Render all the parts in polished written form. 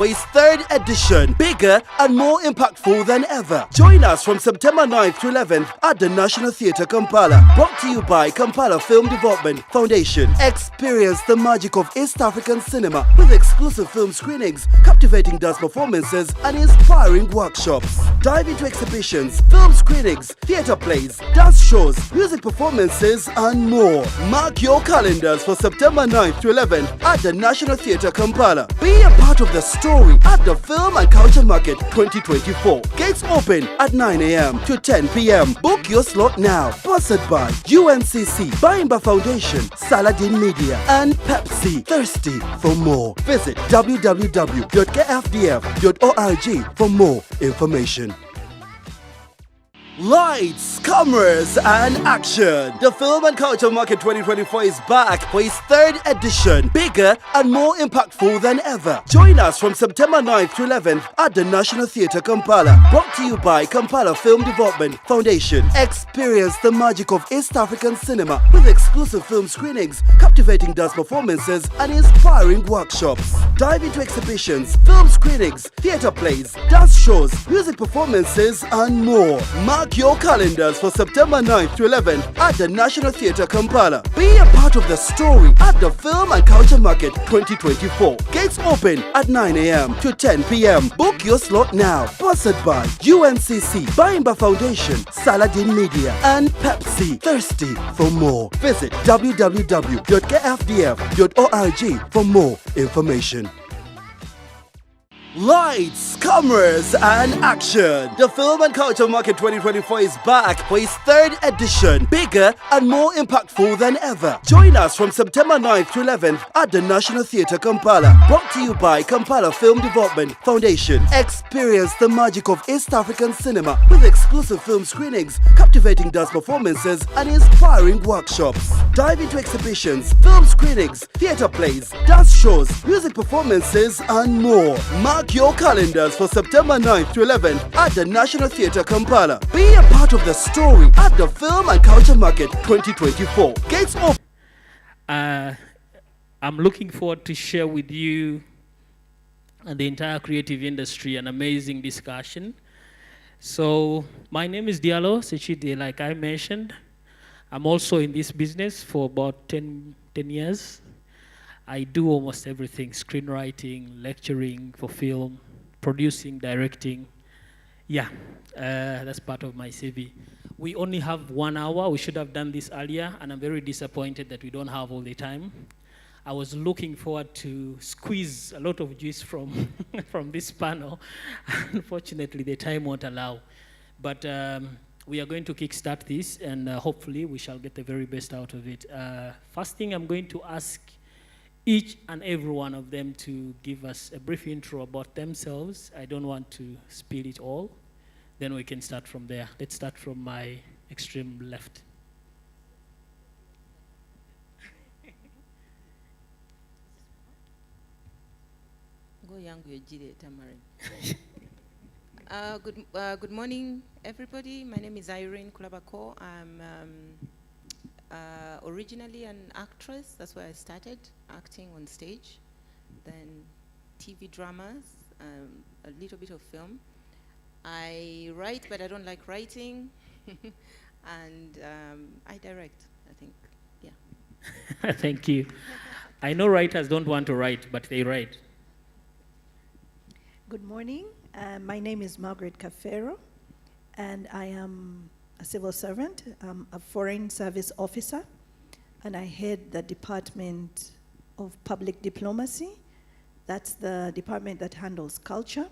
for its third edition, bigger and more impactful than ever. Join us from September 9th to 11th at the National Theatre Kampala. Brought to you by Kampala Film Development Foundation. Experience the magic of East African cinema with exclusive film screenings, captivating dance performances, and inspiring workshops. Dive into exhibitions, film screenings, theatre plays, dance shows, music performances, and more. Mark your calendars for September 9th to 11th at the National Theatre Kampala. Be a part of the story at the Film and Culture Market 2024. Gates open at 9 a.m. to 10 p.m. Book your slot now. Sponsored by UNCC, Baimba Foundation, Saladin Media, and Pepsi. Thirsty for more? Visit www.kfdf.org for more information. Lights, cameras, and action. The Film and Culture Market 2024 is back for its third edition, bigger and more impactful than ever. Join us from September 9th to 11th at the National Theatre Kampala. Brought to you by Kampala Film Development Foundation. Experience the magic of East African cinema with exclusive film screenings, captivating dance performances, and inspiring workshops. Dive into exhibitions, film screenings, theatre plays, dance shows, music performances, and more. Mark your calendars for September 9th to 11th at the National Theatre Kampala. Be a part of the story at the Film and Culture Market 2024. Gates open at 9 a.m. to 10 p.m. Book your slot now. Sponsored by UNCC, Baimba Foundation, Saladin Media, and Pepsi. Thirsty for more? Visit www.kfdf.org for more information. Lights, cameras, and action. The Film and Culture Market 2024 is back for its third edition, bigger and more impactful than ever. Join us from September 9th to 11th at the National Theatre Kampala. Brought to you by Kampala Film Development Foundation. Experience the magic of East African cinema with exclusive film screenings, captivating dance performances, and inspiring workshops. Dive into exhibitions, film screenings, theatre plays, dance shows, music performances, and more. Mark your calendars for September 9th to 11th at the National Theatre Kampala. Be a part of the story at the Film and Culture Market 2024. Gates open. I'm looking forward to share with you and the entire creative industry an amazing discussion. So my name is Diallo Sechide, like I mentioned. I'm also in this business for about 10 years. I do almost everything: screenwriting, lecturing for film, producing, directing. Yeah, that's part of my CV. We only have 1 hour. We should have done this earlier, and I'm very disappointed that we don't have all the time. I was looking forward to squeeze a lot of juice from, from this panel. Unfortunately, the time won't allow. But we are going to kickstart this, and hopefully we shall get the very best out of it. First thing, I'm going to ask each and every one of them to give us a brief intro about themselves. I don't want to spill it all. Then we can start from there. Let's start from my extreme left. Good morning, everybody. My name is Irene Kulabako. I'm originally an actress. That's where I started acting on stage, then TV dramas, a little bit of film. I write, but I don't like writing, and I direct, I think, yeah. Thank you. I know writers don't want to write, but they write. Good morning. My name is Margaret Cafero, and I am a civil servant. I'm a foreign service officer, and I head the Department of Public Diplomacy. That's the department that handles culture,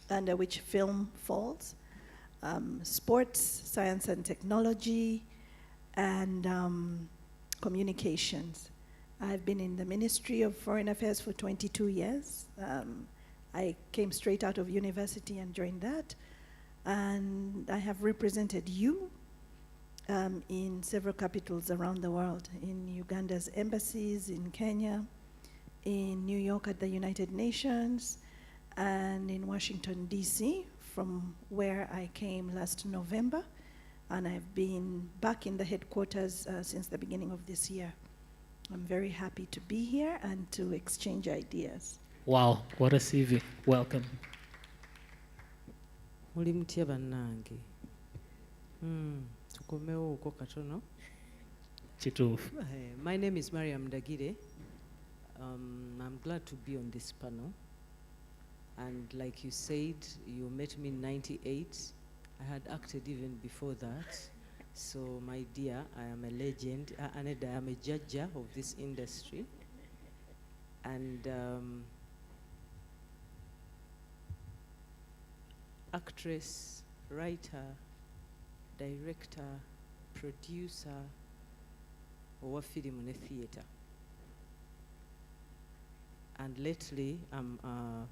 under which film falls, sports, science and technology, and communications. I've been in the Ministry of Foreign Affairs for 22 years. I came straight out of university and joined that. And I have represented you in several capitals around the world, in Uganda's embassies, in Kenya, in New York at the United Nations, and in Washington, D.C., from where I came last November. And I've been back in the headquarters since the beginning of this year. I'm very happy to be here and to exchange ideas. Wow, what a CV. Welcome. Muli mutya bannange? Tukomewo uko katono. Chitufu. My name is Mariam Dagire. I'm glad to be on this panel. And like you said, you met me in 98. I had acted even before that. So my dear, I am a legend. And I am a judge of this industry. And actress, writer, director, producer, or film in a theater. And lately, I'm a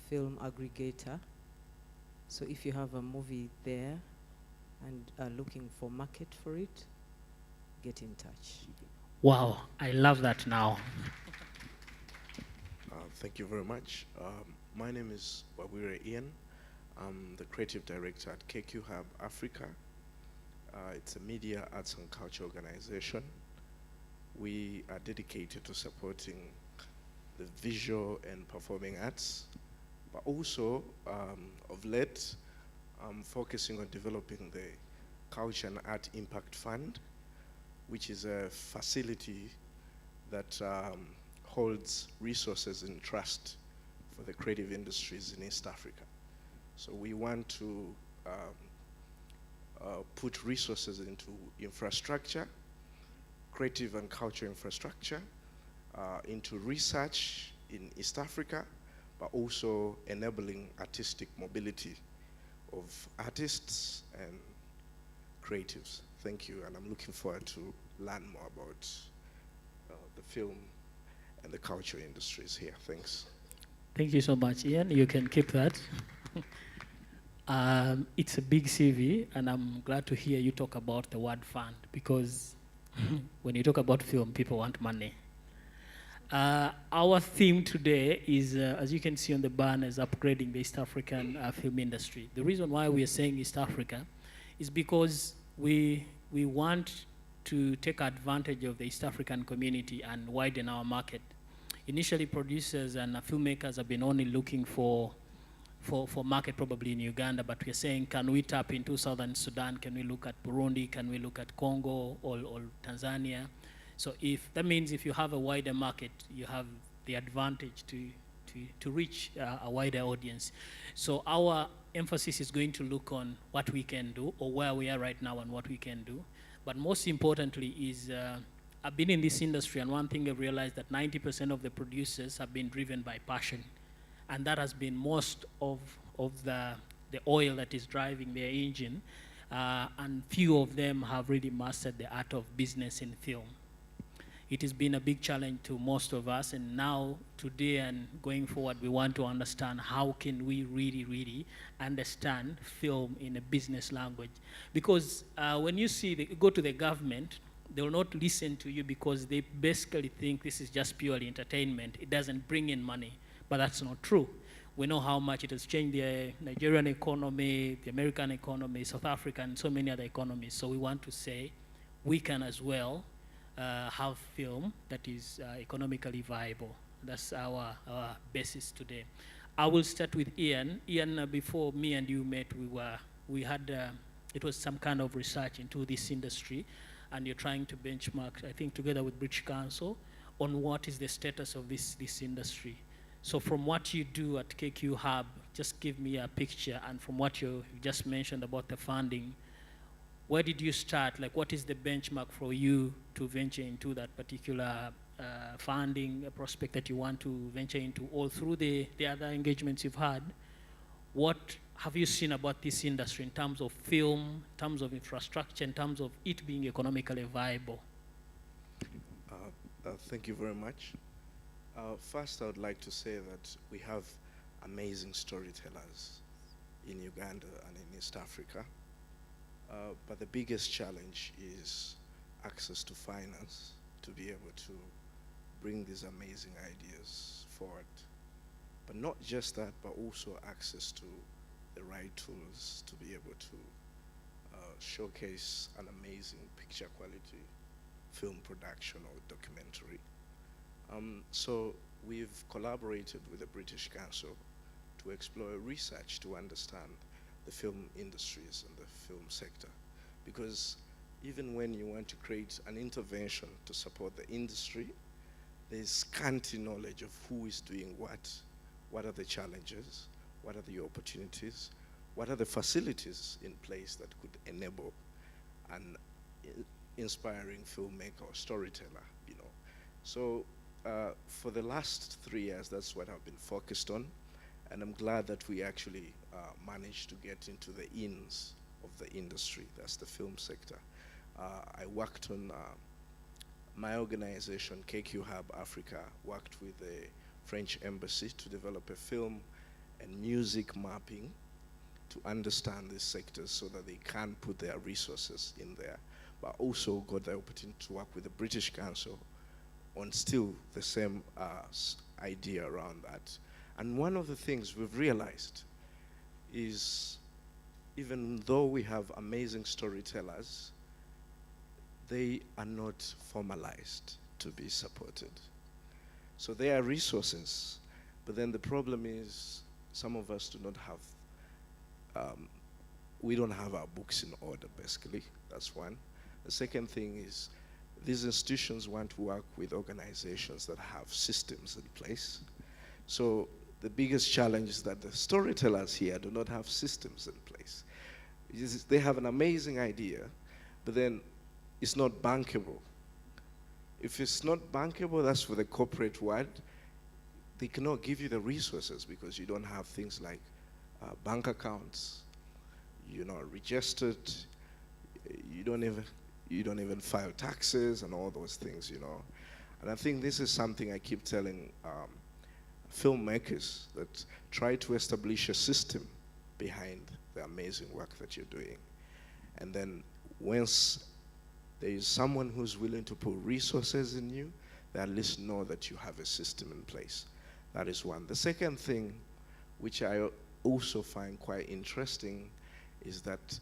film aggregator. So if you have a movie there and are looking for market for it, get in touch. Wow, I love that now. Thank you very much. My name is Wawire Ian. I'm the creative director at KQ Hub Africa. It's a media, arts and culture organization. We are dedicated to supporting the visual and performing arts, but also of late, I'm focusing on developing the Culture and Art Impact Fund, which is a facility that holds resources in trust for the creative industries in East Africa. So we want to put resources into infrastructure, creative and cultural infrastructure, into research in East Africa, but also enabling artistic mobility of artists and creatives. Thank you, and I'm looking forward to learn more about the film and the culture industries here. Thanks. Thank you so much, Ian. You can keep that. It's a big CV, and I'm glad to hear you talk about the word fund, because when you talk about film, people want money. Our theme today is, as you can see on the banner, is upgrading the East African film industry. The reason why we are saying East Africa is because we want to take advantage of the East African community and widen our market. Initially, producers and filmmakers have been only looking for market probably in Uganda, but we're saying, can we tap into Southern Sudan? Can we look at Burundi? Can we look at Congo or Tanzania? So if that means if you have a wider market, you have the advantage to reach a wider audience. So our emphasis is going to look on what we can do, or where we are right now and what we can do. But most importantly is, I've been in this industry, and one thing I've realized that 90% of the producers have been driven by passion. And that has been most of the oil that is driving their engine. And few of them have really mastered the art of business in film. It has been a big challenge to most of us, and now, today and going forward, we want to understand how can we really, really understand film in a business language. Because when you go to the government, they will not listen to you because they basically think this is just purely entertainment. It doesn't bring in money, but that's not true. We know how much it has changed the Nigerian economy, the American economy, South Africa, and so many other economies. So we want to say we can as well have film that is economically viable. That's our basis today. I will start with Ian. Ian, before me and you met, it was some kind of research into this industry, and you're trying to benchmark, I think together with British Council, on what is the status of this industry. So from what you do at KQ Hub, just give me a picture, and from what you just mentioned about the funding, where did you start? Like, what is the benchmark for you to venture into that particular funding prospect that you want to venture into, all through the other engagements you've had? What have you seen about this industry in terms of film, in terms of infrastructure, in terms of it being economically viable? Thank you very much. First, I would like to say that we have amazing storytellers in Uganda and in East Africa. But the biggest challenge is access to finance to be able to bring these amazing ideas forward. But not just that, but also access to the right tools to be able to showcase an amazing picture quality film production or documentary. So we've collaborated with the British Council to explore research to understand the film industries and the film sector. Because even when you want to create an intervention to support the industry, there's scanty knowledge of who is doing what are the challenges, what are the opportunities, what are the facilities in place that could enable an inspiring filmmaker or storyteller, you know. So for the last 3 years, that's what I've been focused on, and I'm glad that we actually managed to get into the ins of the industry, that's the film sector. I worked on, my organization, KQ Hub Africa, worked with the French Embassy to develop a film and music mapping to understand these sectors so that they can put their resources in there, but also got the opportunity to work with the British Council on still the same idea around that. And one of the things we've realized is even though we have amazing storytellers, they are not formalized to be supported. So there are resources, but then the problem is some of us do not have, we don't have our books in order, basically. That's one. The second thing is these institutions want to work with organizations that have systems in place. So the biggest challenge is that the storytellers here do not have systems in place. They have an amazing idea, but then it's not bankable. If it's not bankable, that's for the corporate world. They cannot give you the resources because you don't have things like bank accounts, you're not registered, you don't even file taxes and all those things, you know. And I think this is something I keep telling filmmakers, that try to establish a system behind the amazing work that you're doing. And then once there is someone who's willing to put resources in you, they at least know that you have a system in place. That is one. The second thing, which I also find quite interesting, is that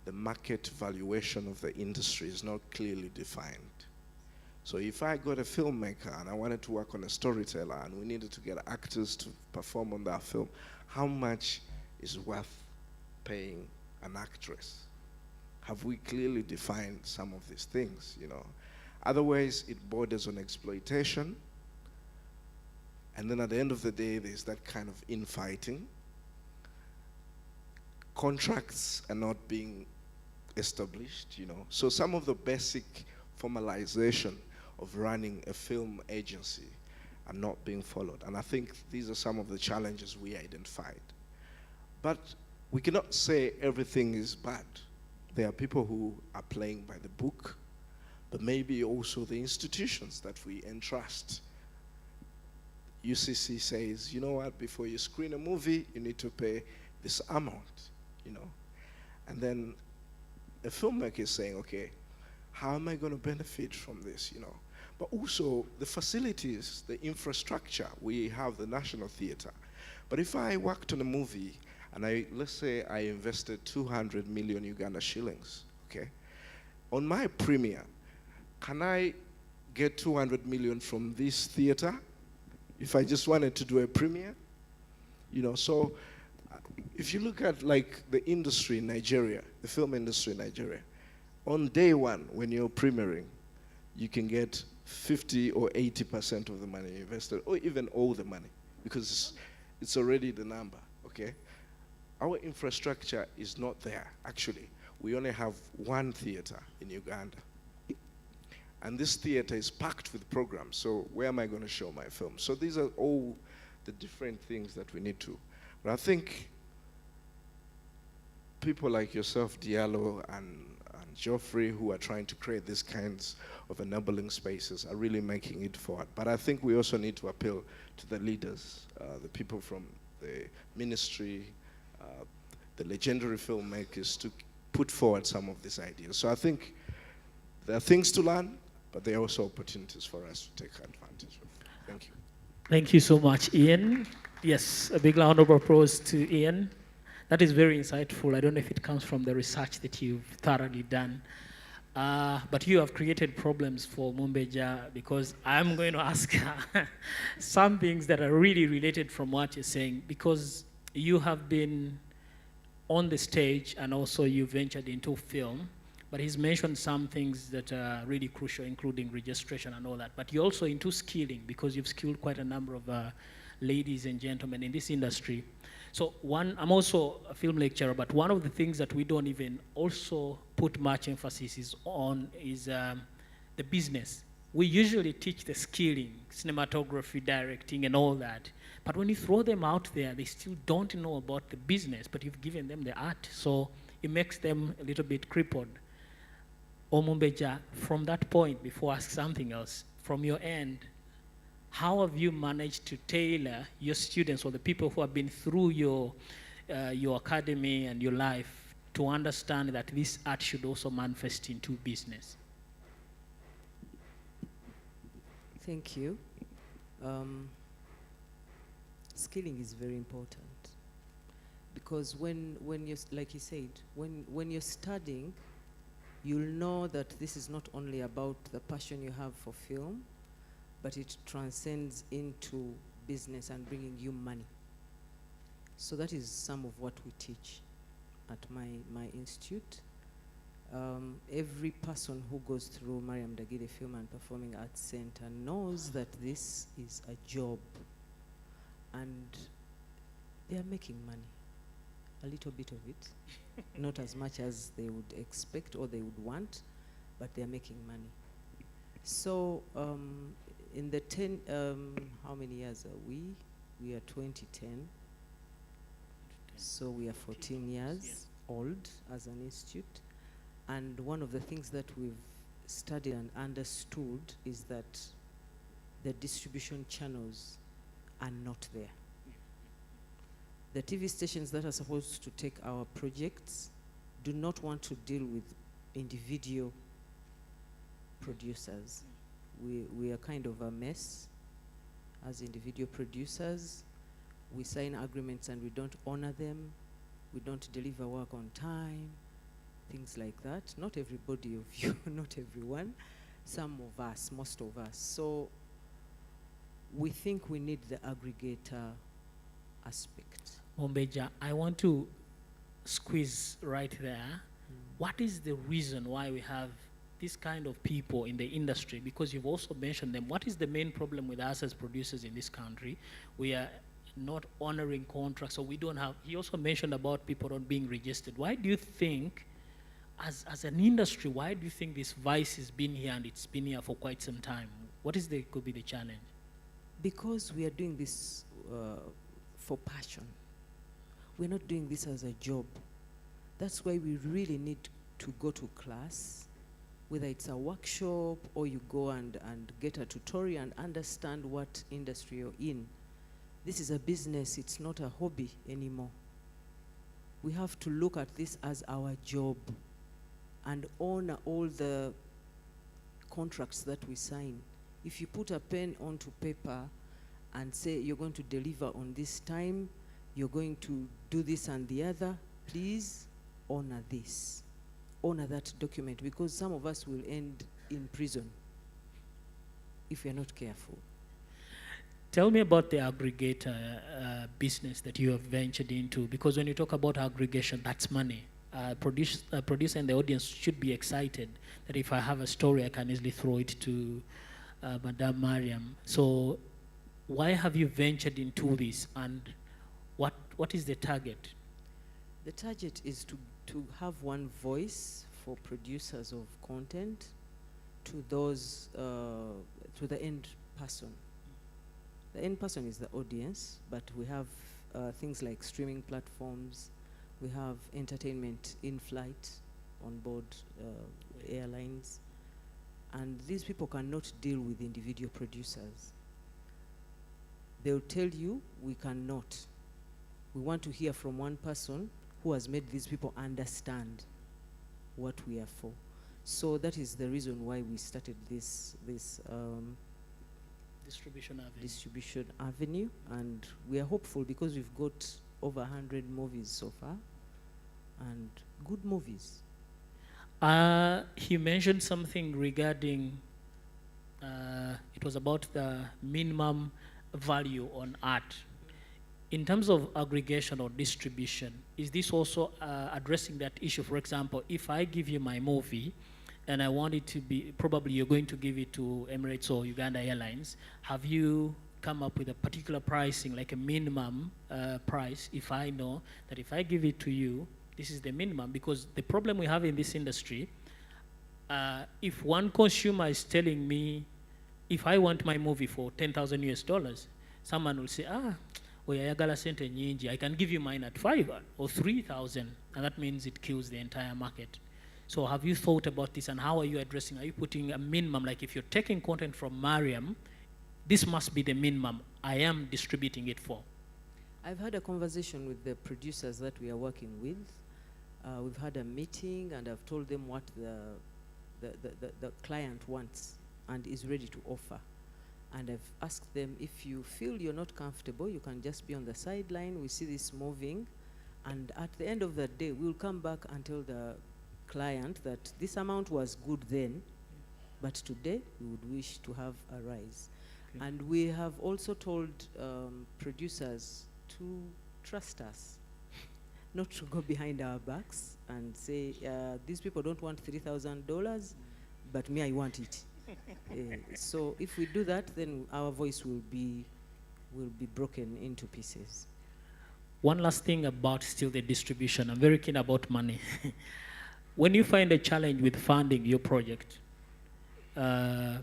the market valuation of the industry is not clearly defined. So if I got a filmmaker and I wanted to work on a storyteller and we needed to get actors to perform on that film, how much is worth paying an actress? Have we clearly defined some of these things, you know? Otherwise, it borders on exploitation. And then at the end of the day, there's that kind of infighting. Contracts are not being established, you know. So some of the basic formalization of running a film agency are not being followed. And I think these are some of the challenges we identified. But we cannot say everything is bad. There are people who are playing by the book, but maybe also the institutions that we entrust. UCC says, you know what, before you screen a movie, you need to pay this amount, you know. And then a filmmaker is saying, okay, how am I going to benefit from this, you know? But also the facilities, the infrastructure. We have the National Theatre. But if I worked on a movie and let's say I invested 200 million Uganda shillings, okay? On my premiere, can I get 200 million from this theater if I just wanted to do a premiere? You know, so if you look at like the industry in Nigeria, the film industry in Nigeria, on day one when you're premiering, you can get 50 or 80% of the money you invested, or even all the money, because it's already the number, okay? Our infrastructure is not there, actually. We only have one theater in Uganda. And this theater is packed with programs, so where am I going to show my film? So these are all the different things that we need to. But I think people like yourself, Diallo, and Geoffrey, who are trying to create these kinds of enabling spaces, are really making it forward. But I think we also need to appeal to the leaders, the people from the ministry, the legendary filmmakers, to put forward some of these ideas. So I think there are things to learn, but there are also opportunities for us to take advantage of. Thank you. Thank you so much, Ian. Yes, a big round of applause to Ian. That is very insightful. I don't know if it comes from the research that you've thoroughly done. But you have created problems for Mumbeja because I'm going to ask some things that are really related from what you're saying, because you have been on the stage and also you ventured into film. But he's mentioned some things that are really crucial, including registration and all that. But you're also into skilling because you've skilled quite a number of ladies and gentlemen in this industry. So I'm also a film lecturer, but one of the things that we don't even also put much emphasis is the business. We usually teach the skilling, cinematography, directing, and all that. But when you throw them out there, they still don't know about the business, but you've given them the art. So it makes them a little bit crippled. Omumbeja, from that point, before I ask something else, from your end, how have you managed to tailor your students or the people who have been through your academy and your life to understand that this art should also manifest into business? Thank you. Skilling is very important because when you're, like you said, when you're studying, you'll know that this is not only about the passion you have for film, but it transcends into business and bringing you money. So that is some of what we teach at my institute. Every person who goes through Mariam Dagide Film and Performing Arts Center knows that this is a job and they are making money. A little bit of it, not as much as they would expect or they would want, but they're making money. So in the how many years are we? We are 2010. So we are 14 years old as an institute. And one of the things that we've studied and understood is that the distribution channels are not there. The TV stations that are supposed to take our projects do not want to deal with individual producers. We are kind of a mess as individual producers. We sign agreements and we don't honor them. We don't deliver work on time, things like that. Not everybody of you, not everyone. Some of us, most of us. So we think we need the aggregator aspect. Ombeja, I want to squeeze right there. What is the reason why we have this kind of people in the industry? Because you've also mentioned them. What is the main problem with us as producers in this country? We are not honoring contracts, so we don't have, he also mentioned about people not being registered. Why do you think, as an industry, why do you think this vice has been here and it's been here for quite some time? What could be the challenge? Because we are doing this for passion. We're not doing this as a job. That's why we really need to go to class, whether it's a workshop or you go and get a tutorial and understand what industry you're in. This is a business, it's not a hobby anymore. We have to look at this as our job and honor all the contracts that we sign. If you put a pen onto paper and say you're going to deliver on this time, you're going to do this and the other, please honor this. Honor that document, because some of us will end in prison if we're not careful. Tell me about the aggregator business that you have ventured into, because when you talk about aggregation, that's money. Producer and the audience should be excited that if I have a story, I can easily throw it to Madame Mariam. So why have you ventured into this, and what is the target? The target is to have one voice for producers of content to those, to the end person. The end person is the audience, but we have things like streaming platforms, we have entertainment in flight on board airlines, and these people cannot deal with individual producers. They'll tell you, we cannot. We want to hear from one person who has made these people understand what we are for. So that is the reason why we started this distribution avenue, and we are hopeful because we've got over 100 movies so far, and good movies. He mentioned something regarding, it was about the minimum value on art. In terms of aggregation or distribution, is this also addressing that issue? For example, if I give you my movie and I want it to be, probably you're going to give it to Emirates or Uganda Airlines, have you come up with a particular pricing, like a minimum price, if I know that if I give it to you, this is the minimum? Because the problem we have in this industry, if one consumer is telling me, if I want my movie for 10,000 US dollars, someone will say, oyayagala sente nyingi, I can give you mine at 5 or 3,000, and that means it kills the entire market. So have you thought about this, and how are you addressing? Are you putting a minimum, like if you're taking content from Mariam, this must be the minimum I am distributing it for? I've had a conversation with the producers that we are working with. We've had a meeting, and I've told them what the client wants and is ready to offer. And I've asked them, if you feel you're not comfortable, you can just be on the sideline. We see this moving, and at the end of the day, we'll come back and tell the client that this amount was good then, but today we would wish to have a rise. Okay. And we have also told producers to trust us, not to go behind our backs and say, these people don't want $3,000, but me, I want it. So if we do that, then our voice will be broken into pieces. One last thing about still the distribution. I'm very keen about money. When you find a challenge with funding your project, the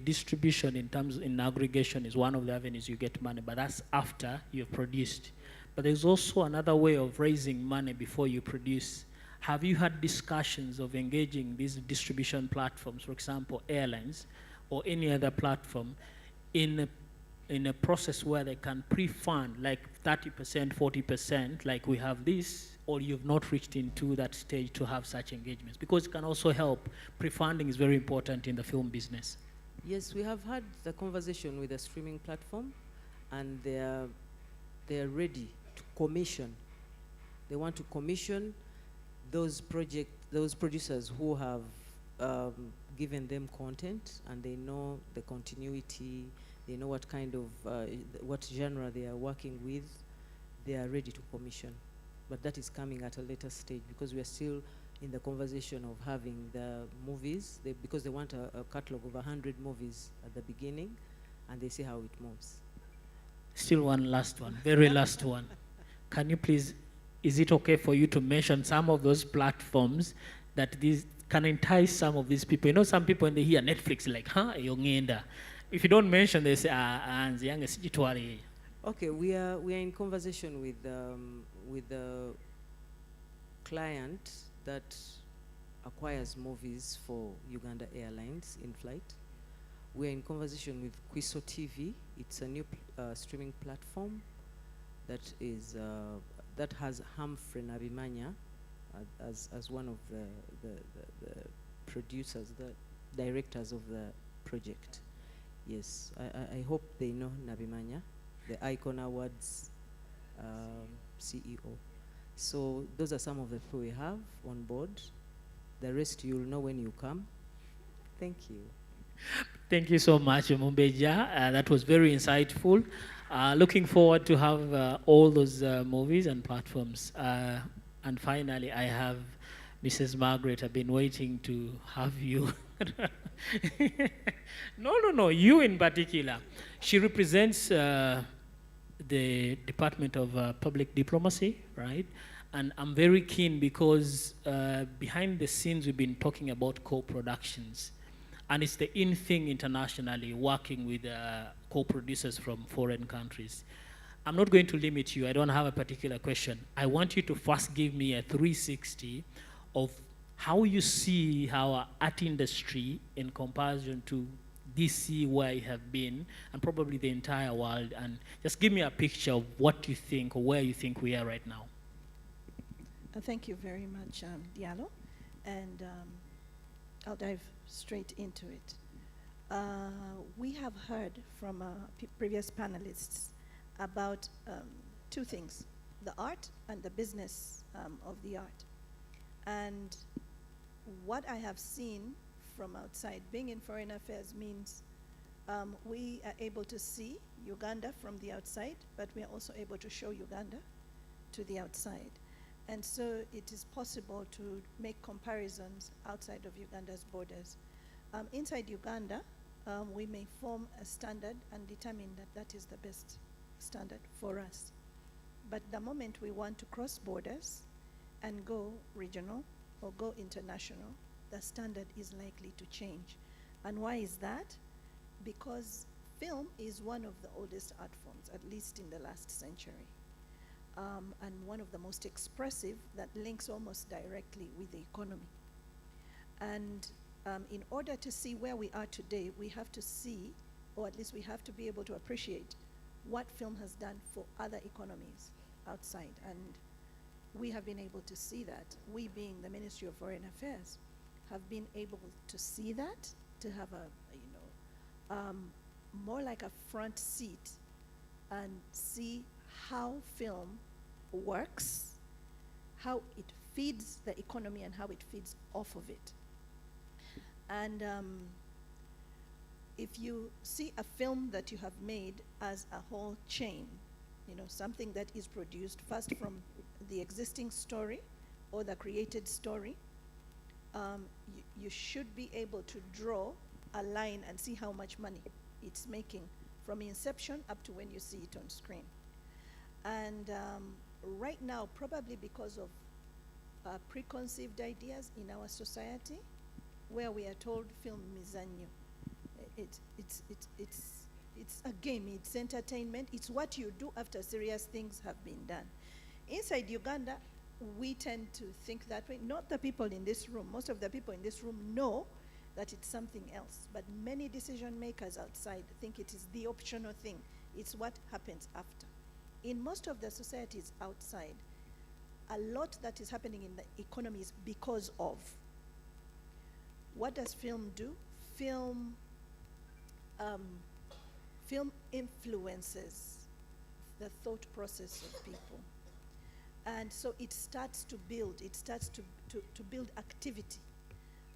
distribution in aggregation is one of the avenues you get money, but that's after you've produced. But there's also another way of raising money before you produce. Have you had discussions of engaging these distribution platforms, for example, airlines or any other platform, in a process where they can pre-fund like 30%, 40%, like we have this, or you've not reached into that stage to have such engagements? Because it can also help. Pre-funding is very important in the film business. Yes, we have had the conversation with the streaming platform, and they're ready to commission. They want to commission those producers who have given them content, and they know the continuity, they know what kind of, what genre they are working with. They are ready to commission. But that is coming at a later stage, because we are still in the conversation of having the movies, because they want a catalog of 100 movies at the beginning, and they see how it moves. Still one last one, very last one. Can you please, is it okay for you to mention some of those platforms that these can entice some of these people? You know, some people when they hear Netflix, like, yongenda. If you don't mention, they say, Okay, we are in conversation with the client that acquires movies for Uganda Airlines in flight. We're in conversation with Kwiso TV. It's a new streaming platform that is that has Humphrey Nabimanya as one of the producers, the directors of the project. Yes, I hope they know Nabimanya, the Icon Awards CEO. So those are some of the people we have on board. The rest you'll know when you come. Thank you. Thank you so much, Mumbeja. That was very insightful. Looking forward to have all those movies and platforms. And finally, I have Mrs. Margaret. I've been waiting to have you. No, you in particular. She represents the Department of Public Diplomacy, right? And I'm very keen because behind the scenes, we've been talking about co-productions. And it's the in thing internationally, working with co-producers from foreign countries. I'm not going to limit you. I don't have a particular question. I want you to first give me a 360 of how you see our art industry in comparison to DC, where you have been, and probably the entire world, and just give me a picture of what you think or where you think we are right now. Thank you very much, Diallo, and I'll dive straight into it. We have heard from previous panelists about two things, the art and the business of the art. And what I have seen from outside, being in foreign affairs means we are able to see Uganda from the outside, but we are also able to show Uganda to the outside. And so it is possible to make comparisons outside of Uganda's borders. Inside Uganda, we may form a standard and determine that that is the best standard for us. But the moment we want to cross borders and go regional or go international, the standard is likely to change. And why is that? Because film is one of the oldest art forms, at least in the last century. And one of the most expressive that links almost directly with the economy. And in order to see where we are today, we have to see, or at least we have to be able to appreciate what film has done for other economies outside. And we have been able to see that. We, being the Ministry of Foreign Affairs, have been able to see that, to have more like a front seat and see how film works, how it feeds the economy and how it feeds off of it. And if you see a film that you have made as a whole chain, something that is produced first from the existing story or the created story, you should be able to draw a line and see how much money it's making from inception up to when you see it on screen. And right now, probably because of preconceived ideas in our society, where we are told film is new. It's a game, it's entertainment, it's what you do after serious things have been done. Inside Uganda, we tend to think that way. Not the people in this room. Most of the people in this room know that it's something else. But many decision makers outside think it is the optional thing. It's what happens after. In most of the societies outside, a lot that is happening in the economy is because of. What does film do? Film influences the thought process of people. And so it starts to build, to build activity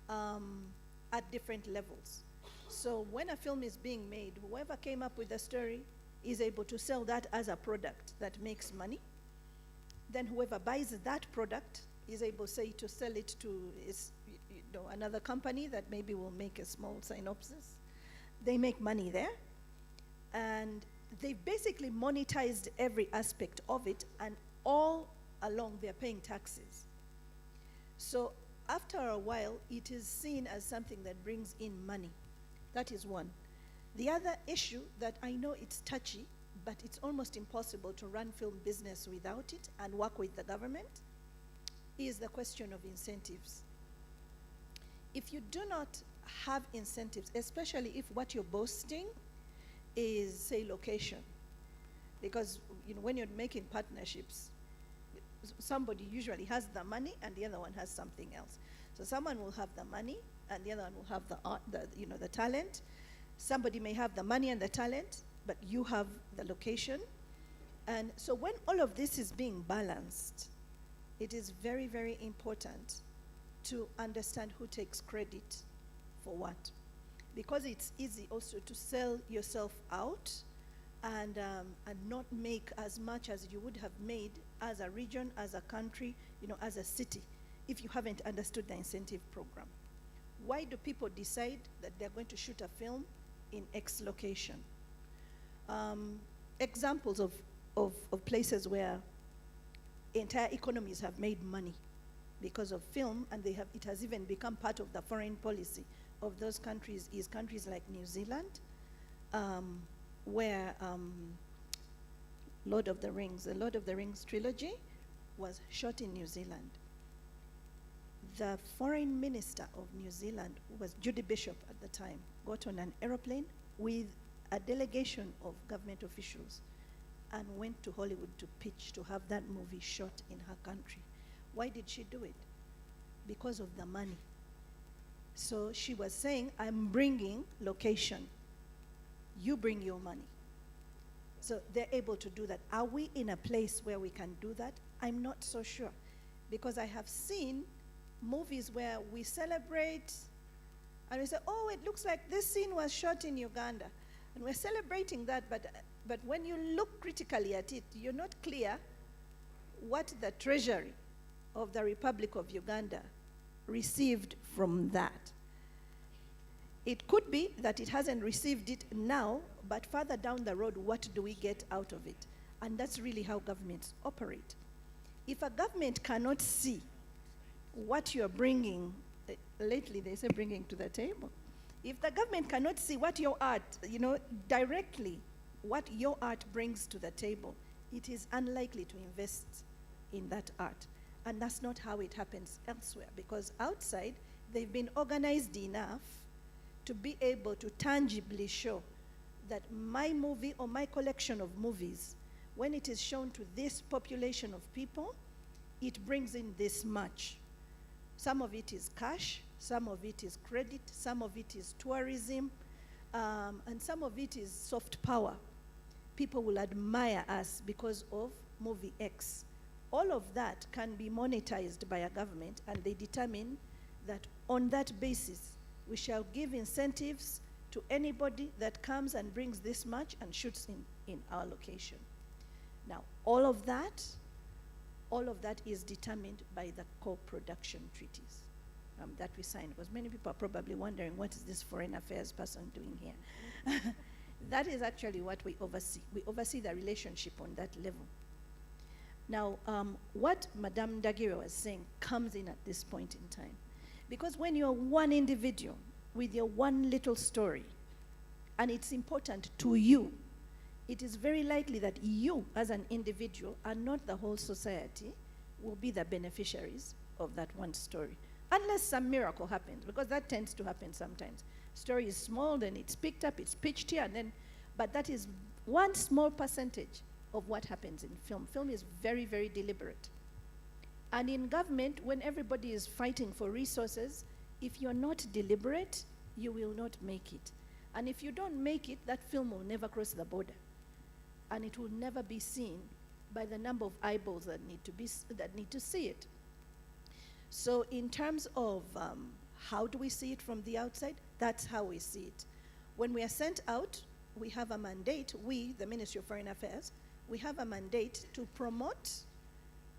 at different levels. So when a film is being made, whoever came up with the story is able to sell that as a product that makes money. Then whoever buys that product is able, say, to sell it to another company that maybe will make a small synopsis. They make money there. And they've basically monetized every aspect of it, and all along they're paying taxes. So after a while, it is seen as something that brings in money. That is one. The other issue that I know it's touchy, but it's almost impossible to run film business without it and work with the government, is the question of incentives. If you do not have incentives, especially if what you're boasting is, say, location, because when you're making partnerships, somebody usually has the money and the other one has something else. So someone will have the money and the other one will have the art, the talent. Somebody may have the money and the talent, but you have the location. And so when all of this is being balanced, it is very, very important to understand who takes credit for what. Because it's easy also to sell yourself out and not make as much as you would have made as a region, as a country, as a city, if you haven't understood the incentive program. Why do people decide that they're going to shoot a film in X location? Examples of places where entire economies have made money because of film, and it has even become part of the foreign policy of those countries, is countries like New Zealand, where the Lord of the Rings trilogy was shot in New Zealand. The foreign minister of New Zealand was Judy Bishop at the time, got on an aeroplane with a delegation of government officials and went to Hollywood to pitch to have that movie shot in her country. Why did she do it? Because of the money. So she was saying, I'm bringing location. You bring your money. So they're able to do that. Are we in a place where we can do that? I'm not so sure. Because I have seen movies where we celebrate and we say, oh, it looks like this scene was shot in Uganda. And we're celebrating that, but when you look critically at it, you're not clear what the Treasury of the Republic of Uganda received from that. It could be that it hasn't received it now, but further down the road, what do we get out of it? And that's really how governments operate. If a government cannot see what you're bringing, lately they say bringing to the table. If the government cannot see what your art, directly, what your art brings to the table, it is unlikely to invest in that art. And that's not how it happens elsewhere, because outside, they've been organized enough to be able to tangibly show that my movie or my collection of movies, when it is shown to this population of people, it brings in this much. Some of it is cash, some of it is credit, some of it is tourism, and some of it is soft power. People will admire us because of movie X. All of that can be monetized by a government, and they determine that on that basis, we shall give incentives to anybody that comes and brings this much and shoots in our location. Now, all of that is determined by the co-production treaties that we signed, because many people are probably wondering, what is this foreign affairs person doing here? That is actually what we oversee. We oversee the relationship on that level. Now, what Madame Ndagire was saying comes in at this point in time. Because when you're one individual with your one little story, and it's important to you, it is very likely that you as an individual and not the whole society will be the beneficiaries of that one story. Unless some miracle happens, because that tends to happen sometimes. Story is small, then it's picked up, it's pitched here, and then, but that is one small percentage of what happens in film. Film is very, very deliberate. And in government, when everybody is fighting for resources, if you're not deliberate, you will not make it. And if you don't make it, that film will never cross the border. And it will never be seen by the number of eyeballs that need to see it. So in terms of how do we see it from the outside, that's how we see it. When we are sent out, we have a mandate, we, the Ministry of Foreign Affairs, we have a mandate to promote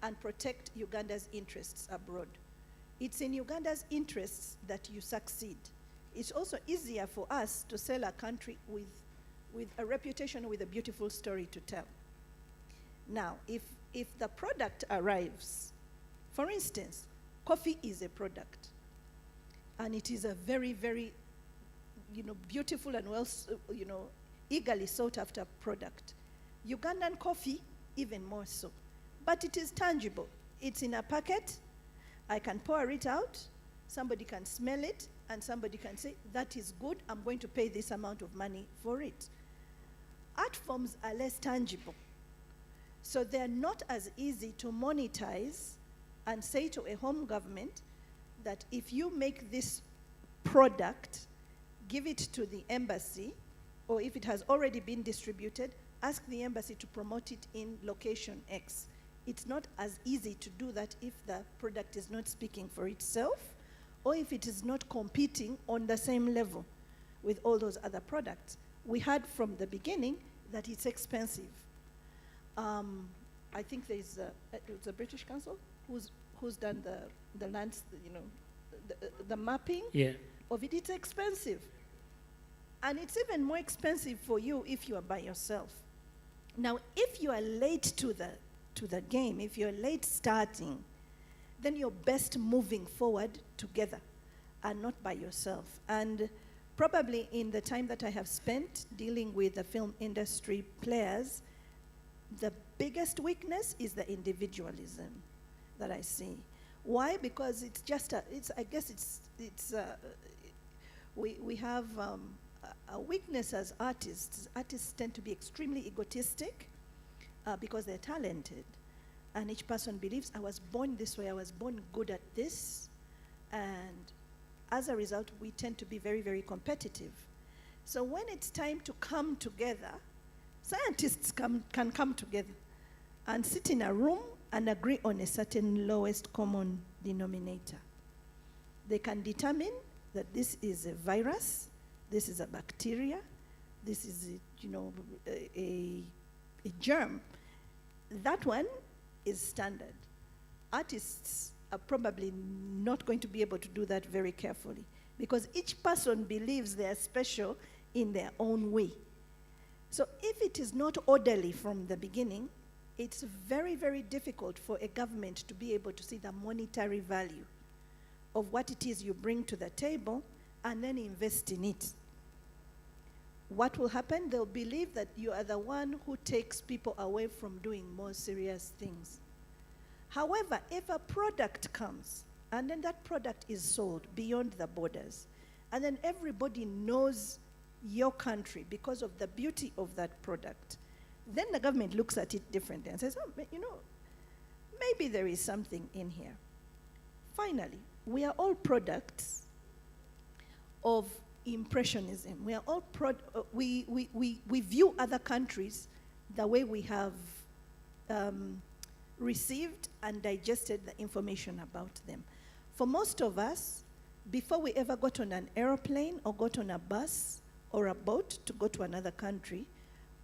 and protect Uganda's interests abroad. It's in Uganda's interests that you succeed. It's also easier for us to sell a country with a reputation, with a beautiful story to tell. Now, if the product arrives, for instance, coffee is a product, and it is a very, very, beautiful and eagerly sought after product. Ugandan coffee, even more so. But it is tangible. It's in a packet. I can pour it out. Somebody can smell it, and somebody can say, that is good. I'm going to pay this amount of money for it. Art forms are less tangible. So they're not as easy to monetize and say to a home government that if you make this product, give it to the embassy, or if it has already been distributed, ask the embassy to promote it in location X. It's not as easy to do that if the product is not speaking for itself, or if it is not competing on the same level with all those other products. We heard from the beginning that it's expensive. I think there's a British Council who's done the lands, the mapping of it. It's expensive. And it's even more expensive for you if you are by yourself. Now, if you are late to the game, if you're late starting, then you're best moving forward together and not by yourself. And probably in the time that I have spent dealing with the film industry players, the biggest weakness is the individualism that I see. Why? Because it's just we have a weakness as artists. Artists tend to be extremely egotistic because they're talented. And each person believes, I was born this way, I was born good at this. And as a result, we tend to be very, very competitive. So when it's time to come together, scientists can come together and sit in a room and agree on a certain lowest common denominator. They can determine that this is a virus, this is a bacteria, this is a germ. That one is standard. Artists are probably not going to be able to do that very carefully because each person believes they are special in their own way. So if it is not orderly from the beginning, it's very, very difficult for a government to be able to see the monetary value of what it is you bring to the table and then invest in it. What will happen? They'll believe that you are the one who takes people away from doing more serious things. However, if a product comes and then that product is sold beyond the borders, and then everybody knows your country because of the beauty of that product, then the government looks at it differently and says, oh, maybe there is something in here. Finally, we are all products of impressionism. We are all we view other countries the way we have received and digested the information about them. For most of us, before we ever got on an aeroplane or got on a bus or a boat to go to another country,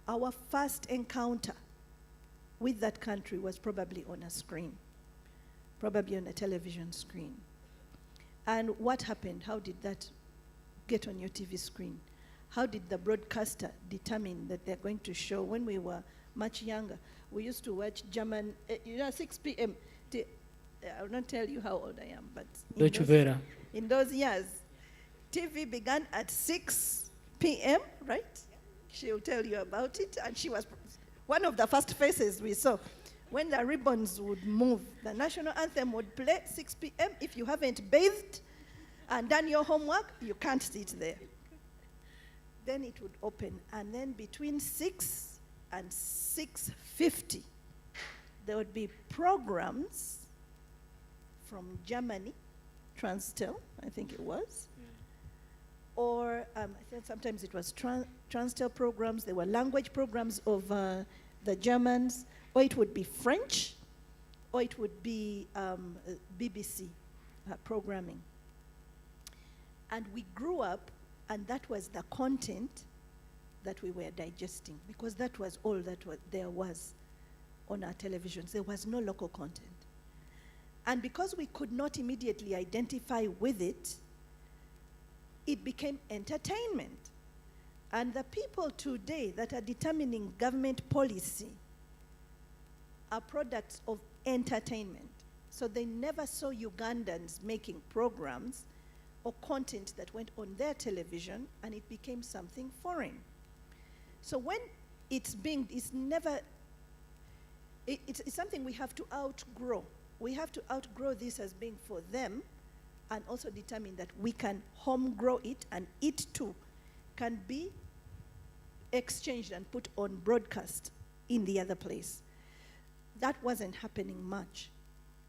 our first encounter with that country was probably on a screen, probably on a television screen. And what happened? How did that get on your TV screen? How did the broadcaster determine that they're going to show? When we were much younger, we used to watch German, 6 p.m. I will not tell you how old I am, but in those years, TV began at 6 p.m., right? She'll tell you about it, and she was one of the first faces we saw. When the ribbons would move, the national anthem would play 6 p.m. If you haven't bathed and done your homework, you can't sit there. Then it would open, and then between 6 and 6:50, there would be programs from Germany, Transtel, I think it was, or I think sometimes it was Transtel programs. There were language programs of the Germans, or it would be French, or it would be BBC programming. And we grew up, and that was the content that we were digesting, because that was all that there was on our televisions. There was no local content. And because we could not immediately identify with it, it became entertainment. And the people today that are determining government policy are products of entertainment. So they never saw Ugandans making programs or content that went on their television, and it became something foreign. So when it's something we have to outgrow. We have to outgrow this as being for them, and also determine that we can home grow it, and it too can be exchanged and put on broadcast in the other place. That wasn't happening much.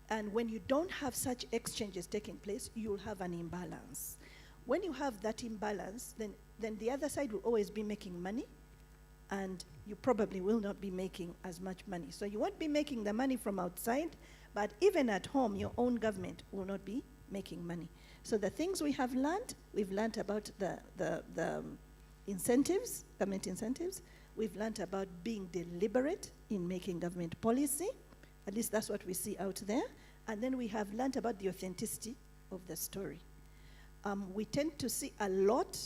And when you don't have such exchanges taking place, you'll have an imbalance. When you have that imbalance, then the other side will always be making money, and you probably will not be making as much money. So you won't be making the money from outside, but even at home, your own government will not be making money. So the things we have learned, we've learned about the incentives, government incentives. We've learned about being deliberate in making government policy. At least that's what we see out there. And then we have learned about the authenticity of the story. We tend to see a lot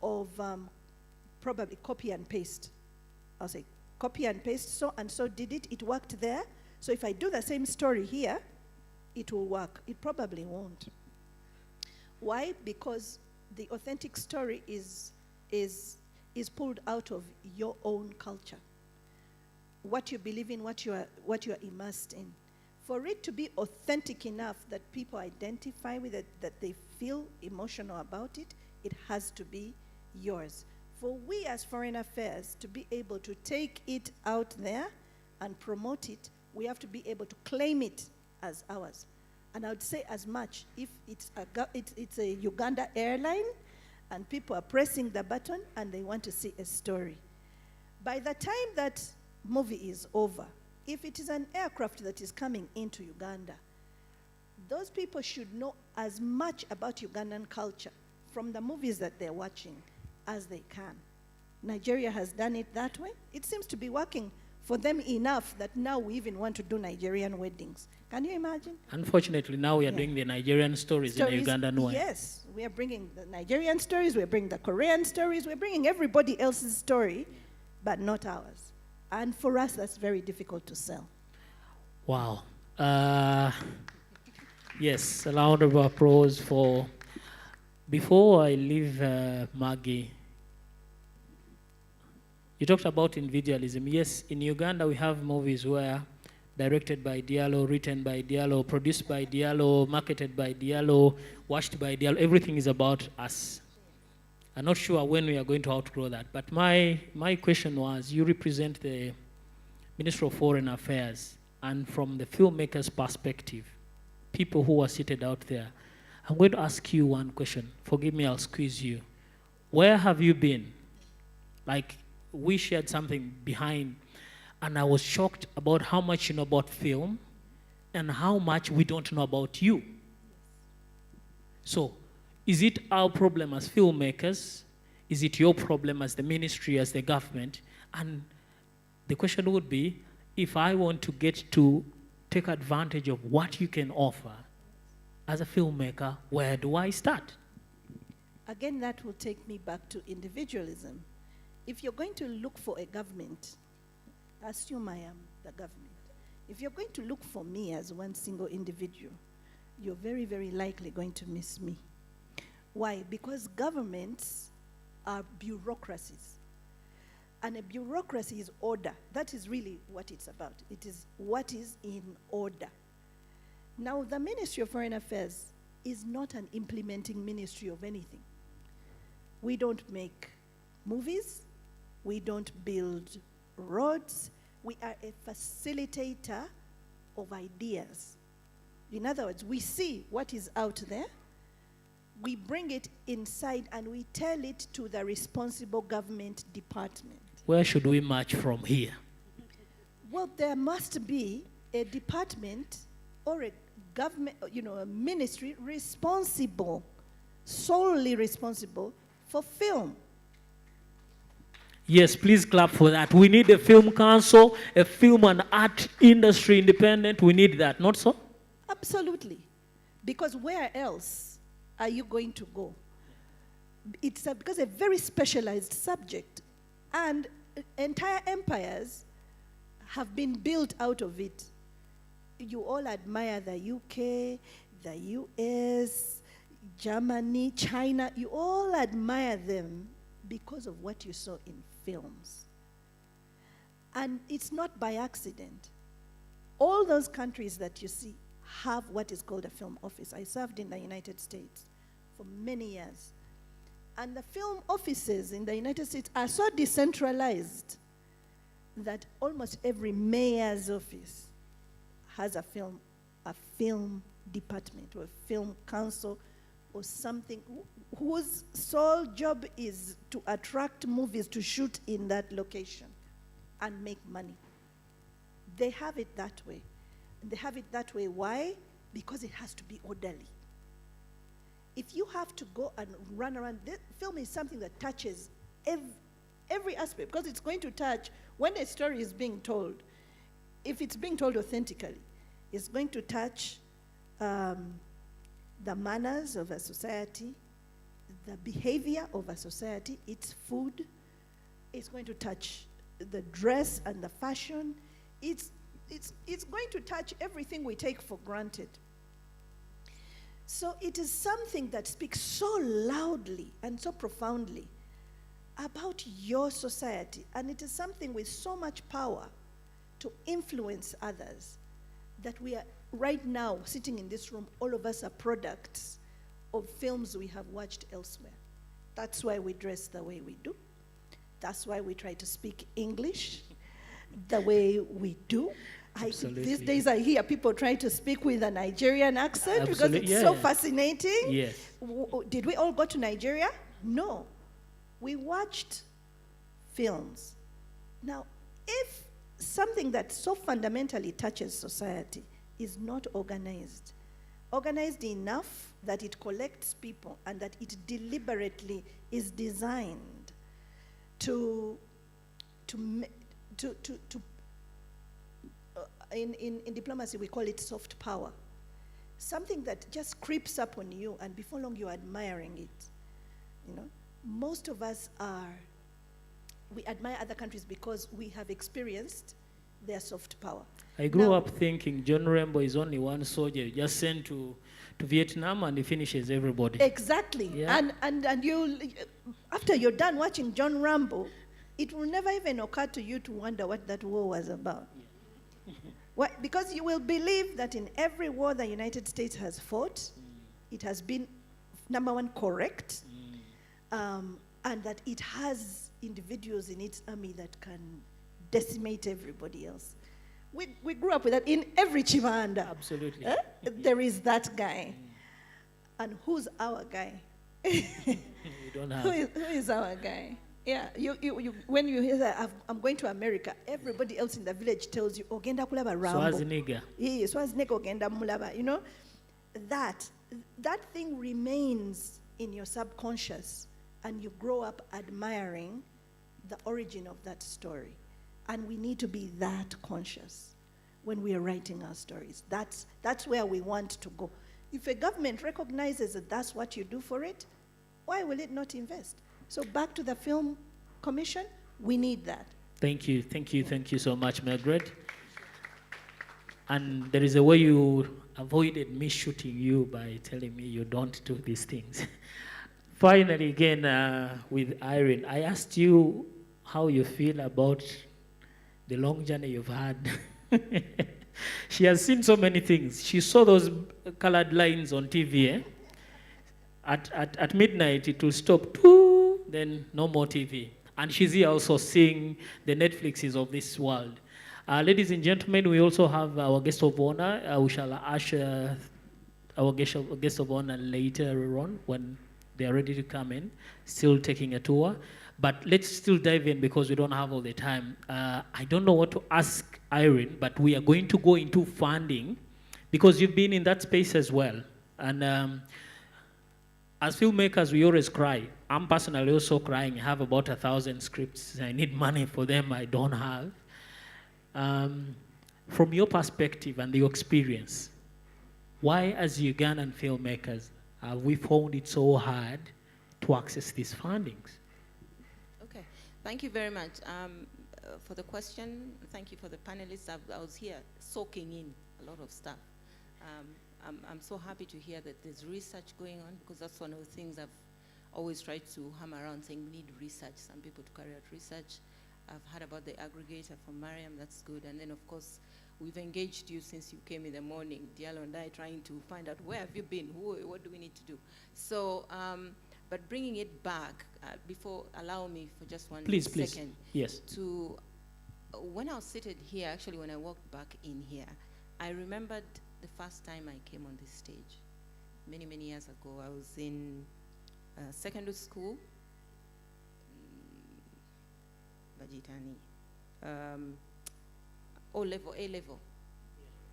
of probably copy and paste. I'll say copy and paste, so and so did it, it worked there. So if I do the same story here, it will work. It probably won't. Why? Because the authentic story is pulled out of your own culture. What you believe in, what you are immersed in. For it to be authentic enough that people identify with it, that they feel emotional about it, it has to be yours. For we as Foreign Affairs to be able to take it out there and promote it, we have to be able to claim it as ours. And I would say as much if it's a Uganda airline and people are pressing the button and they want to see a story. By the time that movie is over, if it is an aircraft that is coming into Uganda, those people should know as much about Ugandan culture from the movies that they're watching as they can. Nigeria has done it that way. It seems to be working for them enough that now we even want to do Nigerian weddings. Can you imagine? Unfortunately, now we are doing the Nigerian stories in a Ugandan way. Yes, we are bringing the Nigerian stories, we're bringing the Korean stories, we're bringing everybody else's story, but not ours. And for us, that's very difficult to sell. Wow. Yes, a round of applause for... Before I leave Maggie, you talked about individualism. Yes, in Uganda we have movies where directed by Diallo, written by Diallo, produced by Diallo, marketed by Diallo, watched by Diallo. Everything is about us. I'm not sure when we are going to outgrow that. But my question was, you represent the Ministry of Foreign Affairs, and from the filmmaker's perspective, people who are seated out there, I'm going to ask you one question. Forgive me, I'll squeeze you. Where have you been? Like, we shared something behind, and I was shocked about how much you know about film and how much we don't know about you. So, is it our problem as filmmakers? Is it your problem as the ministry, as the government? And the question would be, if I want to get to take advantage of what you can offer as a filmmaker, where do I start? Again, that will take me back to individualism. If you're going to look for a government, assume I am the government. If you're going to look for me as one single individual, you're very, very likely going to miss me. Why? Because governments are bureaucracies. And a bureaucracy is order. That is really what it's about. It is what is in order. Now, the Ministry of Foreign Affairs is not an implementing ministry of anything. We don't make movies. We don't build roads. We are a facilitator of ideas. In other words, we see what is out there, we bring it inside, and we tell it to the responsible government department. Where should we march from here? Well, there must be a department or a government, a ministry responsible, solely responsible for film. Yes, please clap for that. We need a film council, a film and art industry independent. We need that, not so? Absolutely. Because where else are you going to go? It's because a very specialized subject, and entire empires have been built out of it. You all admire the UK, the US, Germany, China. You all admire them because of what you saw in films. And it's not by accident. All those countries that you see have what is called a film office. I served in the United States for many years. And the film offices in the United States are so decentralized that almost every mayor's office has a film department or a film council or something whose sole job is to attract movies to shoot in that location and make money. They have it that way. And they have it that way. Why? Because it has to be orderly. If you have to go and run around, film is something that touches every aspect, because it's going to touch, when a story is being told, if it's being told authentically, it's going to touch the manners of a society, the behavior of a society, its food. It's going to touch the dress and the fashion. It's going to touch everything we take for granted. So it is something that speaks so loudly and so profoundly about your society, and it is something with so much power to influence others that we are right now sitting in this room, all of us are products of films we have watched elsewhere. That's why we dress the way we do. That's why we try to speak English the way we do. These days I hear people try to speak with a Nigerian accent because it's so fascinating. Yes. Did we all go to Nigeria? No. We watched films. Now, if something that so fundamentally touches society is not organized organized enough that it collects people and that it deliberately is designed to in diplomacy we call it soft power. Something that just creeps up on you and before long you're admiring it. You know, most of us we admire other countries because we have experienced their soft power. I grew Now- up thinking John Rambo is only one soldier just sent to Vietnam and he finishes everybody. Exactly. Yeah. And you, after you're done watching John Rambo, it will never even occur to you to wonder what that war was about. Because you will believe that in every war the United States has fought, it has been, number one, correct, and that it has individuals in its army that can decimate everybody else. We grew up with that in every Chivanda. Absolutely. There is that guy. And who's our guy? We don't have. Who is our guy? Yeah, when you hear that, I'm going to America, everybody else in the village tells you, Ogenda kulaba Rambo. Schwarzenegger. Yeah, Schwarzenegger ogenda mulaba. You know, that thing remains in your subconscious and you grow up admiring the origin of that story. And we need to be that conscious when we are writing our stories. That's where we want to go. If a government recognizes that that's what you do for it, why will it not invest? So back to the Film Commission, we need that. Thank you so much, Margaret. And there is a way you avoided me shooting you by telling me you don't do these things. Finally, again, with Irene, I asked you how you feel about the long journey you've had. She has seen so many things. She saw those colored lines on TV. Eh? At midnight, it will stop, then no more TV. And she's here also seeing the Netflixes of this world. Ladies and gentlemen, we also have our guest of honor. We shall usher our guest of honor later on when they are ready to come in, still taking a tour. But let's still dive in because we don't have all the time. I don't know what to ask Irene, but we are going to go into funding because you've been in that space as well. And as filmmakers, we always cry. I'm personally also crying. I have about 1,000 scripts. I need money for them. I don't have. From your perspective and your experience, why as Ugandan filmmakers have we found it so hard to access these fundings? Okay, thank you very much for the question. Thank you for the panelists. I was here soaking in a lot of stuff. I'm so happy to hear that there's research going on because that's one of the things I've always tried to hammer around saying we need research, some people to carry out research. I've heard about the aggregator from Mariam, that's good. And then of course, we've engaged you since you came in the morning, Diallo and I, trying to find out where have you been, what do we need to do? So, but bringing it back, before, allow me for just one second. Yes. To, when I was seated here, actually when I walked back in here, I remembered the first time I came on this stage, many, many years ago. I was in secondary school, Bajitani, A-level,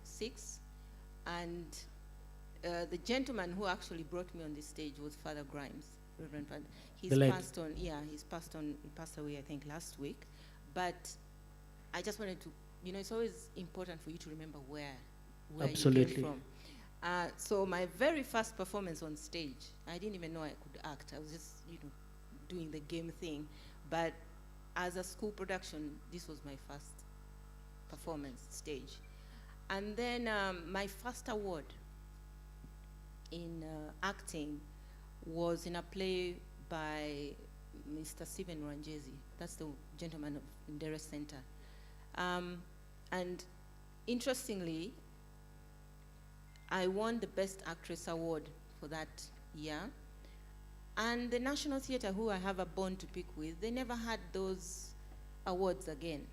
6, and the gentleman who actually brought me on this stage was Father Grimes, Reverend Father. He's passed on, he passed away, I think, last week. But I just wanted to, you know, it's always important for you to remember where Absolutely. you came from. So my very first performance on stage, I didn't even know I could act. I was just, you know, doing the game thing. But as a school production, this was my first performance stage. And then my first award in acting was in a play by Mr. Stephen Rwanjezi. That's the gentleman of Ndere Center. And interestingly, I won the Best Actress Award for that year. And the National Theatre, who I have a bone to pick with, they never had those awards again.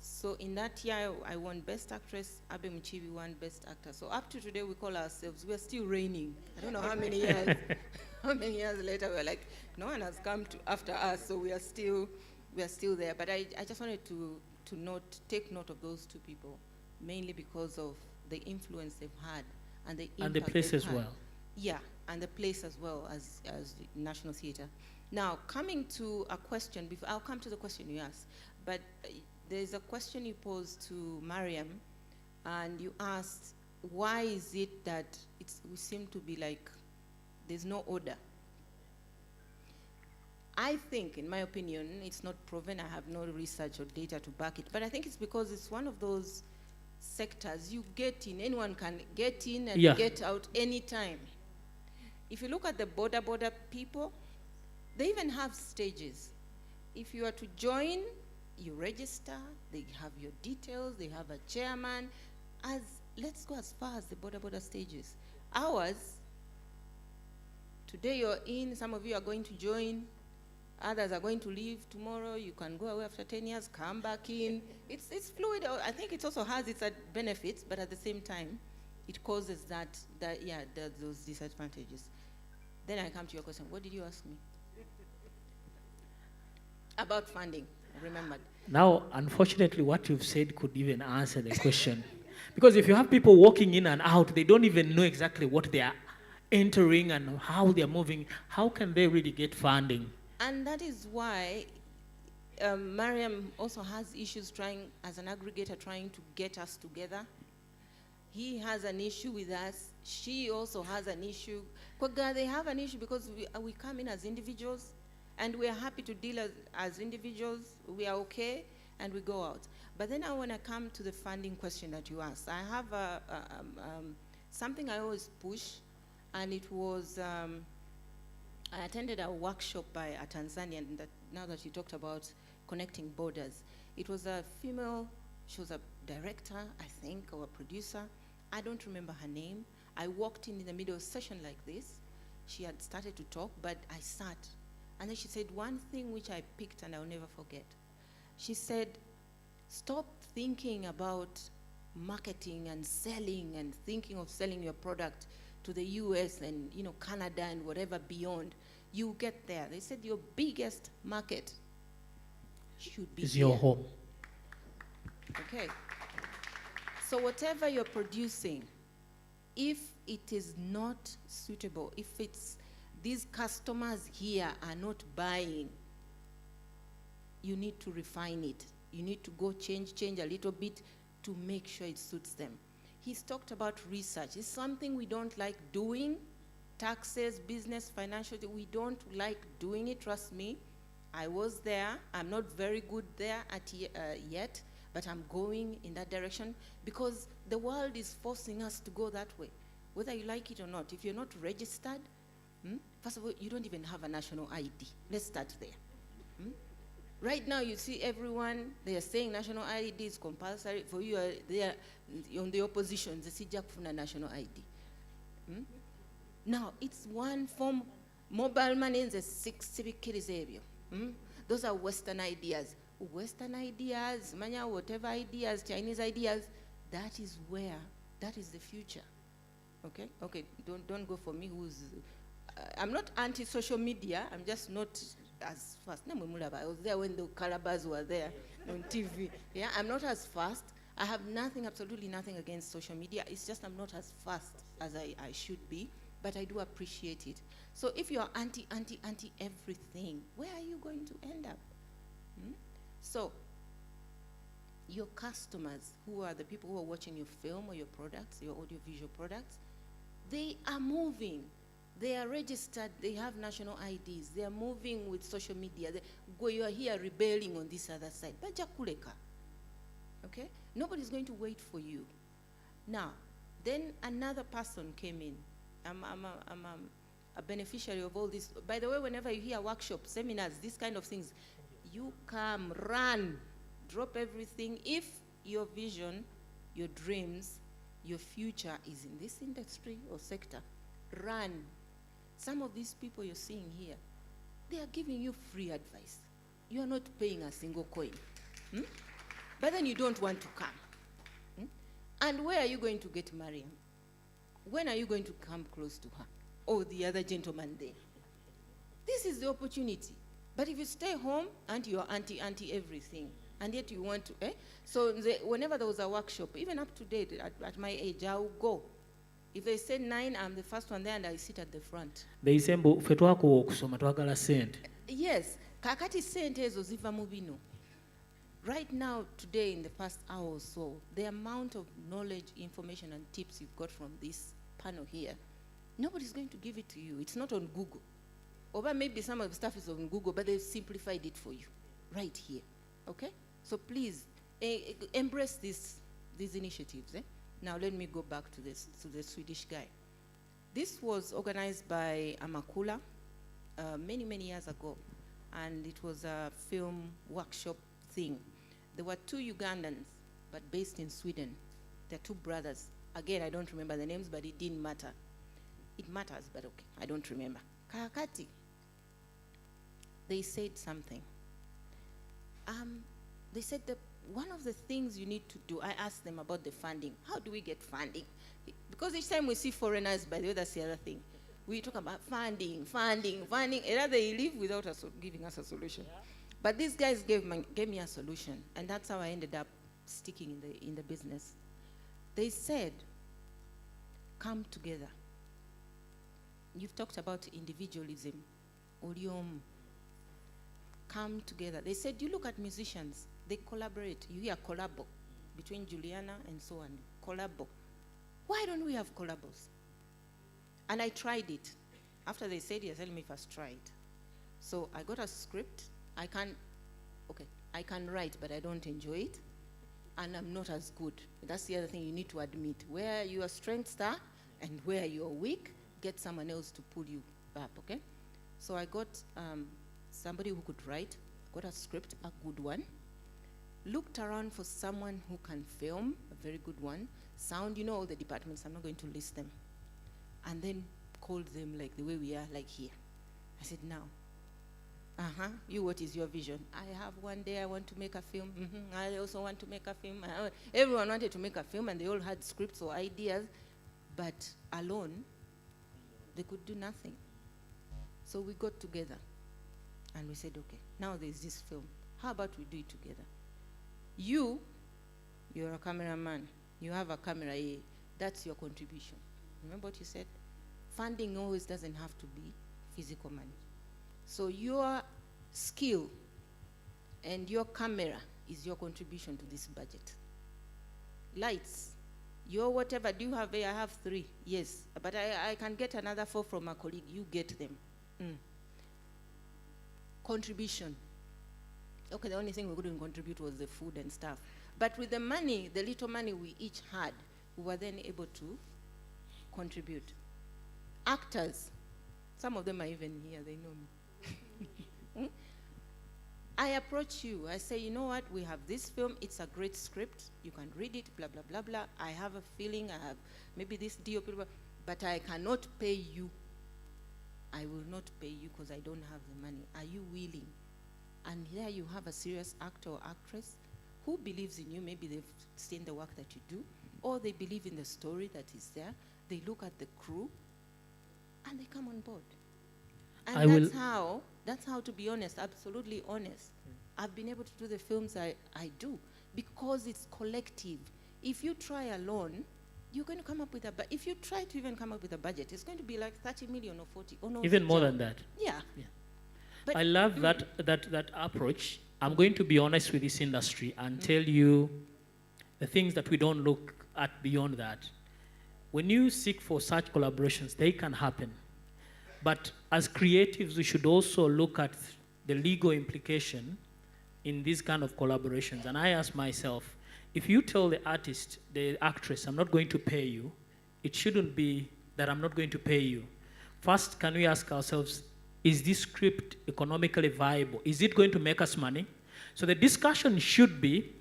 So in that year, I won Best Actress, Abe Muchibi won Best Actor. So up to today, we call ourselves, we're still reigning. I don't know how many years, how many years later, we're like, no one has come after us, so we are still there. But I just wanted to take note of those two people, mainly because of the influence they've had and the And the impact place they've as had. well. Yeah, and the place as well as the National Theatre. Now, coming to a question, before I'll come to the question you asked, but there's a question you posed to Mariam, and you asked, why is it that we seem to be like, there's no order? I think, in my opinion, it's not proven, I have no research or data to back it, but I think it's because it's one of those sectors you get in, anyone can get in and Yeah. get out anytime. If you look at the border people, they even have stages. If you are to join, you register, they have your details, they have a chairman. Let's go as far as the border stages. Ours, today you're in, some of you are going to join, others are going to leave tomorrow, you can go away after 10 years, come back in. It's fluid. I think it also has its benefits, but at the same time, it causes those disadvantages. Then I come to your question. What did you ask me? About funding, I remembered. Now, unfortunately, what you've said could even answer the question. Because if you have people walking in and out, they don't even know exactly what they are entering and how they are moving. How can they really get funding? And that is why Mariam also has issues as an aggregator, trying to get us together. He has an issue with us. She also has an issue. They have an issue because we come in as individuals, and we are happy to deal as individuals. We are okay, and we go out. But then I want to come to the funding question that you asked. I have something I always push, and it was, I attended a workshop by a Tanzanian, now that you talked about connecting borders. It was a female, she was a director, I think, or a producer. I don't remember her name. I walked in the middle of a session like this. She had started to talk, but I sat. And then she said one thing which I picked and I'll never forget. She said, stop thinking about marketing and selling and thinking of selling your product to the US and Canada and whatever beyond. You get there. They said your biggest market should be Is here. your home. Okay. So whatever you're producing, if it is not suitable, if these customers here are not buying, you need to refine it. You need to go change a little bit to make sure it suits them. He's talked about research. It's something we don't like doing. Taxes, business, financial, we don't like doing it, trust me. I was there. I'm not very good there yet, but I'm going in that direction because the world is forcing us to go that way, whether you like it or not. If you're not registered, first of all, you don't even have a national ID. Let's start there. Right now, you see everyone, they are saying national ID is compulsory. For you, they are on the opposition, they see Jakfuna national ID. Now, it's one form, mobile money is a 6 civic area. Those are Western ideas. Western ideas, whatever ideas, Chinese ideas, that is the future. Okay? Okay, don't go for me who's, I'm not anti-social media, I'm just not as fast. I was there when the Calabas were there on TV. Yeah, I'm not as fast. I have absolutely nothing against social media. It's just I'm not as fast as I should be, but I do appreciate it. So if you're anti everything, where are you going to end up? So your customers, who are the people who are watching your film or your products, your audiovisual products, they are moving. They are registered, they have national IDs, they are moving with social media. You are here rebelling on this other side. Okay? Nobody's going to wait for you. Now, then another person came in. I'm a beneficiary of all this. By the way, whenever you hear workshops, seminars, these kind of things, you come, run, drop everything. If your vision, your dreams, your future is in this industry or sector, run. Some of these people you're seeing here, they are giving you free advice. You are not paying a single coin. But then you don't want to come. And where are you going to get Mariam? When are you going to come close to her? Or the other gentleman there? This is the opportunity. But if you stay home and you're anti everything, and yet you want to, So whenever there was a workshop, even up to date, at my age, I will go. If they say 9, I'm the first one there and I sit at the front. beeyise mbu ffe twakuwa okusoma twagala ssente. Yes, kakati sente ezo ziva mu bino. Right now, today, in the past hour or so, the amount of knowledge, information, and tips you've got from this panel here, nobody's going to give it to you. It's not on Google. Or maybe some of the stuff is on Google, but they've simplified it for you, right here. Okay? So please, embrace these initiatives. Now let me go back to the Swedish guy. This was organized by Amakula many, many years ago, and it was a film workshop thing. There were 2 Ugandans, but based in Sweden. They're 2 brothers. Again, I don't remember the names, but it didn't matter. It matters, but okay, I don't remember. Kakati, they said something. They said that one of the things you need to do, I asked them about the funding. How do we get funding? Because each time we see foreigners, by the way, that's the other thing. We talk about funding, and either they leave without giving us a solution. Yeah. But these guys gave me a solution, and that's how I ended up sticking in the business. They said, come together. You've talked about individualism. Come together. They said, you look at musicians, they collaborate. You hear collabo between Juliana and so on. Collabo. Why don't we have collabos? And I tried it. After they said yes, tell me first try it. So I got a script. I can write, but I don't enjoy it. And I'm not as good. That's the other thing you need to admit. Where your strengths are and where you're weak, get someone else to pull you up, okay? So I got somebody who could write, got a script, a good one, looked around for someone who can film, a very good one, sound, you know all the departments, I'm not going to list them, and then called them like the way we are, like here. I said, now, you, what is your vision? I have one day I want to make a film. I also want to make a film. Everyone wanted to make a film, and they all had scripts or ideas, but alone, they could do nothing. So we got together, and we said, okay, now there's this film. How about we do it together? You're a cameraman. You have a camera A. That's your contribution. Remember what you said? Funding always doesn't have to be physical money. So your skill and your camera is your contribution to this budget. Lights, your whatever, do you have A? I have 3, yes. But I can get another 4 from a colleague, you get them. Contribution. Okay, the only thing we couldn't contribute was the food and stuff. But with the money, the little money we each had, we were then able to contribute. Actors, some of them are even here, they know me. I approach you, I say, you know what, we have this film, it's a great script, you can read it, blah, blah, blah, blah. I have a feeling, I have maybe this DOP, but I cannot pay you. I will not pay you because I don't have the money. Are you willing? And here you have a serious actor or actress who believes in you. Maybe they've seen the work that you do, or they believe in the story that is there. They look at the crew, and they come on board. And that's how, to be honest, absolutely honest, I've been able to do the films I do, because it's collective. If you try alone, you're going to come up with if you try to even come up with a budget, it's going to be like 30 million or 40. Or no, even more than that. Yeah. But I love that approach. I'm going to be honest with this industry and tell you the things that we don't look at beyond that. When you seek for such collaborations, they can happen. But as creatives, we should also look at the legal implication in these kind of collaborations. And I ask myself, if you tell the artist, the actress, I'm not going to pay you, it shouldn't be that I'm not going to pay you. First, can we ask ourselves, is this script economically viable? Is it going to make us money? So the discussion should be,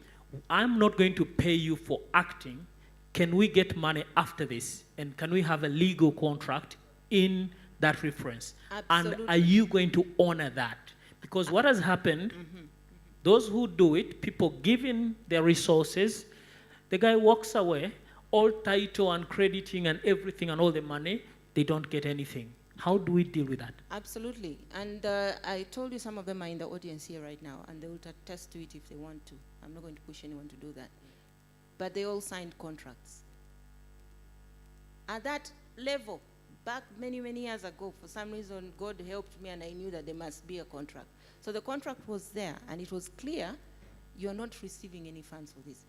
I'm not going to pay you for acting. Can we get money after this? And can we have a legal contract in that reference? Absolutely. And are you going to honor that? Because what has happened, those who do it, people giving their resources, the guy walks away, all title and crediting and everything and all the money, they don't get anything. How do we deal with that? Absolutely. And I told you some of them are in the audience here right now, and they will attest to it if they want to. I'm not going to push anyone to do that. But they all signed contracts. at that level, back many, many years ago, for some reason, God helped me and I knew that there must be a contract. So the contract was there and it was clear, you're not receiving any funds for this.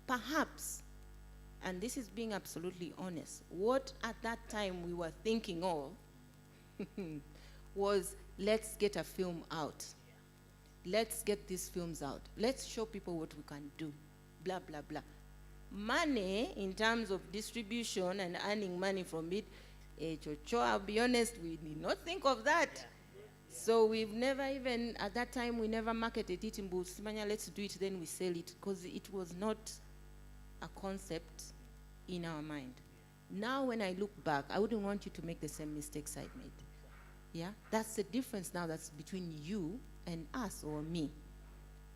Perhaps, and this is being absolutely honest, what at that time we were thinking of was, let's get a film out. Let's get these films out. Let's show people what we can do, blah, blah, blah. Money, in terms of distribution and earning money from it, I'll be honest, we did not think of that. So we've never even, at that time, we never marketed it in Busimanya, let's do it, then we sell it, because it was not a concept in our mind. Now when I look back, I wouldn't want you to make the same mistakes I made. Yeah, that's the difference now that's between you and us or me.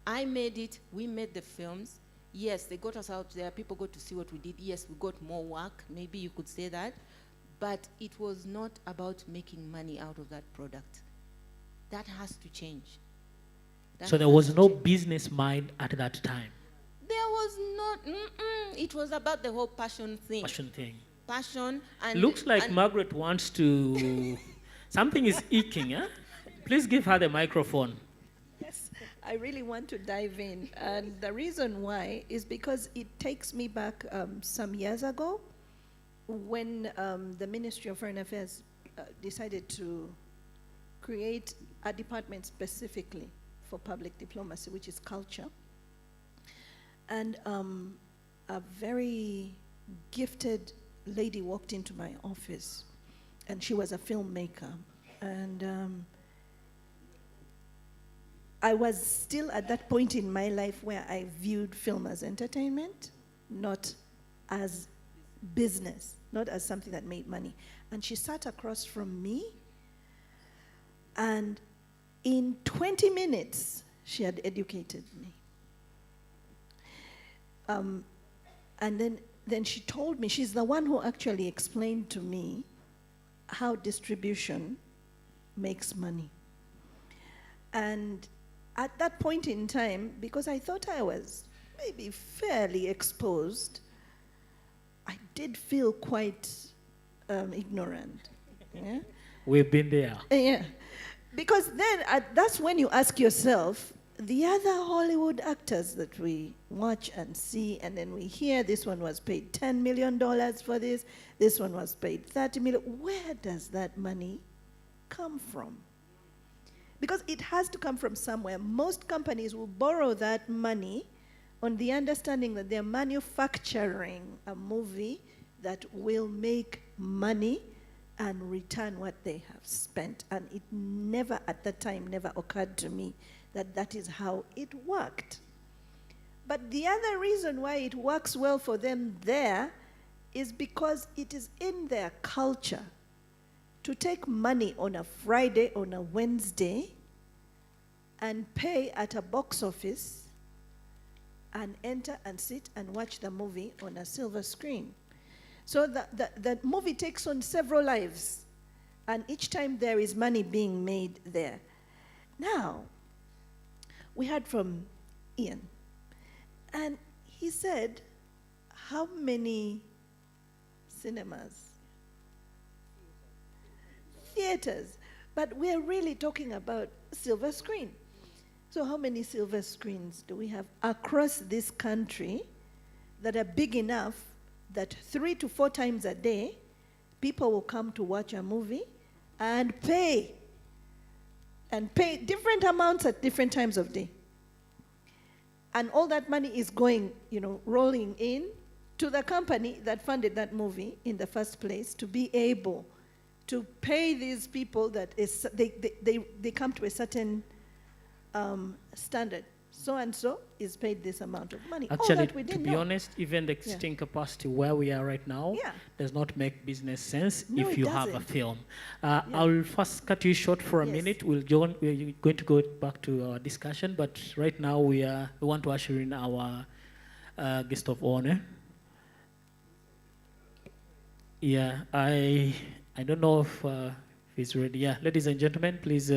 I made it, we made the films. Yes, they got us out there, people got to see what we did. Yes, we got more work, maybe you could say that. But it was not about making money out of that product. That has to change. So there was no business mind at that time. There was not, it was about the whole passion thing. Passion thing. Passion and... Looks like and Margaret wants to... Something is eking, huh? Please give her the microphone. Yes, I really want to dive in. And the reason why is because it takes me back some years ago when the Ministry of Foreign Affairs decided to create a department specifically for public diplomacy, which is culture. And a very gifted lady walked into my office, and she was a filmmaker. And I was still at that point in my life where I viewed film as entertainment, not as business, not as something that made money. And she sat across from me, and in 20 minutes, she had educated me. And then she told me, she's the one who actually explained to me how distribution makes money. And at that point in time, because I thought I was maybe fairly exposed, I did feel quite ignorant. Yeah? We've been there. Yeah. Because then that's when you ask yourself, the other Hollywood actors that we watch and see, and then we hear this one was paid $10 million for this one was paid $30 million. Where does that money come from? Because it has to come from somewhere. Most companies will borrow that money on the understanding that they're manufacturing a movie that will make money and return what they have spent. And it never, at that time, never occurred to me that that is how it worked. But the other reason why it works well for them there is because it is in their culture to take money on a Friday, on a Wednesday, and pay at a box office and enter and sit and watch the movie on a silver screen. So the movie takes on several lives, and each time there is money being made there. Now, we heard from Ian, and he said, how many cinemas? Theaters. But we're really talking about silver screen. So how many silver screens do we have across this country that are big enough that 3 to 4 times a day, people will come to watch a movie and pay different amounts at different times of day. And all that money is going, rolling in to the company that funded that movie in the first place to be able to pay these people that is, they come to a certain standard. So-and-so is paid this amount of money. Actually, to be honest, even the existing capacity where we are right now Yeah. does not make business sense No, if it you have a doesn't. film. I'll first cut you short for a Yes. minute. We're going to go back to our discussion, but right now we want to usher in our guest of honor. Yeah, I don't know if he's ready. Yeah, ladies and gentlemen, please.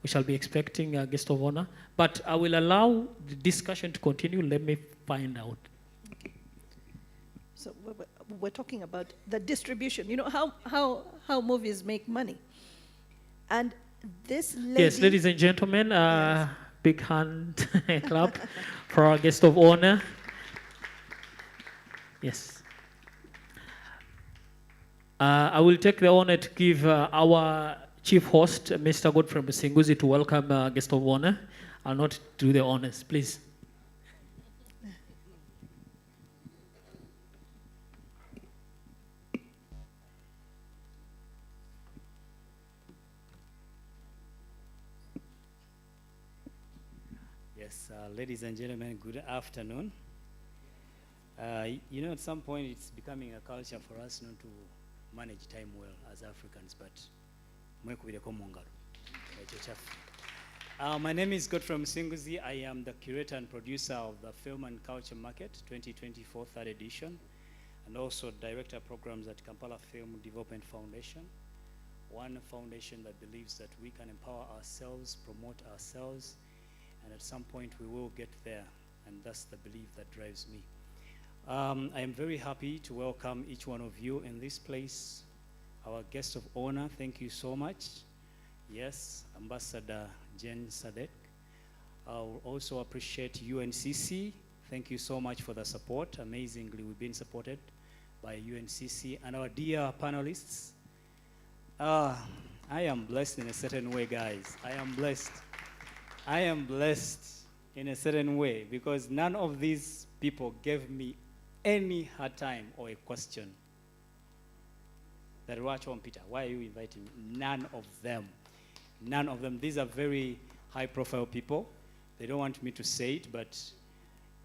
We shall be expecting a guest of honor, but I will allow the discussion to continue. Let me find out. So we're talking about the distribution. You know how movies make money. And this lady... Yes, ladies and gentlemen, Yes. big hand clap for our guest of honor. Yes. I will take the honor to give our chief host, Mr. Godfrey Musinguzi, to welcome our guest of honor. I'll not do the honors, please. Yes, ladies and gentlemen, good afternoon. You know, at some point it's becoming a culture for us not to manage time well as Africans, but my name is Godfrey Musinguzi. I am the curator and producer of the Film and Culture Market 2024 third edition, and also director of programs at Kampala Film Development Foundation, one foundation that believes that we can empower ourselves, promote ourselves, and at some point we will get there, and that's the belief that drives me. I am very happy to welcome each one of you in this place. Our guest of honor, thank you so much. Yes, Ambassador Jen Sadek. I'll also appreciate UNCC. Thank you so much for the support. Amazingly, we've been supported by UNCC and our dear panelists. I am blessed in a certain way, guys. I am blessed. I am blessed in a certain way because none of these people gave me any hard time or a question. That watch on Peter, why are you inviting me? None of them. None of them. These are very high profile people. They don't want me to say it, but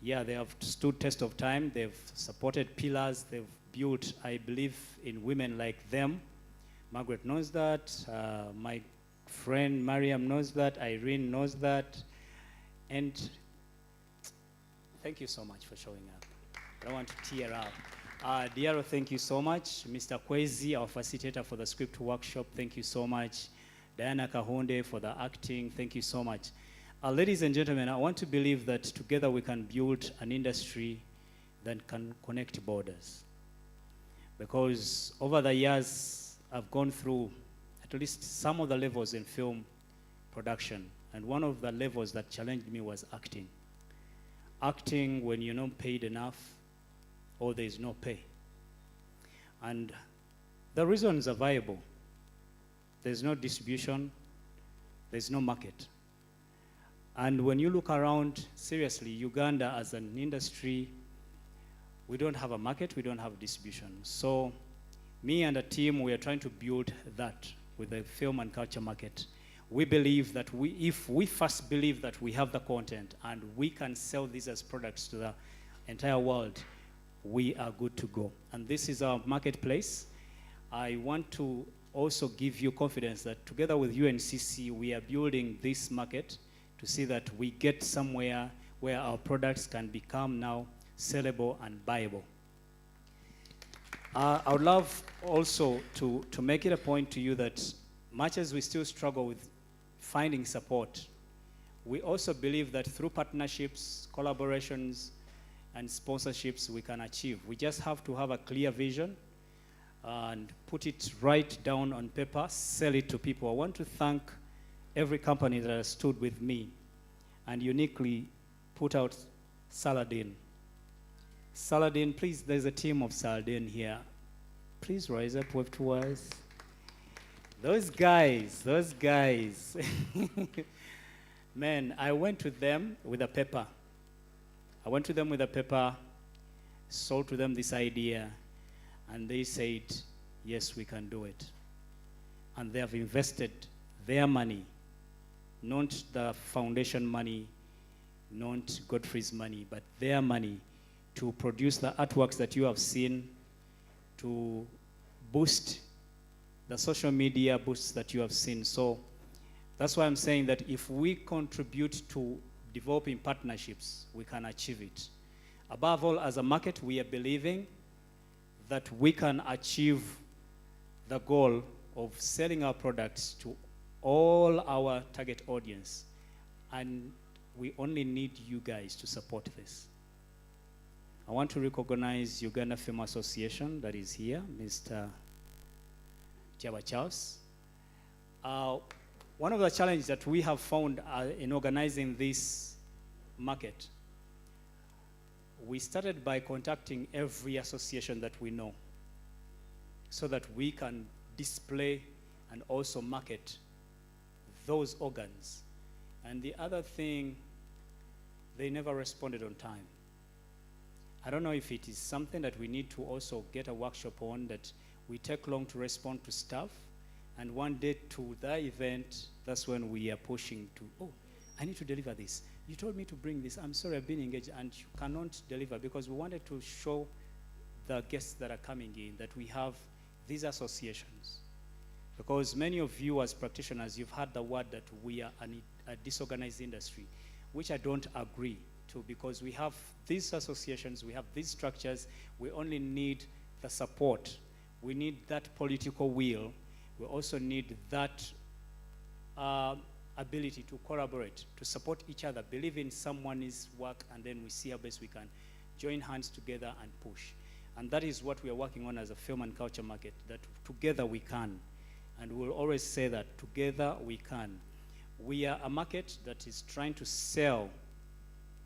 yeah, they have stood test of time. They've supported pillars. They've built, I believe, in women like them. Margaret knows that. My friend Mariam knows that. Irene knows that. And thank you so much for showing up. I don't want to tear up. Diaro, thank you so much. Mr. Kwezi, our facilitator for the script workshop, thank you so much. Diana Kahonde for the acting, thank you so much. Ladies and gentlemen, I want to believe that together we can build an industry that can connect borders. Because over the years, I've gone through at least some of the levels in film production. And one of the levels that challenged me was acting. Acting when you're not paid enough, or there is no pay. And the reasons are viable. There's no distribution, there's no market. And when you look around, seriously, Uganda as an industry, we don't have a market, we don't have distribution. So me and the team, we are trying to build that with the film and culture market. We believe that if we first believe that we have the content and we can sell these as products to the entire world, we are good to go. And this is our marketplace. I want to also give you confidence that together with UNCC, we are building this market to see that we get somewhere where our products can become now sellable and buyable. I would love also to make it a point to you that much as we still struggle with finding support, we also believe that through partnerships, collaborations, and sponsorships we can achieve. We just have to have a clear vision and put it right down on paper, sell it to people. I want to thank every company that has stood with me and uniquely put out Saladin. Saladin, please, there's a team of Saladin here. Please rise up, wave to us. Those guys. Man, I went to them with a paper. Sold to them this idea, and they said, yes, we can do it. And they have invested their money, not the foundation money, not Godfrey's money, but their money to produce the artworks that you have seen, to boost the social media boosts that you have seen. So that's why I'm saying that if we contribute to developing partnerships, we can achieve it. Above all, as a market, we are believing that we can achieve the goal of selling our products to all our target audience. And we only need you guys to support this. I want to recognize Uganda Film Association that is here, Mr. Jaba Charles. One of the challenges that we have found in organizing this market, we started by contacting every association that we know so that we can display and also market those organs. And the other thing, they never responded on time. I don't know if it is something that we need to also get a workshop on, that we take long to respond to stuff, and one day to the event, that's when we are pushing to, oh, I need to deliver this. You told me to bring this. I'm sorry, I've been engaged, and you cannot deliver, because we wanted to show the guests that are coming in that we have these associations. Because many of you as practitioners, you've heard the word that we are a disorganized industry, which I don't agree to, because we have these associations, we have these structures, we only need the support. We need that political will. We also need that ability to collaborate, to support each other, believe in someone's work, and then we see how best we can join hands together and push. And that is what we are working on as a film and culture market, that together we can. And we'll always say that together we can. We are a market that is trying to sell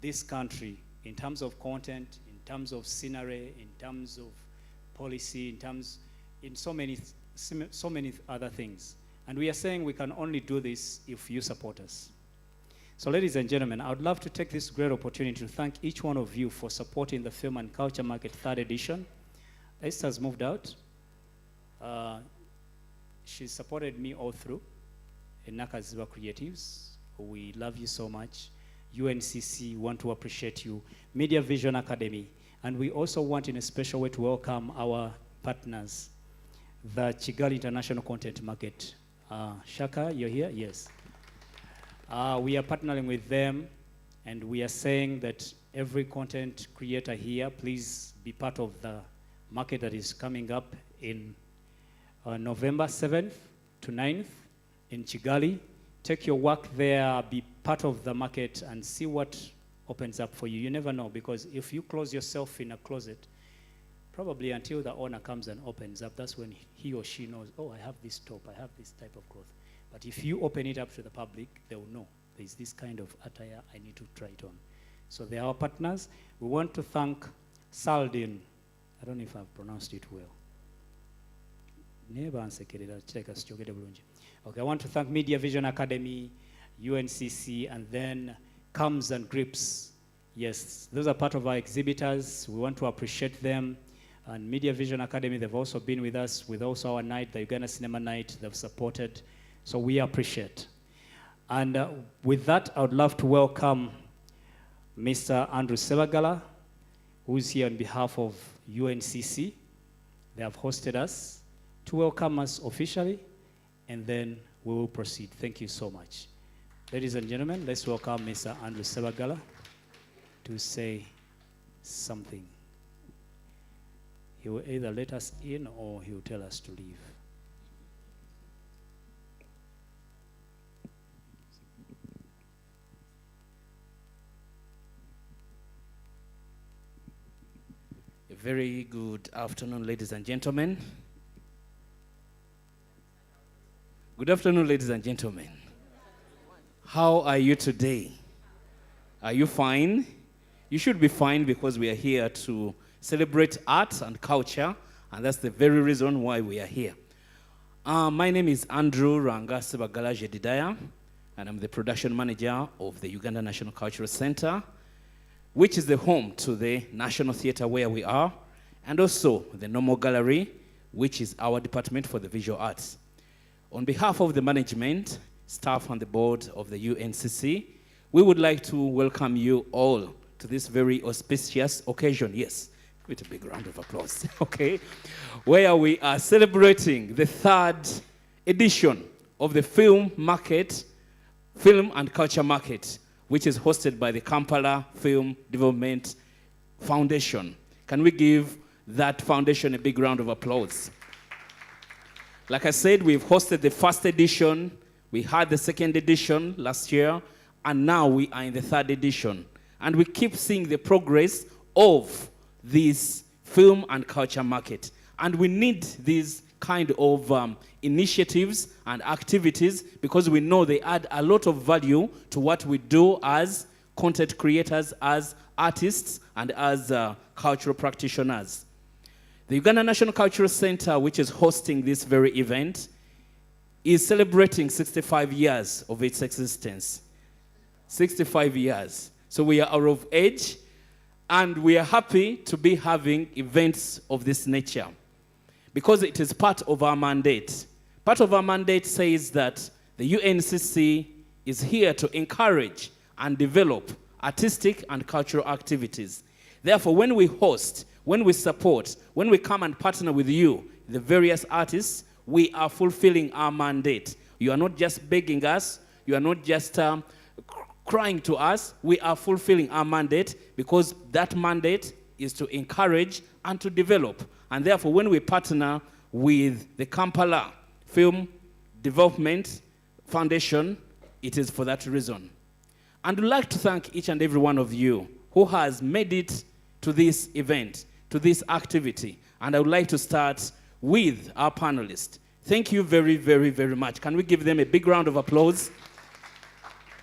this country in terms of content, in terms of scenery, in terms of policy, in so many other things. And we are saying we can only do this if you support us. So ladies and gentlemen, I would love to take this great opportunity to thank each one of you for supporting the Film and Culture Market 3rd edition. Esther's moved out. She supported me all through. Nakaziba Creatives, we love you so much. UNCC, want to appreciate you. Media Vision Academy, and we also want in a special way to welcome our partners, the Kigali International Content Market. Shaka, you're here? Yes. We are partnering with them, and we are saying that every content creator here, please be part of the market that is coming up in November 7th to 9th in Kigali. Take your work there, be part of the market, and see what opens up for you. You never know, because if you close yourself in a closet, probably until the owner comes and opens up, that's when he or she knows, oh, I have this top, I have this type of cloth. But if you open it up to the public, they will know there's this kind of attire, I need to try it on. So they are our partners. We want to thank Saldin. I don't know if I've pronounced it well. Okay, I want to thank Media Vision Academy, UNCC, and then Comes and Grips. Yes, those are part of our exhibitors. We want to appreciate them. And Media Vision Academy, they've also been with us with also our night, the Uganda Cinema Night. They've supported. So we appreciate. And with that, I would love to welcome Mr. Andrew Sebagala, who's here on behalf of UNCC. They have hosted us to welcome us officially, and then we will proceed. Thank you so much. Ladies and gentlemen, let's welcome Mr. Andrew Sebagala to say something. He will either let us in or he will tell us to leave. A very good afternoon, ladies and gentlemen. Good afternoon, ladies and gentlemen. How are you today? Are you fine? You should be fine, because we are here to celebrate art and culture, and that's the very reason why we are here. My name is Andrew Ranga Sebagala Jedidaya, and I'm the production manager of the Uganda National Cultural Center, which is the home to the National Theatre where we are, and also the Normal Gallery, which is our department for the visual arts. On behalf of the management, staff, and the board of the UNCC, we would like to welcome you all to this very auspicious occasion. Yes, give it a big round of applause, okay? Where we are celebrating the 3rd edition of the film and culture market, which is hosted by the Kampala Film Development Foundation. Can we give that foundation a big round of applause? Like I said, we've hosted the 1st edition, we had the 2nd edition last year, and now we are in the 3rd edition. And we keep seeing the progress of this film and culture market. And we need these kind of initiatives and activities because we know they add a lot of value to what we do as content creators, as artists, and as cultural practitioners. The Uganda National Cultural Center, which is hosting this very event, is celebrating 65 years of its existence. 65 years. So we are out of age, and we are happy to be having events of this nature because it is part of our mandate. Part of our mandate says that the UNCC is here to encourage and develop artistic and cultural activities. Therefore, when we host, when we support, when we come and partner with you, the various artists, we are fulfilling our mandate. You are not just begging us, you are not just crying to us, we are fulfilling our mandate because that mandate is to encourage and to develop. And therefore, when we partner with the Kampala Film Development Foundation, it is for that reason. And I'd like to thank each and every one of you who has made it to this event, to this activity. And I would like to start with our panelists. Thank you very, very, very much. Can we give them a big round of applause?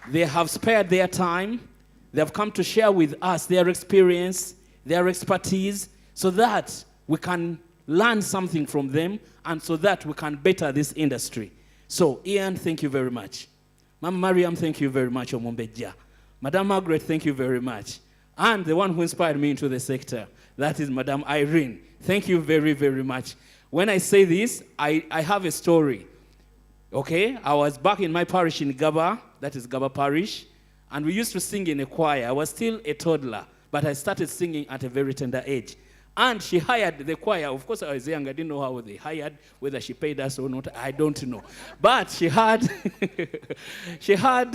They have spared their time. They have come to share with us their experience, their expertise, so that we can learn something from them and so that we can better this industry. So, Ian, thank you very much. Mama Mariam, thank you very much, Omombeja. Madam Margaret, thank you very much. And the one who inspired me into the sector, that is Madam Irene. Thank you very, very much. When I say this, I have a story. Okay, I was back in my parish in Gaba, that is Gaba Parish, and we used to sing in a choir. I was still a toddler, but I started singing at a very tender age. And she hired the choir. Of course, I was young. I didn't know how they hired, whether she paid us or not. I don't know. But she had,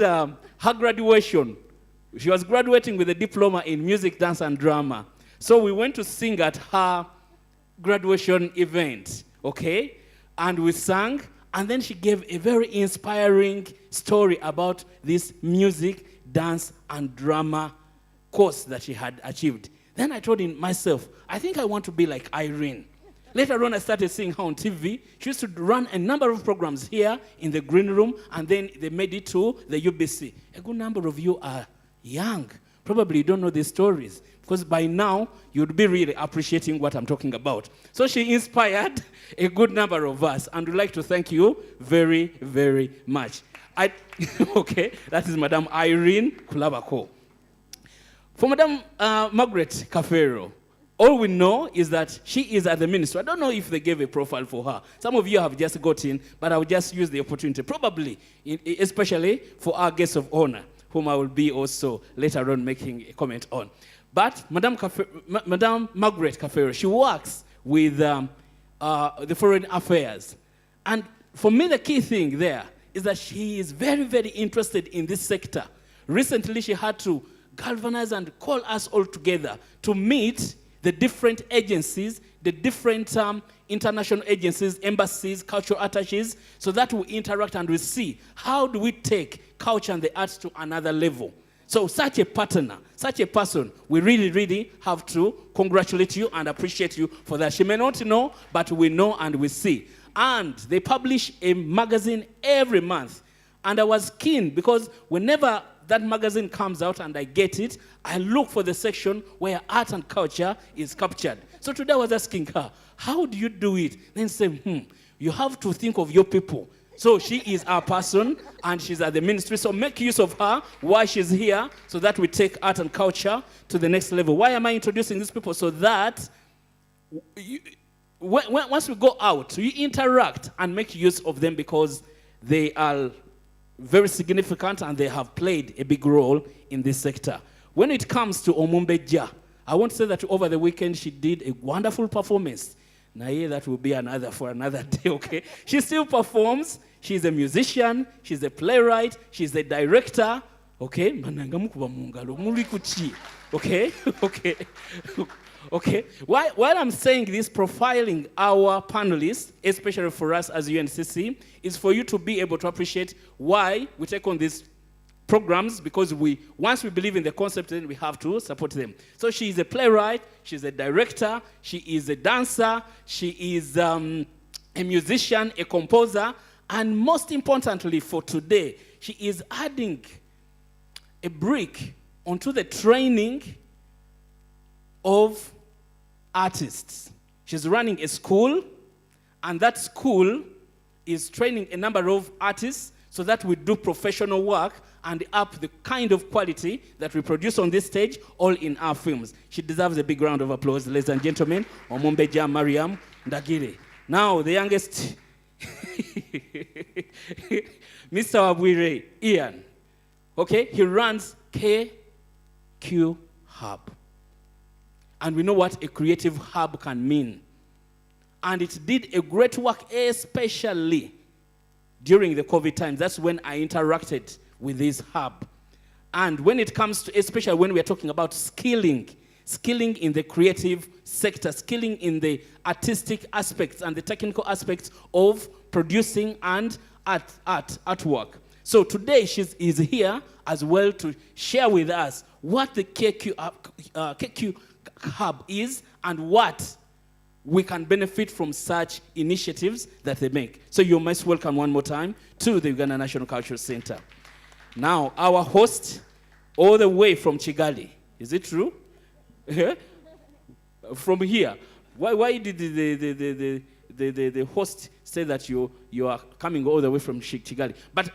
her graduation. She was graduating with a diploma in music, dance, and drama. So we went to sing at her graduation event, okay? And we sang, and then she gave a very inspiring story about this music, dance, and drama course that she had achieved. Then I told myself, I think I want to be like Irene. Later on, I started seeing her on TV. She used to run a number of programs here in the green room, and then they made it to the UBC. A good number of you are young. Probably you don't know these stories, because by now, you'd be really appreciating what I'm talking about. So she inspired a good number of us, and we'd like to thank you very, very much. Okay, that is Madam Irene Kulabako. For Madam Margaret Kafero, all we know is that she is at the ministry. I don't know if they gave a profile for her. Some of you have just got in, but I will just use the opportunity, probably, especially for our guests of honor, whom I will be also later on making a comment on. But Madam Margaret Kafero, she works with the foreign affairs. And for me, the key thing there is that she is very, very interested in this sector. Recently, she had to galvanize and call us all together to meet the different agencies, the different international agencies, embassies, cultural attaches, so that we interact and we see how do we take culture and the arts to another level. So such a partner, such a person, we really, really have to congratulate you and appreciate you for that. She may not know, but we know and we see. And they publish a magazine every month. And I was keen because whenever that magazine comes out and I get it, I look for the section where art and culture is captured. So today I was asking her, how do you do it? Then say, you have to think of your people. So she is our person and she's at the ministry. So make use of her while she's here so that we take art and culture to the next level. Why am I introducing these people? So that once we go out, you interact and make use of them because they are very significant and they have played a big role in this sector. When it comes to Omumbeja, I want to say that over the weekend she did a wonderful performance. Now, yeah, that will be another for another day, okay? She still performs. She's a musician. She's a playwright. She's a director. Okay? Okay? Okay? Okay? While I'm saying this, profiling our panelists, especially for us as UNCC, is for you to be able to appreciate why we take on this programs because once we believe in the concept, then we have to support them. So she is a playwright, she's a director, she is a dancer, she is a musician, a composer, and most importantly for today, she is adding a brick onto the training of artists. She's running a school, and that school is training a number of artists so that we do professional work and up the kind of quality that we produce on this stage, all in our films. She deserves a big round of applause, ladies and gentlemen. Omumbeja Mariam Ndagire. Now, the youngest, Mr. Wabwire Ian. Okay, he runs KQ Hub. And we know what a creative hub can mean. And it did a great work, especially during the COVID times. That's when I interacted with this hub. And when it comes to, especially when we are talking about skilling in the creative sector, skilling in the artistic aspects and the technical aspects of producing and artwork. So today she is here as well to share with us what the KQ Hub is and what we can benefit from such initiatives that they make. So you're most welcome one more time to the Uganda National Cultural Center. Now, our host, all the way from Kigali. Is it true? From here. Why did the host say that you are coming all the way from Kigali? But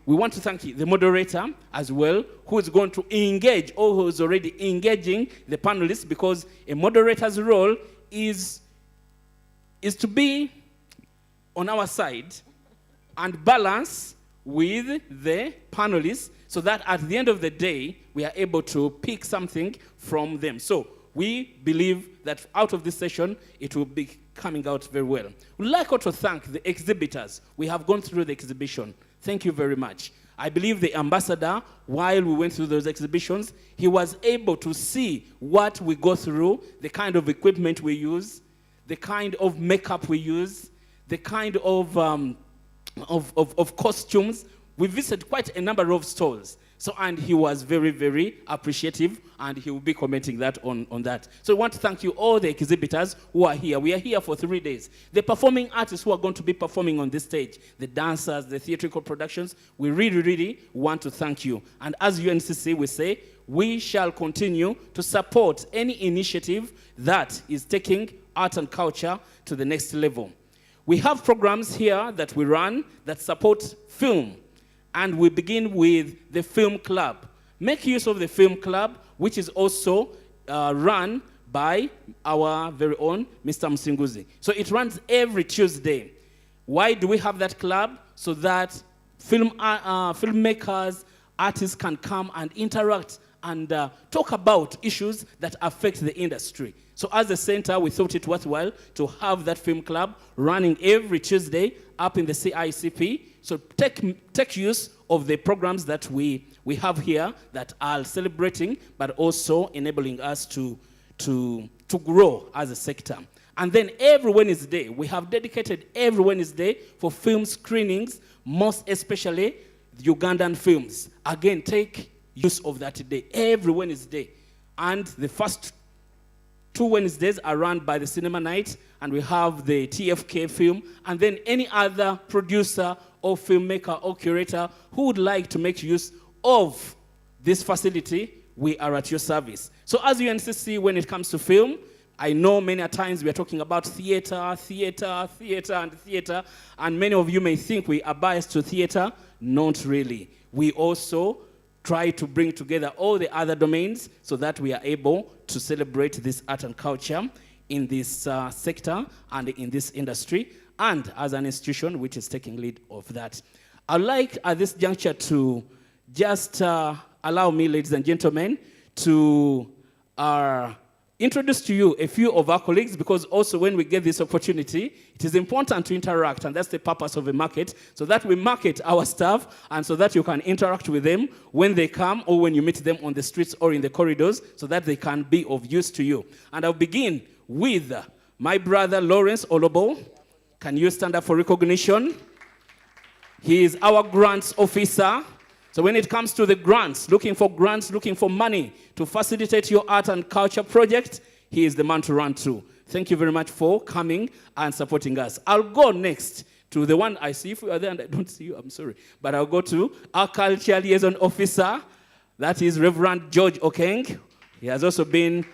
we want to thank the moderator as well, who is going to engage, or who is already engaging the panelists, because a moderator's role is to be on our side and balance with the panelists so that at the end of the day, we are able to pick something from them. So we believe that out of this session, it will be coming out very well. We'd like also to thank the exhibitors. We have gone through the exhibition. Thank you very much. I believe the ambassador, while we went through those exhibitions, he was able to see what we go through, the kind of equipment we use, the kind of makeup we use, the kind of costumes. We visited quite a number of stalls. So, and he was very, very appreciative, and he will be commenting that on that. So I want to thank you, all the exhibitors who are here. We are here for 3 days. The performing artists who are going to be performing on this stage, the dancers, the theatrical productions, we really, really want to thank you. And as UNCC, we say, we shall continue to support any initiative that is taking art and culture to the next level. We have programs here that we run that support film. And we begin with the Film Club. Make use of the Film Club, which is also run by our very own Mr. Msinguzi. So it runs every Tuesday. Why do we have that club? So that filmmakers, artists can come and interact and talk about issues that affect the industry. So as a center, we thought it worthwhile to have that film club running every Tuesday up in the CICP. So take use of the programs that we have here that are celebrating, but also enabling us to grow as a sector. And then every Wednesday, we have dedicated every Wednesday for film screenings, most especially the Ugandan films. Again, take use of that day, every Wednesday. And the first 2 Wednesdays are run by the Cinema Night, and we have the TFK film, and then any other producer or filmmaker or curator who would like to make use of this facility, we are at your service. So as UNCC, when it comes to film, I know many times we are talking about theater, and many of you may think we are biased to theater. Not really. We also try to bring together all the other domains so that we are able to celebrate this art and culture in this sector and in this industry, and as an institution which is taking lead of that. I'd like at this juncture to just allow me, ladies and gentlemen, to introduce to you a few of our colleagues, because also when we get this opportunity, it is important to interact, and that's the purpose of a market, so that we market our staff and so that you can interact with them when they come or when you meet them on the streets or in the corridors, so that they can be of use to you. And I'll begin with my brother Lawrence Olobo. Can you stand up for recognition? He is our grants officer. So when it comes to the grants, looking for money to facilitate your art and culture project, he is the man to run to. Thank you very much for coming and supporting us. I'll go next to the one I see. If you are there and I don't see you, I'm sorry. But I'll go to our culture liaison officer. That is Reverend George Okeng. He has also been,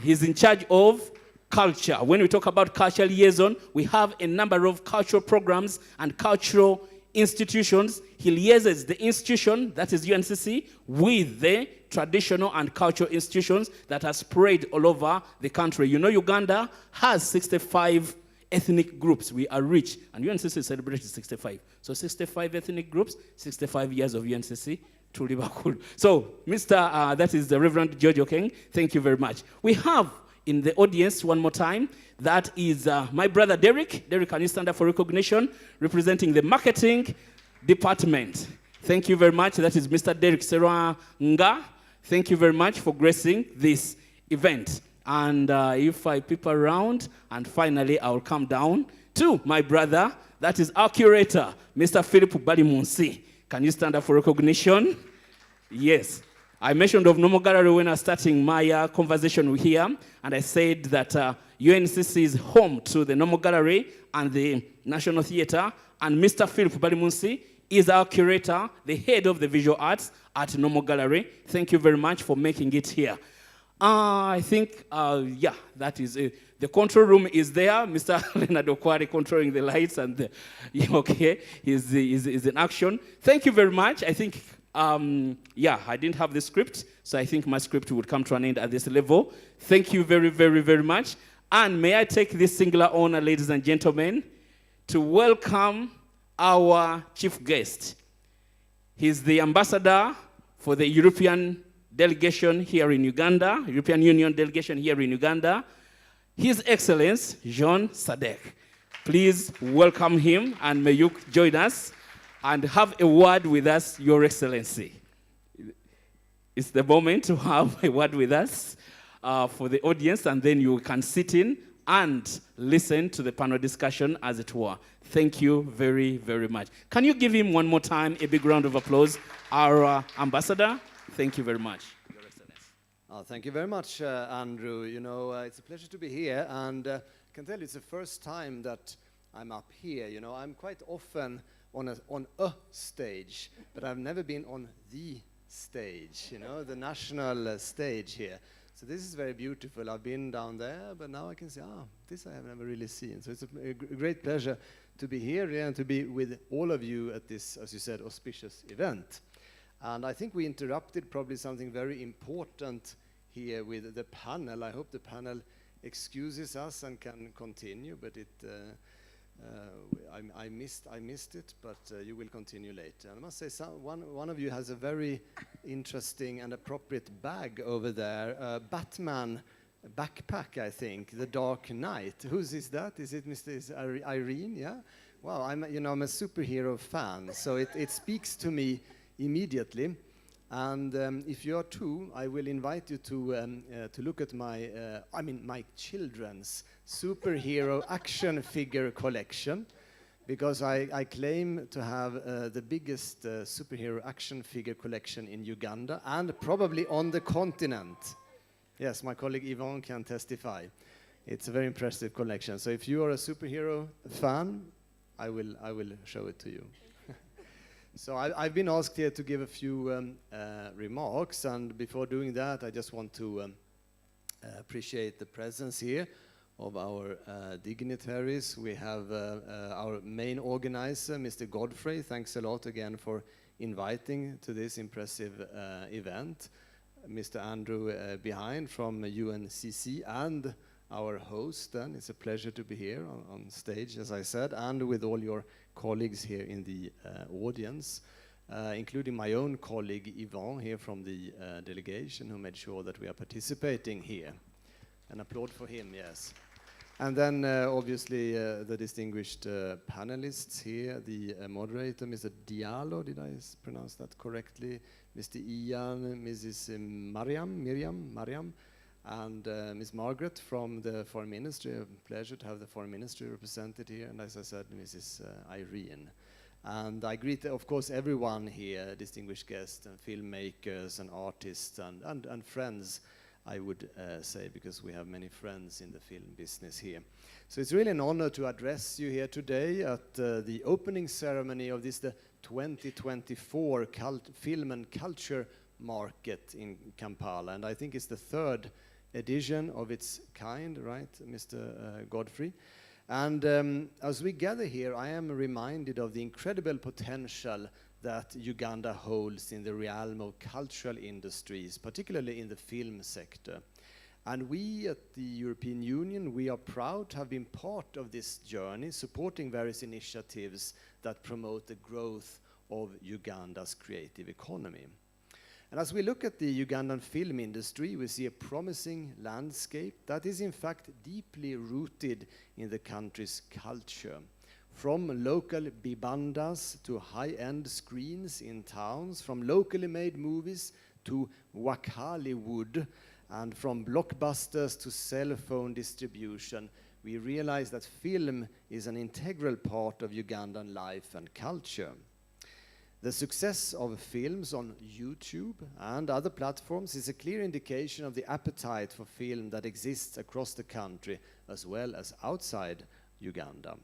he's in charge of culture. When we talk about culture liaison, we have a number of cultural programs and cultural institutions. He liaises the institution, that is UNCC, with the traditional and cultural institutions that are spread all over the country. You know, Uganda has 65 ethnic groups. We are rich, and UNCC celebrated 65. So 65 ethnic groups, 65 years of UNCC. Truly cool. So, that is the Reverend George Okeng. Thank you very much. We have in the audience one more time, that is my brother Derek. Derek, can you stand up for recognition? Representing the marketing department. Thank you very much. That is Mr. Derek Seranga. Thank you very much for gracing this event. And if I peep around, and finally I'll come down to my brother, that is our curator, Mr. Philip Balimunsi. Can you stand up for recognition? Yes. I mentioned of Normal Gallery when I was starting my conversation here, and I said that UNCC is home to the Normal Gallery and the National Theatre, and Mr. Philip Balimunsi is our curator, the head of the visual arts at Normal Gallery. Thank you very much for making it here. I think, that is it. The control room is there. Mr. Leonard Okwari controlling the lights, and he's in action. Thank you very much. I think, I didn't have the script, so I think my script would come to an end at this level. Thank you very, very, very much. And may I take this singular honor, ladies and gentlemen, to welcome our chief guest. He's the ambassador for the European delegation here in Uganda, European Union delegation here in Uganda, His Excellency Jean Sadek. Please welcome him, and may you join us and have a word with us, Your Excellency. It's the moment to have a word with us for the audience, and then you can sit in and listen to the panel discussion, as it were. Thank you very, very much. Can you give him one more time a big round of applause, our ambassador? Thank you very much, Your Excellency. Thank you very much, Andrew. You know, it's a pleasure to be here, and I can tell you it's the first time that I'm up here. You know, I'm quite often on a stage, but I've never been on the stage, you know, the national stage here. So this is very beautiful. I've been down there, but now I can say, this I have never really seen. So it's a great pleasure to be here and to be with all of you at this, as you said, auspicious event. And I think we interrupted probably something very important here with the panel. I hope the panel excuses us and can continue, but I missed it, but you will continue later. And I must say, one of you has a very interesting and appropriate bag over there, Batman backpack, I think, the Dark Knight. Whose is that? Is it Mr. Irene? Yeah. Wow, I'm a superhero fan, so it speaks to me immediately. And if you are too, I will invite you to look at my children's superhero action figure collection, because I claim to have the biggest superhero action figure collection in Uganda and probably on the continent. Yes, my colleague Yvonne can testify. It's a very impressive collection. So if you are a superhero fan, I will show it to you. So I've been asked here to give a few remarks, and before doing that, I just want to appreciate the presence here of our dignitaries. We have our main organizer, Mr. Godfrey. Thanks a lot again for inviting to this impressive event. Mr. Andrew behind from UNCC, and our host, then. It's a pleasure to be here on stage, as I said, and with all your colleagues here in the audience, including my own colleague Yvonne here from the delegation, who made sure that we are participating here. An applaud for him, yes. And then obviously the distinguished panelists here, the moderator, Mr. Diallo, did I pronounce that correctly? Mr. Ian, Mrs. Mariam, and Ms. Margaret from the Foreign Ministry. A pleasure to have the Foreign Ministry represented here, and as I said, Mrs. Irene. And I greet, of course, everyone here, distinguished guests and filmmakers and artists and friends, I would say, because we have many friends in the film business here. So it's really an honor to address you here today at the opening ceremony of this, the 2024 Film and Culture Market in Kampala. And I think it's the third edition of its kind, right, Mr. Godfrey? And as we gather here, I am reminded of the incredible potential that Uganda holds in the realm of cultural industries, particularly in the film sector. And we at the European Union, we are proud to have been part of this journey, supporting various initiatives that promote the growth of Uganda's creative economy. And as we look at the Ugandan film industry, we see a promising landscape that is in fact deeply rooted in the country's culture. From local bibandas to high-end screens in towns, from locally made movies to Wakaliwood, and from blockbusters to cell phone distribution, we realize that film is an integral part of Ugandan life and culture. The success of films on YouTube and other platforms is a clear indication of the appetite for film that exists across the country as well as outside Uganda.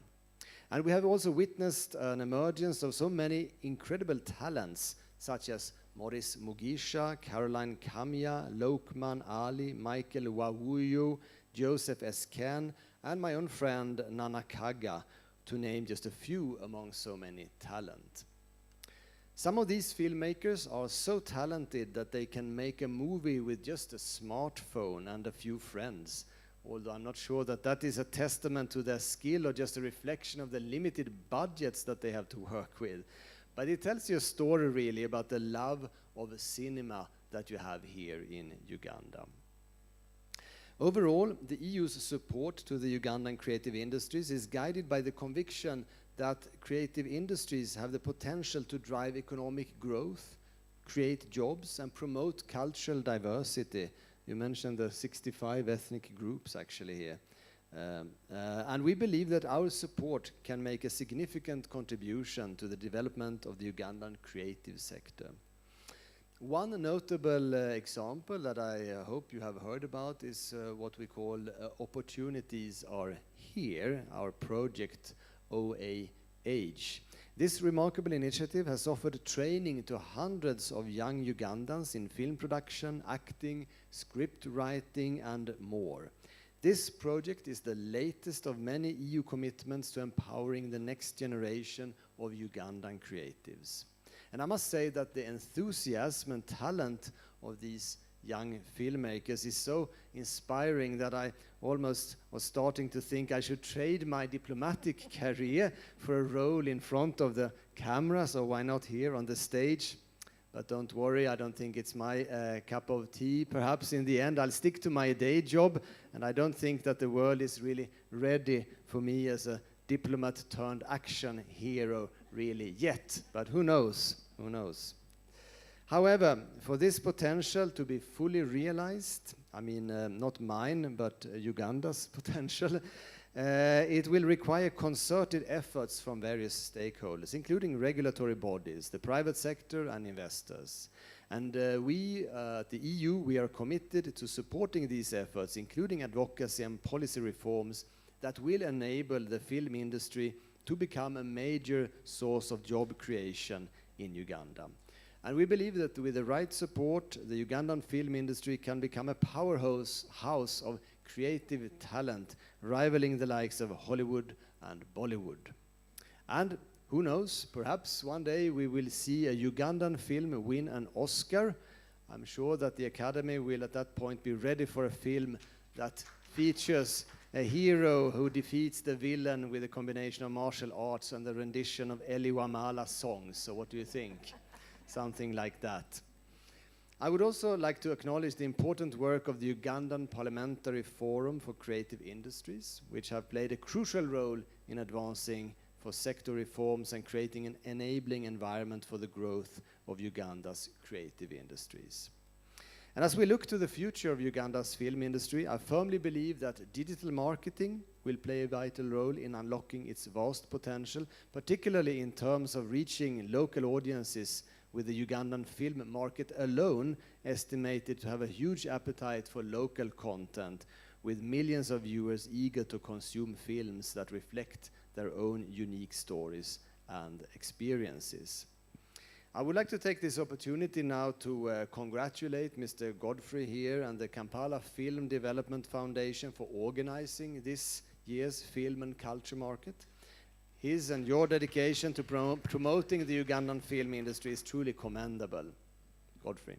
And we have also witnessed an emergence of so many incredible talents such as Morris Mugisha, Caroline Kamya, Lokman Ali, Michael Wawuyu, Joseph S. Ken, and my own friend Nana Kaga, to name just a few among so many talent. Some of these filmmakers are so talented that they can make a movie with just a smartphone and a few friends, although I'm not sure that that is a testament to their skill or just a reflection of the limited budgets that they have to work with. But it tells you a story really about the love of cinema that you have here in Uganda. Overall, the EU's support to the Ugandan creative industries is guided by the conviction that creative industries have the potential to drive economic growth, create jobs, and promote cultural diversity. You mentioned the 65 ethnic groups actually here. And we believe that our support can make a significant contribution to the development of the Ugandan creative sector. One notable example that I hope you have heard about is what we call Opportunities Are Here, our project OAH. This remarkable initiative has offered training to hundreds of young Ugandans in film production, acting, script writing, and more. This project is the latest of many EU commitments to empowering the next generation of Ugandan creatives. And I must say that the enthusiasm and talent of these young filmmakers is so inspiring that I almost was starting to think I should trade my diplomatic career for a role in front of the camera, so why not here on the stage? But don't worry, I don't think it's my cup of tea. Perhaps in the end I'll stick to my day job, and I don't think that the world is really ready for me as a diplomat turned action hero really yet, but who knows, who knows. However, for this potential to be fully realized, I mean, not mine, but Uganda's potential, it will require concerted efforts from various stakeholders, including regulatory bodies, the private sector, and investors. And we, at the EU, we are committed to supporting these efforts, including advocacy and policy reforms that will enable the film industry to become a major source of job creation in Uganda. And we believe that with the right support, the Ugandan film industry can become a powerhouse house of creative talent, rivaling the likes of Hollywood and Bollywood. And who knows, perhaps one day we will see a Ugandan film win an Oscar. I'm sure that the Academy will at that point be ready for a film that features a hero who defeats the villain with a combination of martial arts and the rendition of Eli Wamala songs. So what do you think? Something like that. I would also like to acknowledge the important work of the Ugandan Parliamentary Forum for Creative Industries, which have played a crucial role in advancing for sector reforms and creating an enabling environment for the growth of Uganda's creative industries. And as we look to the future of Uganda's film industry, I firmly believe that digital marketing will play a vital role in unlocking its vast potential, particularly in terms of reaching local audiences, with the Ugandan film market alone estimated to have a huge appetite for local content, with millions of viewers eager to consume films that reflect their own unique stories and experiences. I would like to take this opportunity now to congratulate Mr. Godfrey here and the Kampala Film Development Foundation for organizing this year's film and culture market. His and your dedication to promoting the Ugandan film industry is truly commendable. Godfrey.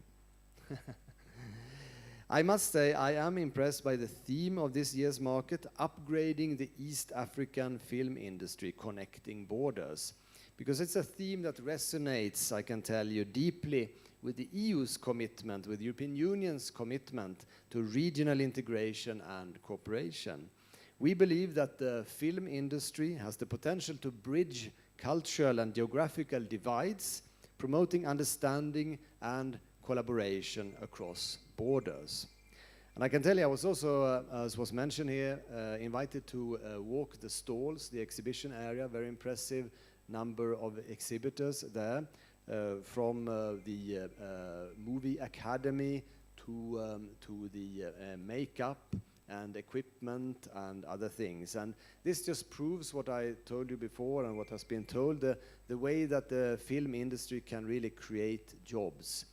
I must say I am impressed by the theme of this year's market, upgrading the East African film industry, connecting borders. Because it's a theme that resonates, I can tell you, deeply with the EU's commitment, with the European Union's commitment to regional integration and cooperation. We believe that the film industry has the potential to bridge cultural and geographical divides, promoting understanding and collaboration across borders. And I can tell you, I was also, as was mentioned here, invited to walk the stalls, the exhibition area, very impressive number of exhibitors there, from the movie academy to the makeup and equipment and other things. And this just proves what I told you before and what has been told, the way that the film industry can really create jobs.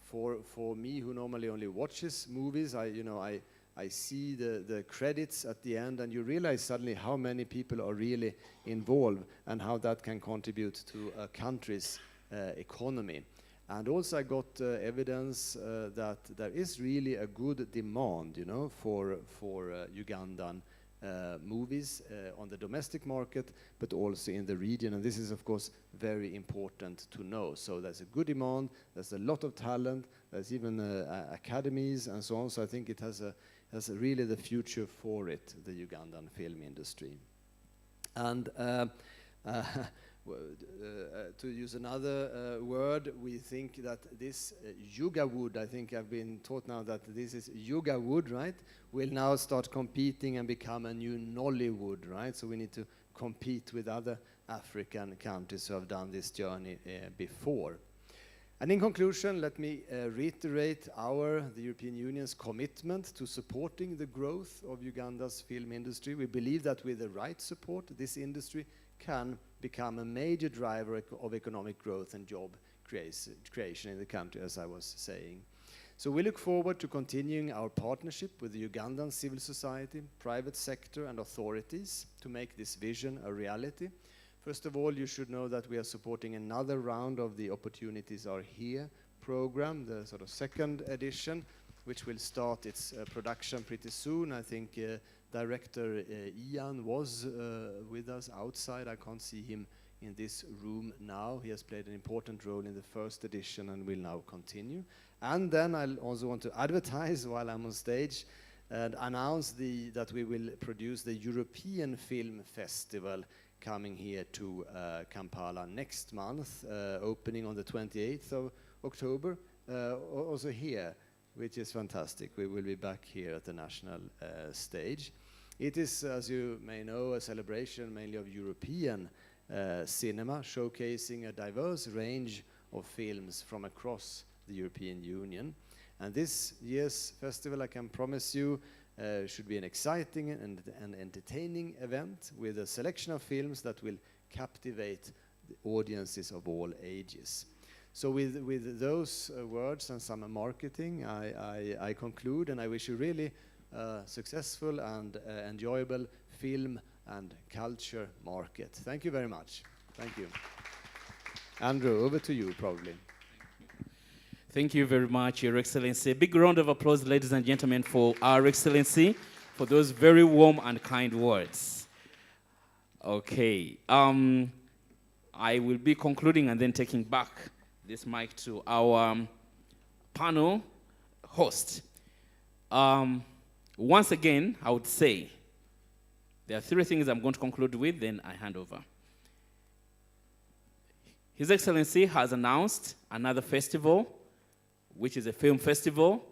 For me, who normally only watches movies, I see the credits at the end, and you realize suddenly how many people are really involved and how that can contribute to a country's economy. And also I got evidence that there is really a good demand, for Ugandan movies on the domestic market, but also in the region. And this is, of course, very important to know. So there's a good demand, there's a lot of talent, there's even academies and so on. So I think it has really the future for it, the Ugandan film industry. And to use another word, we think that this Yuga wood, I think I've been taught now that this is Yuga wood, right? Will now start competing and become a new Nollywood, right? So we need to compete with other African countries who have done this journey before. And in conclusion, let me reiterate the European Union's commitment to supporting the growth of Uganda's film industry. We believe that with the right support, this industry can become a major driver of economic growth and job creation in the country, as I was saying. So we look forward to continuing our partnership with the Ugandan civil society, private sector and authorities to make this vision a reality. First of all, you should know that we are supporting another round of the Opportunities Are Here program, the sort of second edition, which will start its production pretty soon. I think Director Ian was with us outside. I can't see him in this room now. He has played an important role in the first edition and will now continue. And then I also want to advertise while I'm on stage and announce that we will produce the European Film Festival coming here to Kampala next month, opening on the 28th of October, also here, which is fantastic. We will be back here at the national stage. It is, as you may know, a celebration mainly of European cinema, showcasing a diverse range of films from across the European Union. And this year's festival, I can promise you, should be an exciting and entertaining event with a selection of films that will captivate the audiences of all ages. So with those words and some marketing, I conclude, and I wish you really successful and enjoyable film and culture market. Thank you very much. Thank you. Andrew, over to you, probably. Thank you very much, Your Excellency. A big round of applause, ladies and gentlemen, for Our Excellency, for those very warm and kind words. Okay. I will be concluding and then taking back this mic to our panel host. Once again, I would say there are three things I'm going to conclude with, then I hand over. His Excellency has announced another festival, which is a film festival,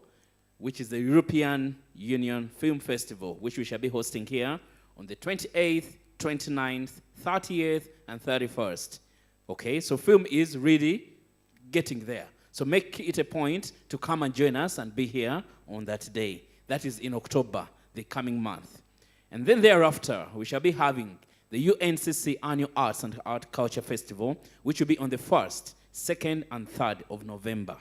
which is the European Union Film Festival, which we shall be hosting here on the 28th, 29th, 30th, and 31st. Okay, so film is really getting there. So make it a point to come and join us and be here on that day. That is in October, the coming month. And then thereafter, we shall be having the UNCC Annual Arts and Art Culture Festival, which will be on the 1st, 2nd, and 3rd of November.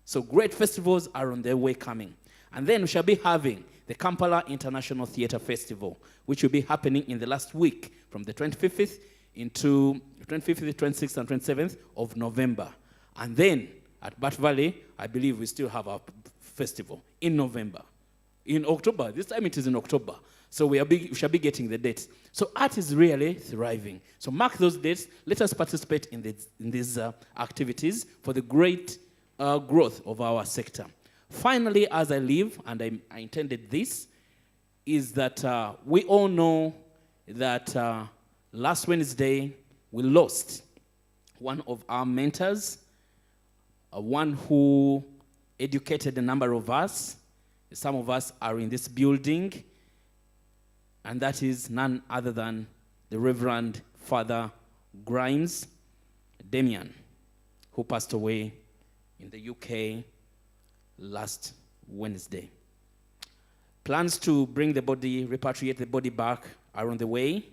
So great festivals are on their way coming. And then we shall be having the Kampala International Theatre Festival, which will be happening in the last week from the 25th into 25th, 26th, and 27th of November. And then at Bat Valley, I believe we still have our festival in November. In October, this time it is in October. So we shall be getting the dates. So art is really thriving. So mark those dates. Let us participate in these activities for the great growth of our sector. Finally, as I leave, and I intended this, is that we all know that last Wednesday we lost one of our mentors, one who educated a number of us. Some of us are in this building, and that is none other than the Reverend Father Grimes Damien, who passed away in the UK last Wednesday. Plans to bring the body, repatriate the body back are on the way,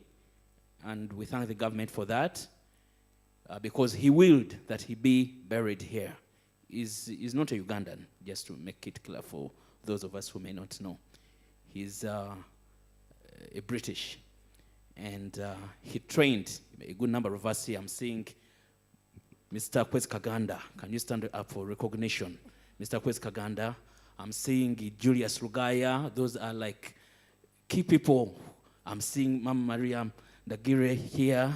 and we thank the government for that, because he willed that he be buried here. He's not a Ugandan, just to make it clear for those of us who may not know. He's a British, and he trained a good number of us here. I'm seeing Mr. Kwesi Kaganda. Can you stand up for recognition? Mr. Kwesi Kaganda. I'm seeing Julius Rugaya. Those are like key people. I'm seeing Mama Maria Ndagire here.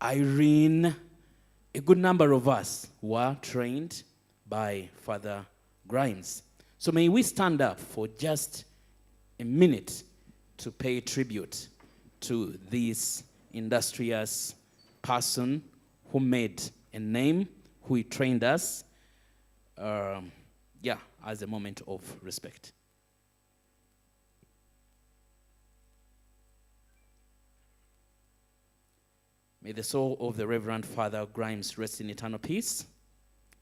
Irene. A good number of us were trained by Father Grimes. So may we stand up for just a minute to pay tribute to this industrious person who made a name, who he trained us, as a moment of respect. May the soul of the Reverend Father Grimes rest in eternal peace.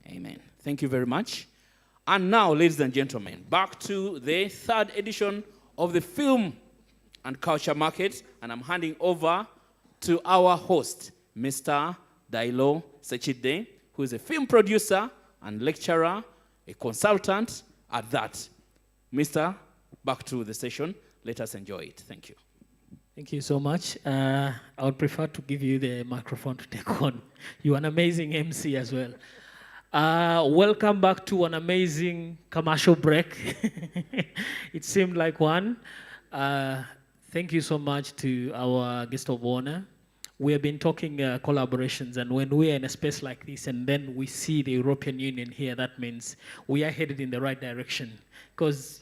Amen. Thank you very much. And now, ladies and gentlemen, back to the third edition of the Film and Culture Market, and I'm handing over to our host, Mr. Dailo Sechide, who is a film producer and lecturer, a consultant at that. Mr., back to the session. Let us enjoy it. Thank you. Thank you so much. I would prefer to give you the microphone to take on. You're an amazing MC as well. Welcome back to an amazing commercial break. It seemed like one. Thank you so much to our guest of honor. We have been talking collaborations, and when we are in a space like this and then we see the European Union here, that means we are headed in the right direction. Because,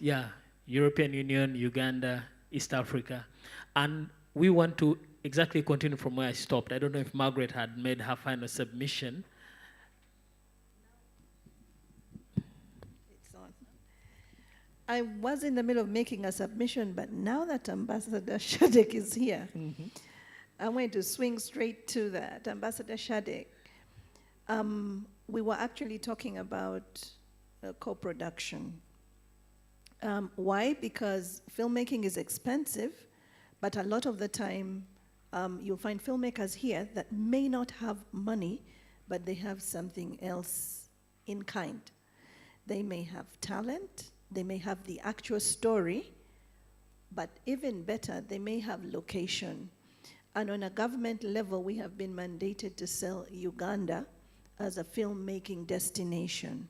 European Union, Uganda, East Africa, and we want to exactly continue from where I stopped. I don't know if Margaret had made her final submission. It's on. I was in the middle of making a submission, but now that Ambassador Shadek is here, I'm going to swing straight to that. Ambassador Shadek, we were actually talking about co-production. Why? Because filmmaking is expensive, but a lot of the time you'll find filmmakers here that may not have money, but they have something else in kind. They may have talent, they may have the actual story, but even better, they may have location. And on a government level, we have been mandated to sell Uganda as a filmmaking destination.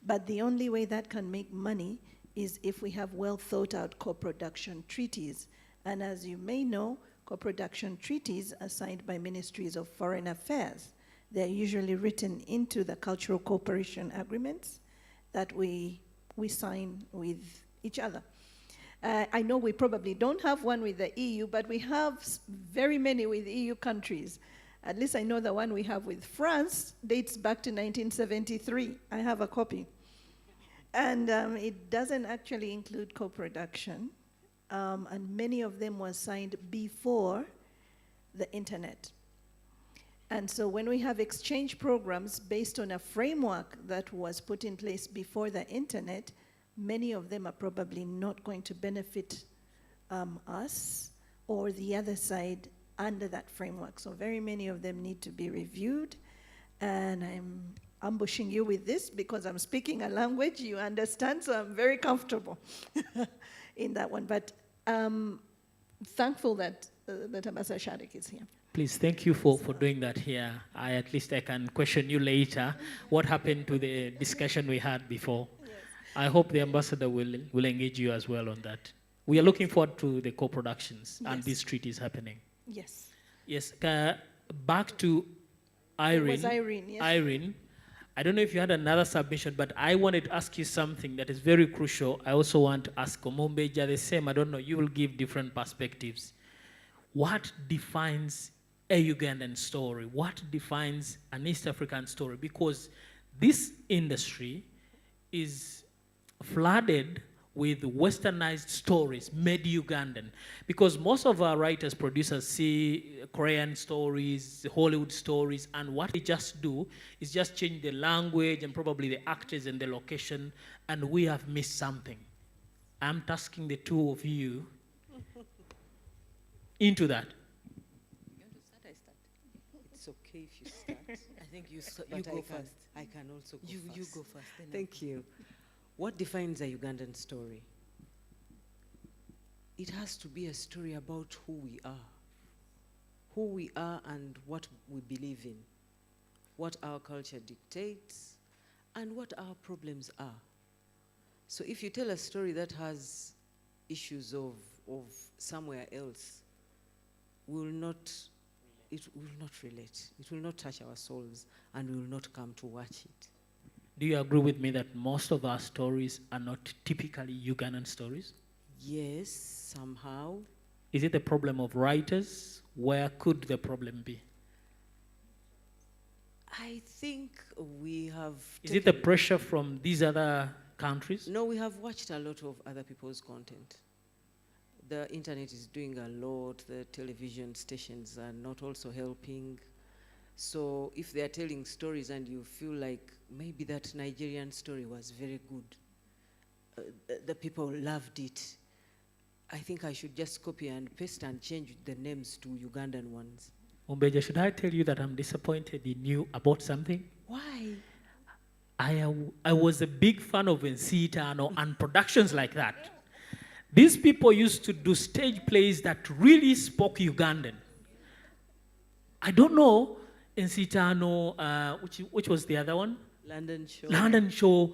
But the only way that can make money is if we have well thought out co-production treaties. And as you may know, co-production treaties are signed by ministries of foreign affairs. They're usually written into the cultural cooperation agreements that we sign with each other. I know we probably don't have one with the EU, but we have very many with EU countries. At least I know the one we have with France dates back to 1973. I have a copy. And it doesn't actually include co-production. And many of them were signed before the internet. And so when we have exchange programs based on a framework that was put in place before the internet, many of them are probably not going to benefit us or the other side under that framework. So very many of them need to be reviewed. And I'm ambushing you with this because I'm speaking a language you understand, so I'm very comfortable in that one. But thankful that Ambassador Shadegg is here. Please, thank you for doing that here. At least I can question you later what happened to the discussion we had before. Yes. I hope the ambassador will engage you as well on that. We are looking forward to the co-productions, yes, and this treaty is happening. Yes. Yes. Back to Irene. It was Irene, yes. Irene, I don't know if you had another submission, but I wanted to ask you something that is very crucial. I also want to ask Omumbeja the same. I don't know, you will give different perspectives. What defines a Ugandan story? What defines an East African story? Because this industry is flooded with westernized stories made Ugandan. Because most of our writers, producers see Korean stories, Hollywood stories, and what they just do is just change the language and probably the actors and the location, and we have missed something. I'm tasking the two of you into that. You want to start? I start. It's okay if you start. I think you But go first. I can also go first. You go first. Then Thank you. What defines a Ugandan story? It has to be a story about who we are and what we believe in, what our culture dictates, and what our problems are. So if you tell a story that has issues of somewhere else, it will not relate. It will not touch our souls, and we will not come to watch it. Do you agree with me that most of our stories are not typically Ugandan stories? Yes, somehow. Is it the problem of writers? Where could the problem be? I think we have... Is it the pressure from these other countries? No, we have watched a lot of other people's content. The internet is doing a lot. The television stations are not also helping. So if they are telling stories and you feel like maybe that Nigerian story was very good, the people loved it, I think I should just copy and paste and change the names to Ugandan ones. Ombeja, should I tell you that I'm disappointed in you about something? Why? I was a big fan of Nsitano and productions like that. These people used to do stage plays that really spoke Ugandan. I don't know, Nsitano, which was the other one? London Show. London Show.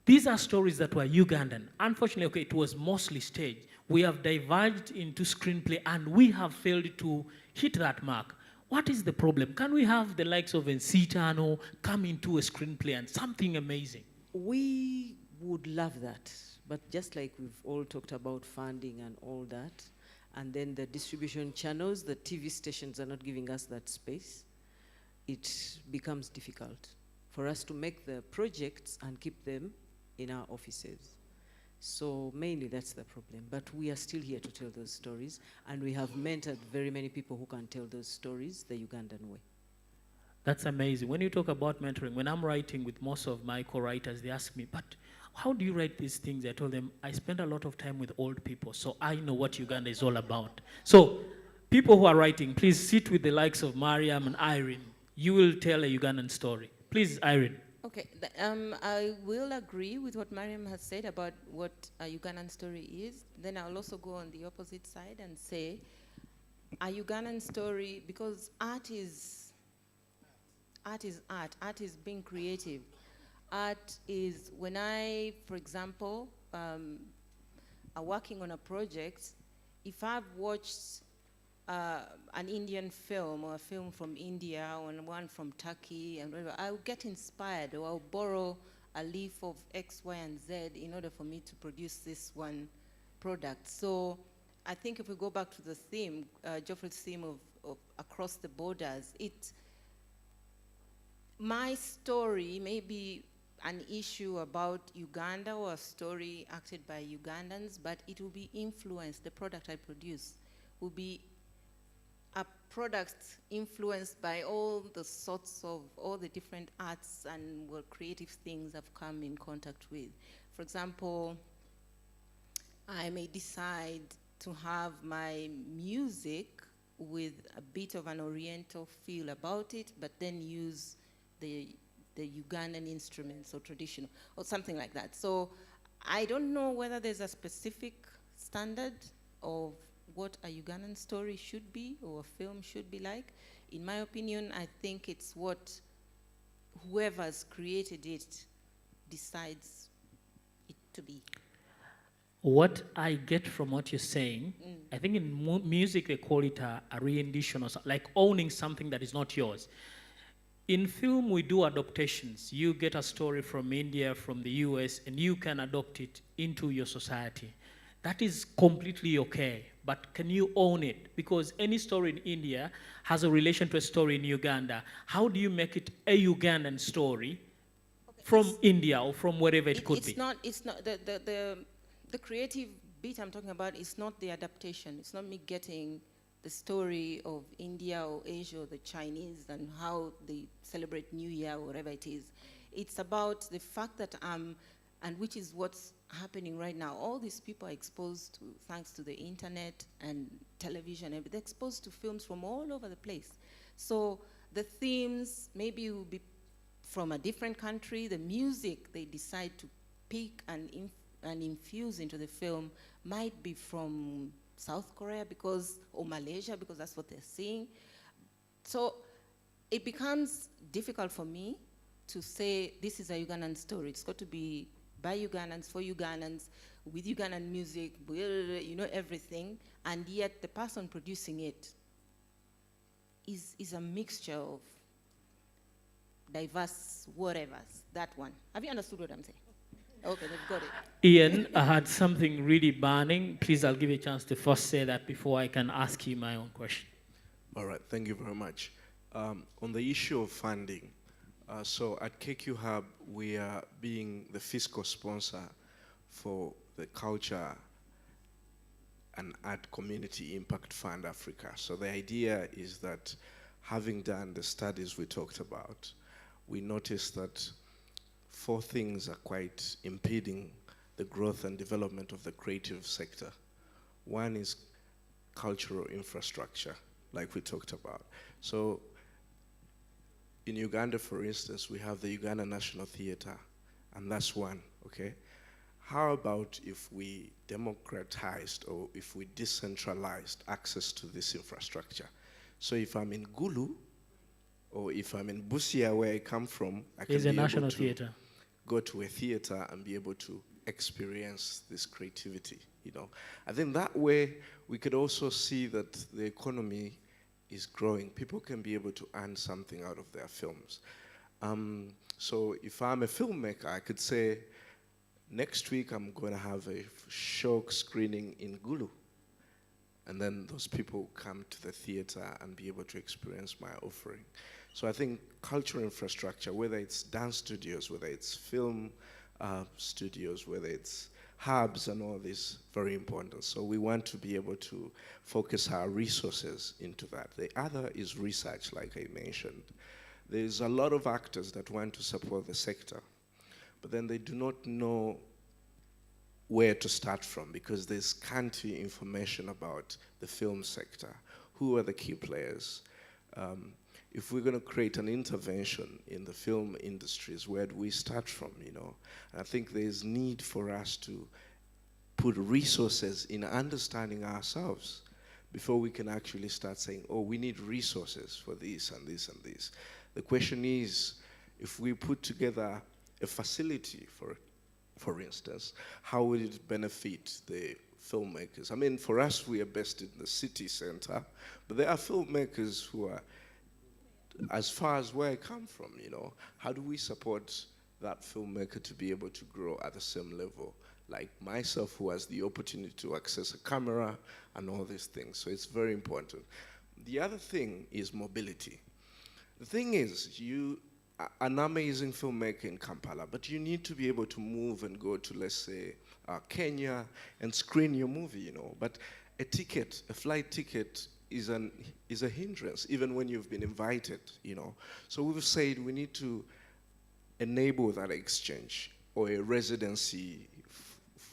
These are stories that were Ugandan. Unfortunately, okay, it was mostly staged. We have diverged into screenplay and we have failed to hit that mark. What is the problem? Can we have the likes of Nsitano come into a screenplay and something amazing? We would love that, but just like we've all talked about funding and all that, and then the distribution channels, the TV stations are not giving us that space, it becomes difficult for us to make the projects and keep them in our offices. So mainly that's the problem, but we are still here to tell those stories, and we have mentored very many people who can tell those stories the Ugandan way. That's amazing. When you talk about mentoring, when I'm writing with most of my co-writers, they ask me, but how do you write these things? I told them, I spend a lot of time with old people, so I know what Uganda is all about. So people who are writing, please sit with the likes of Mariam and Irene. You will tell a Ugandan story. Please, Irene. Okay, I will agree with what Mariam has said about what a Ugandan story is. Then I'll also go on the opposite side and say a Ugandan story, because art is art. Art is being creative. Art is when I, for example, are working on a project, if I've watched an Indian film or a film from India or one from Turkey and whatever, I'll get inspired, or I'll borrow a leaf of X, Y, and Z in order for me to produce this one product. So I think if we go back to the theme, Geoffrey's theme of across the borders, my story maybe an issue about Uganda or a story acted by Ugandans, but it will be influenced, the product I produce will be a product influenced by all the sorts of, all the different arts and creative things I've come in contact with. For example, I may decide to have my music with a bit of an oriental feel about it, but then use the Ugandan instruments or traditional, or something like that. So I don't know whether there's a specific standard of what a Ugandan story should be or a film should be like. In my opinion, I think it's what whoever's created it decides it to be. What I get from what you're saying, I think in music they call it a rendition, or like owning something that is not yours. In film, we do adaptations. You get a story from India, from the US, and you can adopt it into your society. That is completely okay, but can you own it? Because any story in India has a relation to a story in Uganda. How do you make it a Ugandan story from India or from wherever it could be? It's not, the creative bit I'm talking about is not the adaptation. It's not me getting the story of India or Asia or the Chinese and how they celebrate New Year or whatever it is. It's about the fact that and which is what's happening right now. All these people are exposed to, thanks to the internet and television, and they're exposed to films from all over the place. So the themes maybe will be from a different country. The music they decide to pick and infuse into the film might be from South Korea or Malaysia, because that's what they're seeing. So it becomes difficult for me to say this is a Ugandan story. It's got to be by Ugandans, for Ugandans, with Ugandan music, you know, everything. And yet the person producing it is a mixture of diverse whatevers, that one. Have you understood what I'm saying? Okay, they've got it. Ian, I had something really burning. Please, I'll give you a chance to first say that before I can ask you my own question. All right, thank you very much. On the issue of funding, so at KQ Hub, we are being the fiscal sponsor for the Culture and Art Community Impact Fund Africa. So the idea is that, having done the studies we talked about, we noticed that 4 things are quite impeding the growth and development of the creative sector. One is cultural infrastructure, like we talked about. So in Uganda, for instance, we have the Uganda National Theatre, and that's one, okay? How about if we democratized or if we decentralized access to this infrastructure? So if I'm in Gulu, or if I'm in Busia, where I come from, I can There's a national theatre. Go to a theater and be able to experience this creativity, you know. I think that way we could also see that the economy is growing. People can be able to earn something out of their films. So if I'm a filmmaker, I could say, next week I'm going to have a show screening in Gulu. And then those people come to the theater and be able to experience my offering. So I think cultural infrastructure, whether it's dance studios, whether it's film studios, whether it's hubs and all this, very important. So we want to be able to focus our resources into that. The other is research, like I mentioned. There's a lot of actors that want to support the sector, but then they do not know where to start from because there's scanty information about the film sector. Who are the key players? If we're going to create an intervention in the film industries, where do we start from, you know? And I think there's need for us to put resources in understanding ourselves before we can actually start saying, oh, we need resources for this and this and this. The question is, if we put together a facility for instance, how would it benefit the filmmakers? I mean, for us, we are based in the city center, but there are filmmakers who are as far as where I come from, you know. How do we support that filmmaker to be able to grow at the same level? Like myself, who has the opportunity to access a camera and all these things. So it's very important. The other thing is mobility. The thing is, an amazing filmmaker in Kampala, but you need to be able to move and go to, let's say, Kenya and screen your movie, you know. But a flight ticket is a hindrance, even when you've been invited, you know. So we've said we need to enable that exchange, or a residency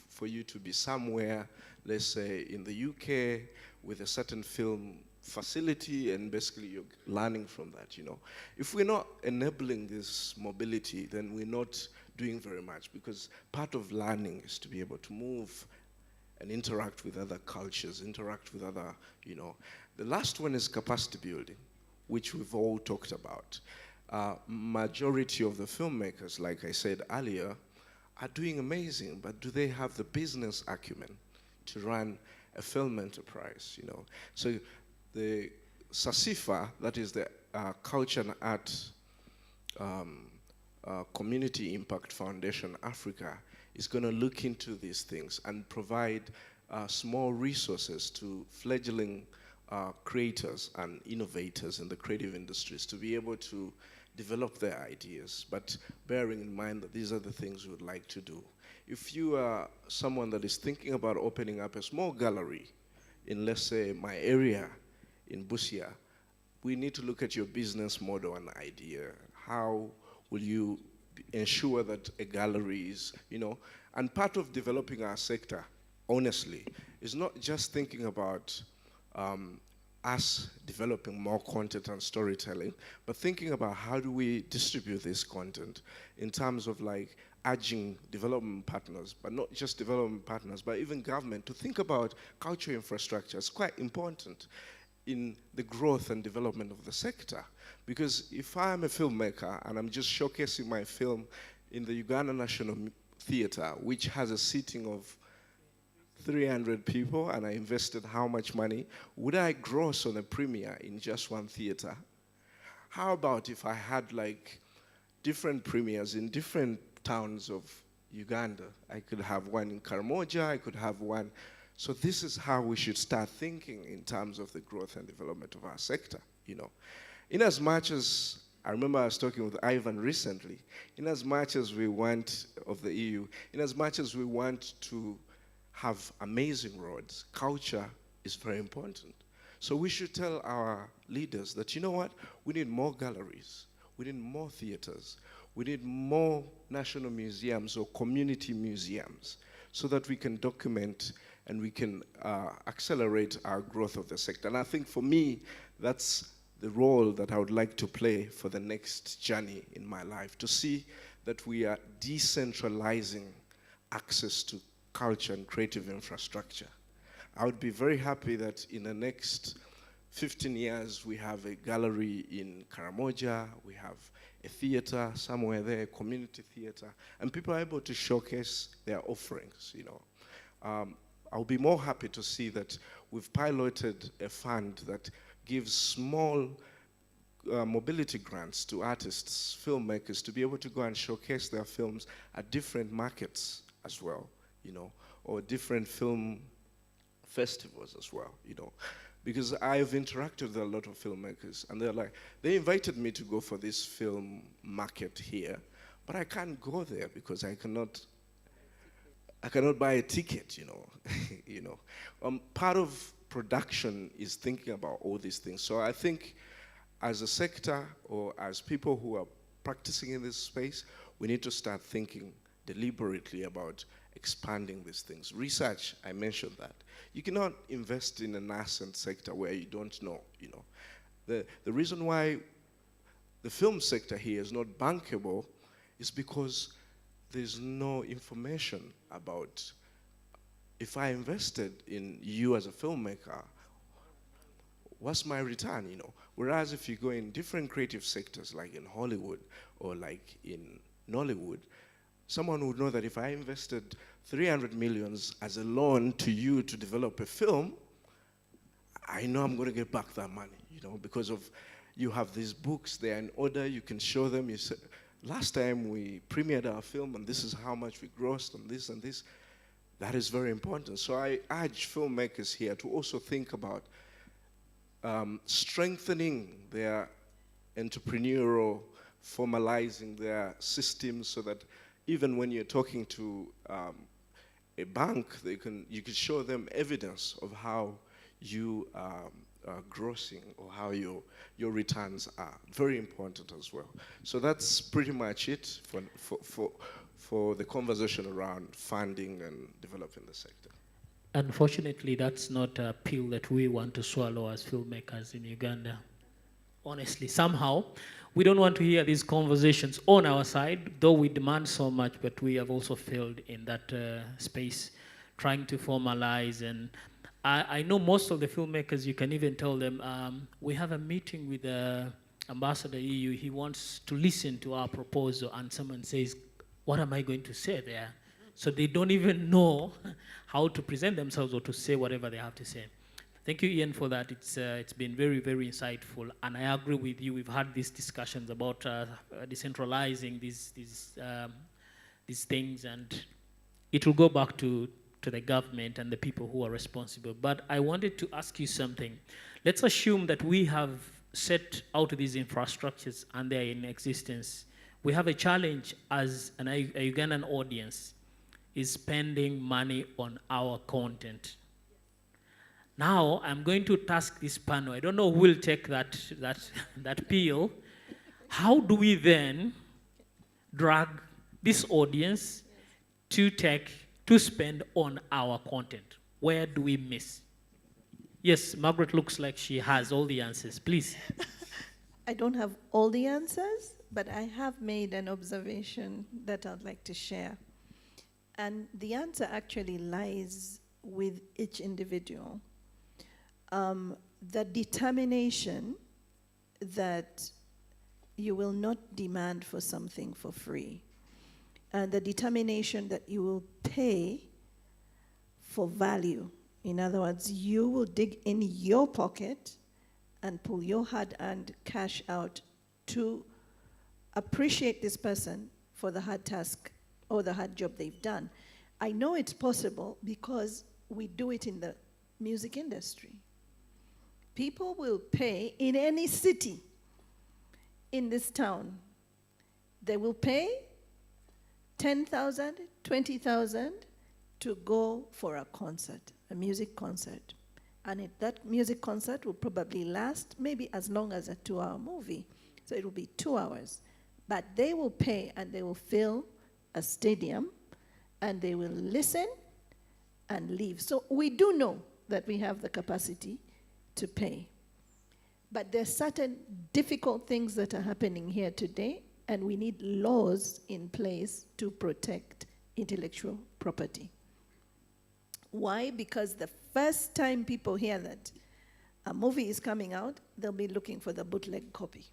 for you to be somewhere, let's say in the UK, with a certain film facility, and basically you're learning from that, you know. If we're not enabling this mobility, then we're not doing very much, because part of learning is to be able to move and interact with other cultures, interact with other, you know. The last one is capacity building, which we've all talked about. Majority of the filmmakers, like I said earlier, are doing amazing, but do they have the business acumen to run a film enterprise, you know? So the SACIFA, that is the Culture and Art Community Impact Foundation Africa, is going to look into these things and provide small resources to fledgling creators and innovators in the creative industries to be able to develop their ideas, but bearing in mind that these are the things we would like to do. If you are someone that is thinking about opening up a small gallery in, let's say, my area in Busia, we need to look at your business model and idea. How will you ensure that a gallery is, you know, and part of developing our sector, honestly, is not just thinking about us developing more content and storytelling, but thinking about how do we distribute this content in terms of like urging development partners, but not just development partners, but even government to think about cultural infrastructure. It's quite important in the growth and development of the sector. Because if I'm a filmmaker and I'm just showcasing my film in the Uganda National Theatre, which has a seating of 300 people, and I invested how much money, would I gross on a premiere in just one theater? How about if I had like different premieres in different towns of Uganda? I could have one in Karamoja, I could have one. So this is how we should start thinking in terms of the growth and development of our sector, you know. In as much as, I remember I was talking with Ivan recently, in as much as we want, of the EU, in as much as we want to have amazing roads, culture is very important. So we should tell our leaders that, you know what, we need more galleries, we need more theaters, we need more national museums or community museums so that we can document and we can accelerate our growth of the sector. And I think for me, that's the role that I would like to play for the next journey in my life, to see that we are decentralizing access to culture and creative infrastructure. I would be very happy that in the next 15 years we have a gallery in Karamoja, we have a theater somewhere there, a community theater, and people are able to showcase their offerings, you know. I'll be more happy to see that we've piloted a fund that gives small mobility grants to artists, filmmakers, to be able to go and showcase their films at different markets as well, you know, or different film festivals as well, you know. Because I've interacted with a lot of filmmakers, and they're like, they invited me to go for this film market here, but I can't go there because I cannot buy a ticket, you know. You know, part of production is thinking about all these things. So I think as a sector or as people who are practicing in this space, we need to start thinking deliberately about expanding these things. Research, I mentioned that. You cannot invest in a nascent sector where you don't know, you know. The reason why the film sector here is not bankable is because there's no information about, if I invested in you as a filmmaker, what's my return, you know? Whereas if you go in different creative sectors, like in Hollywood or like in Nollywood, someone would know that if I invested 300 millions as a loan to you to develop a film, I know I'm going to get back that money, you know, because of, you have these books, they're in order, you can show them. You say, last time we premiered our film and this is how much we grossed on this and this. That is very important. So I urge filmmakers here to also think about strengthening their entrepreneurial formalizing their systems so that even when you're talking to a bank, you can show them evidence of how you are grossing or how your returns are. Very important as well. So that's pretty much it for the conversation around funding and developing the sector. Unfortunately, that's not a pill that we want to swallow as filmmakers in Uganda. Honestly, somehow, we don't want to hear these conversations on our side, though we demand so much, but we have also failed in that space, trying to formalize. And I know most of the filmmakers, you can even tell them, we have a meeting with Ambassador EU, he wants to listen to our proposal, and someone says, what am I going to say there? So they don't even know how to present themselves or to say whatever they have to say. Thank you, Ian, for that. It's been very, very insightful. And I agree with you. We've had these discussions about decentralizing these things, and it will go back to the government and the people who are responsible. But I wanted to ask you something. Let's assume that we have set out these infrastructures and they're in existence. We have a challenge as a Ugandan audience is spending money on our content. Now, I'm going to task this panel. I don't know who will take that pill. How do we then drag this audience to spend on our content? Where do we miss? Yes, Margaret looks like she has all the answers. Please. I don't have all the answers, but I have made an observation that I'd like to share. And the answer actually lies with each individual. The determination that you will not demand for something for free, and the determination that you will pay for value. In other words, you will dig in your pocket and pull your hard-earned cash out to appreciate this person for the hard task or the hard job they've done. I know it's possible because we do it in the music industry. People will pay in any city in this town. They will pay 10,000, 20,000 to go for a concert, a music concert. And that music concert will probably last maybe as long as a 2-hour movie. So it will be 2 hours. But they will pay and they will fill a stadium and they will listen and leave. So we do know that we have the capacity to pay. But there's certain difficult things that are happening here today, and we need laws in place to protect intellectual property. Why? Because the first time people hear that a movie is coming out, they'll be looking for the bootleg copy.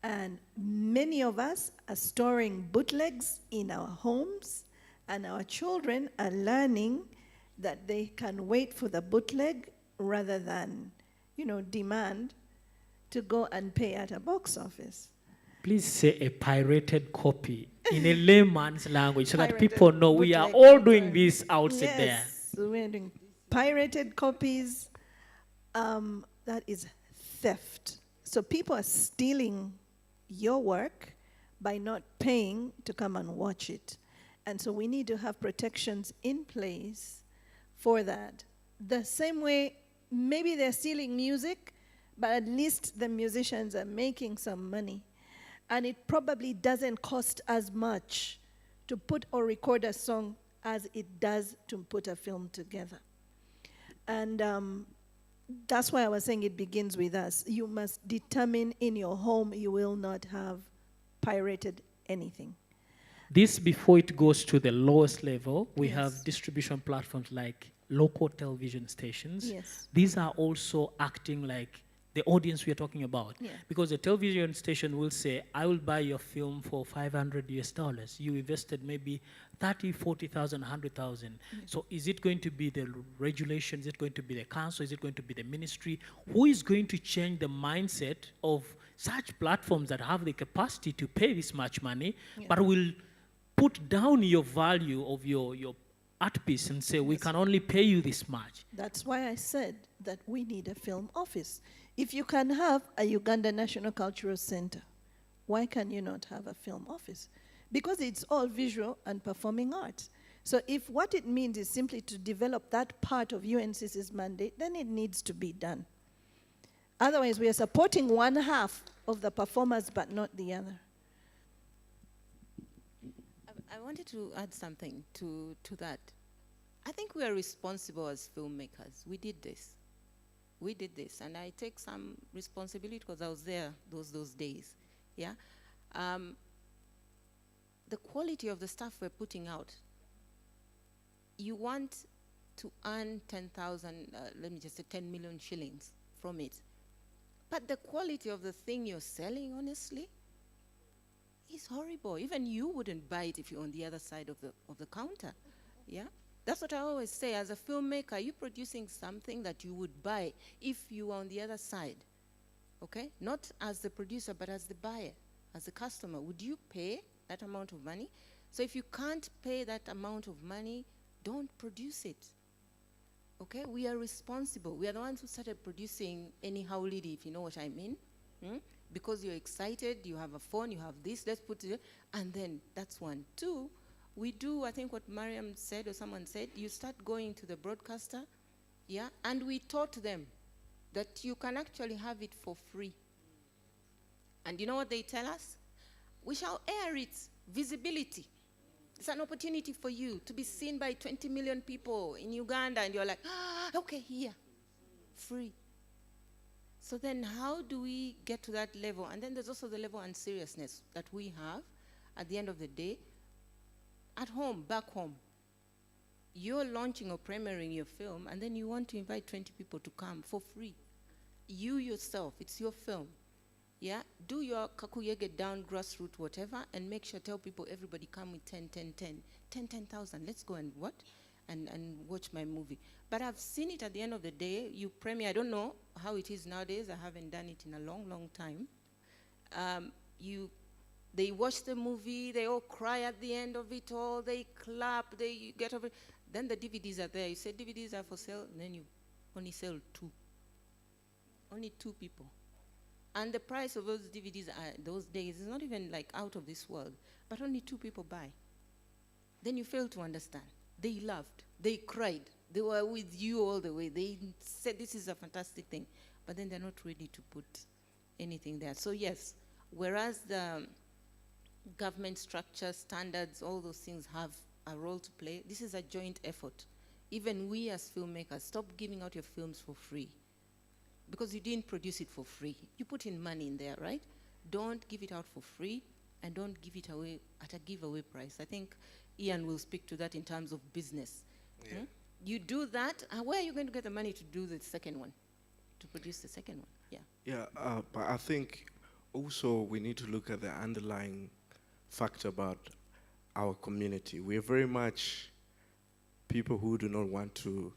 And many of us are storing bootlegs in our homes, and our children are learning that they can wait for the bootleg rather than, demand to go and pay at a box office. Please say a pirated copy in a layman's language so that Pirated people know we are bootleg all doing this outside there. Yes, we're doing pirated copies. That is theft. So people are stealing your work by not paying to come and watch it. And so we need to have protections in place for that. The same way, maybe they're stealing music, but at least the musicians are making some money. And it probably doesn't cost as much to put or record a song as it does to put a film together. And that's why I was saying it begins with us. You must determine in your home you will not have pirated anything. This, before it goes to the lowest level, we Yes. have distribution platforms like local television stations. Yes. These are also acting like the audience we are talking about. Yeah. Because the television station will say, I will buy your film for $500. You invested maybe 30, 40,000, 100,000. So is it going to be the regulation? Is it going to be the council? Is it going to be the ministry? Who is going to change the mindset of such platforms that have the capacity to pay this much money, but will put down your value of your art piece and say, we can only pay you this much? That's why I said that we need a film office. If you can have a Uganda National Cultural Center why can you not have a film office? Because it's all visual and performing arts. So if what it means is simply to develop that part of UNCC's mandate, then it needs to be done. Otherwise, we are supporting one half of the performers, but not the other. I wanted to add something to that. I think we are responsible as filmmakers. We did this. We did this, and I take some responsibility because I was there those days. Yeah, the quality of the stuff we're putting out. You want to earn 10,000, let me just say 10 million shillings from it. But the quality of the thing you're selling, honestly, is horrible. Even you wouldn't buy it if you're on the other side of the counter. Yeah? That's what I always say. As a filmmaker, you're producing something that you would buy if you were on the other side. Okay? Not as the producer, but as the buyer, as the customer. Would you pay that amount of money? So if you can't pay that amount of money, don't produce it. Okay? We are responsible. We are the ones who started producing anyhow lady, if you know what I mean. Because you're excited, you have a phone, you have this, let's put it, and then that's one. Two, we do, I think what Mariam said or someone said, you start going to the broadcaster, yeah, and we taught them that you can actually have it for free. And you know what they tell us? We shall air it, visibility. It's an opportunity for you to be seen by 20 million people in Uganda, and you're like, okay, here, free. So then how do we get to that level? And then there's also the level and seriousness that we have at the end of the day. At home, back home, you're launching or premiering your film, and then you want to invite 20 people to come for free. You yourself, it's your film. Yeah, do your kakuyege down, grassroots, whatever, and make sure, tell people, everybody come with 10,000. Let's go and what? And watch my movie. But I've seen it at the end of the day. You premiere, I don't know how it is nowadays. I haven't done it in a long, long time. They watch the movie, they all cry at the end of it all, they clap, they get over it. Then the DVDs are there. You say DVDs are for sale, and then you only sell 2. Only 2 people. And the price of those DVDs those days is not even like out of this world, but only 2 people buy. Then you fail to understand. They loved, they cried, they were with you all the way. They said this is a fantastic thing, but then they're not ready to put anything there. So yes, whereas the government structure, standards, all those things have a role to play, this is a joint effort. Even we as filmmakers, stop giving out your films for free. Because you didn't produce it for free. You put in money in there, right? Don't give it out for free, and don't give it away at a giveaway price. I think Ian will speak to that in terms of business. Yeah. You do that, where are you going to get the money to do the second one? To produce the second one, yeah. Yeah, but I think also we need to look at the underlying fact about our community. We're very much people who do not want to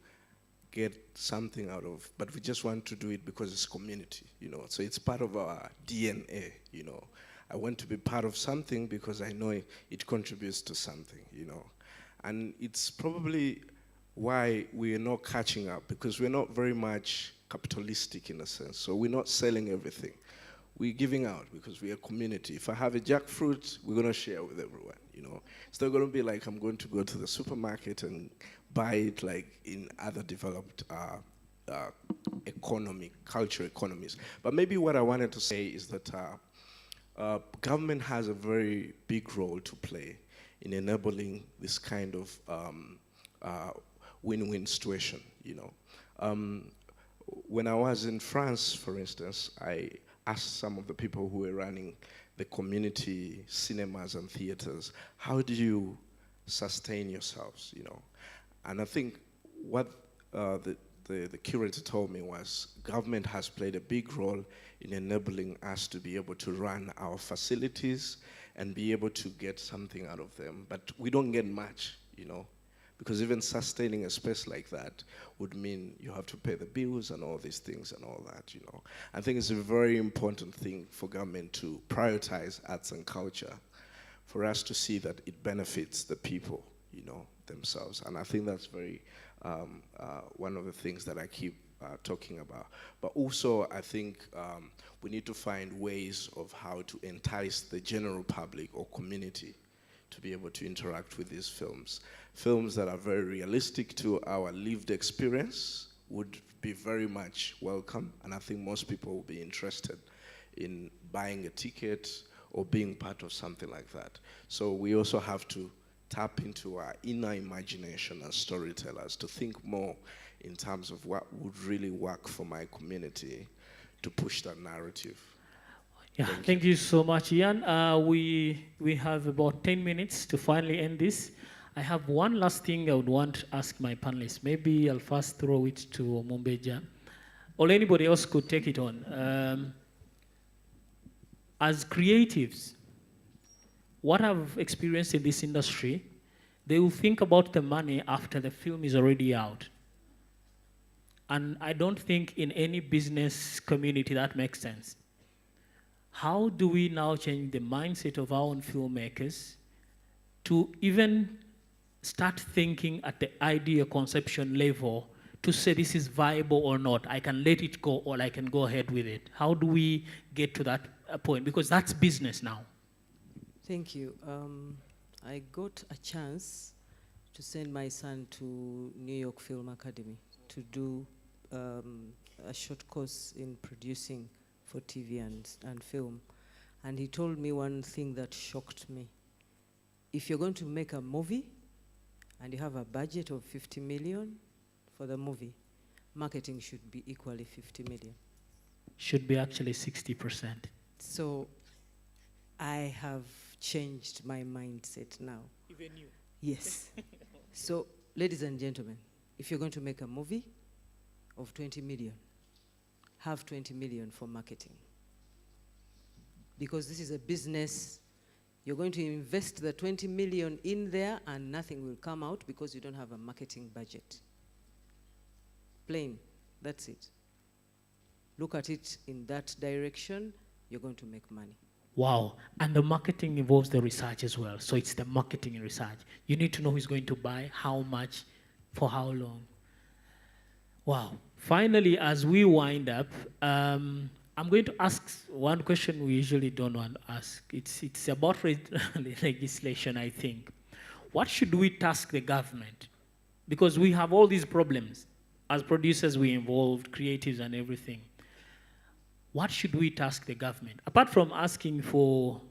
get something out of, but we just want to do it because it's community, you know. So it's part of our DNA, you know. I want to be part of something because I know it contributes to something, you know. And it's probably why we are not catching up, because we're not very much capitalistic in a sense. So we're not selling everything. We're giving out because we're a community. If I have a jackfruit, we're going to share with everyone, you know. It's not going to be like I'm going to go to the supermarket and buy it like in other developed culture economies. But maybe what I wanted to say is that government has a very big role to play in enabling this kind of win-win situation, you know. When I was in France, for instance, I asked some of the people who were running the community cinemas and theaters, how do you sustain yourselves, you know? And I think what the curator told me was government has played a big role in enabling us to be able to run our facilities and be able to get something out of them. But we don't get much, you know, because even sustaining a space like that would mean you have to pay the bills and all these things and all that, you know. I think it's a very important thing for government to prioritize arts and culture, for us to see that it benefits the people, you know, themselves. And I think that's very, one of the things that I keep talking about. But also, I think we need to find ways of how to entice the general public or community to be able to interact with these films. Films that are very realistic to our lived experience would be very much welcome, and I think most people will be interested in buying a ticket or being part of something like that. So we also have to tap into our inner imagination as storytellers to think more in terms of what would really work for my community to push that narrative. Yeah, thank you so much, Ian. We have about 10 minutes to finally end this. I have one last thing I would want to ask my panelists. Maybe I'll first throw it to Mumbeja, or anybody else could take it on. As creatives, what I've experienced in this industry, they will think about the money after the film is already out. And I don't think in any business community that makes sense. How do we now change the mindset of our own filmmakers to even start thinking at the idea conception level to say this is viable or not? I can let it go or I can go ahead with it. How do we get to that point? Because that's business now. Thank you. I got a chance to send my son to New York Film Academy to do a short course in producing for TV and film. And he told me one thing that shocked me. If you're going to make a movie and you have a budget of 50 million for the movie, marketing should be equally 50 million. Should be actually 60%. So I have changed my mindset now. Even you? Yes. So, ladies and gentlemen, if you're going to make a movie of 20 million, have 20 million for marketing. Because this is a business, you're going to invest the 20 million in there and nothing will come out because you don't have a marketing budget. Plain, that's it. Look at it in that direction, you're going to make money. Wow, and the marketing involves the research as well. So it's the marketing and research. You need to know who's going to buy, how much, for how long. Wow. Finally, as we wind up, I'm going to ask one question we usually don't want to ask. It's about legislation, I think. What should we task the government? Because we have all these problems. As producers, we involved, creatives and everything. What should we task the government? Apart from asking for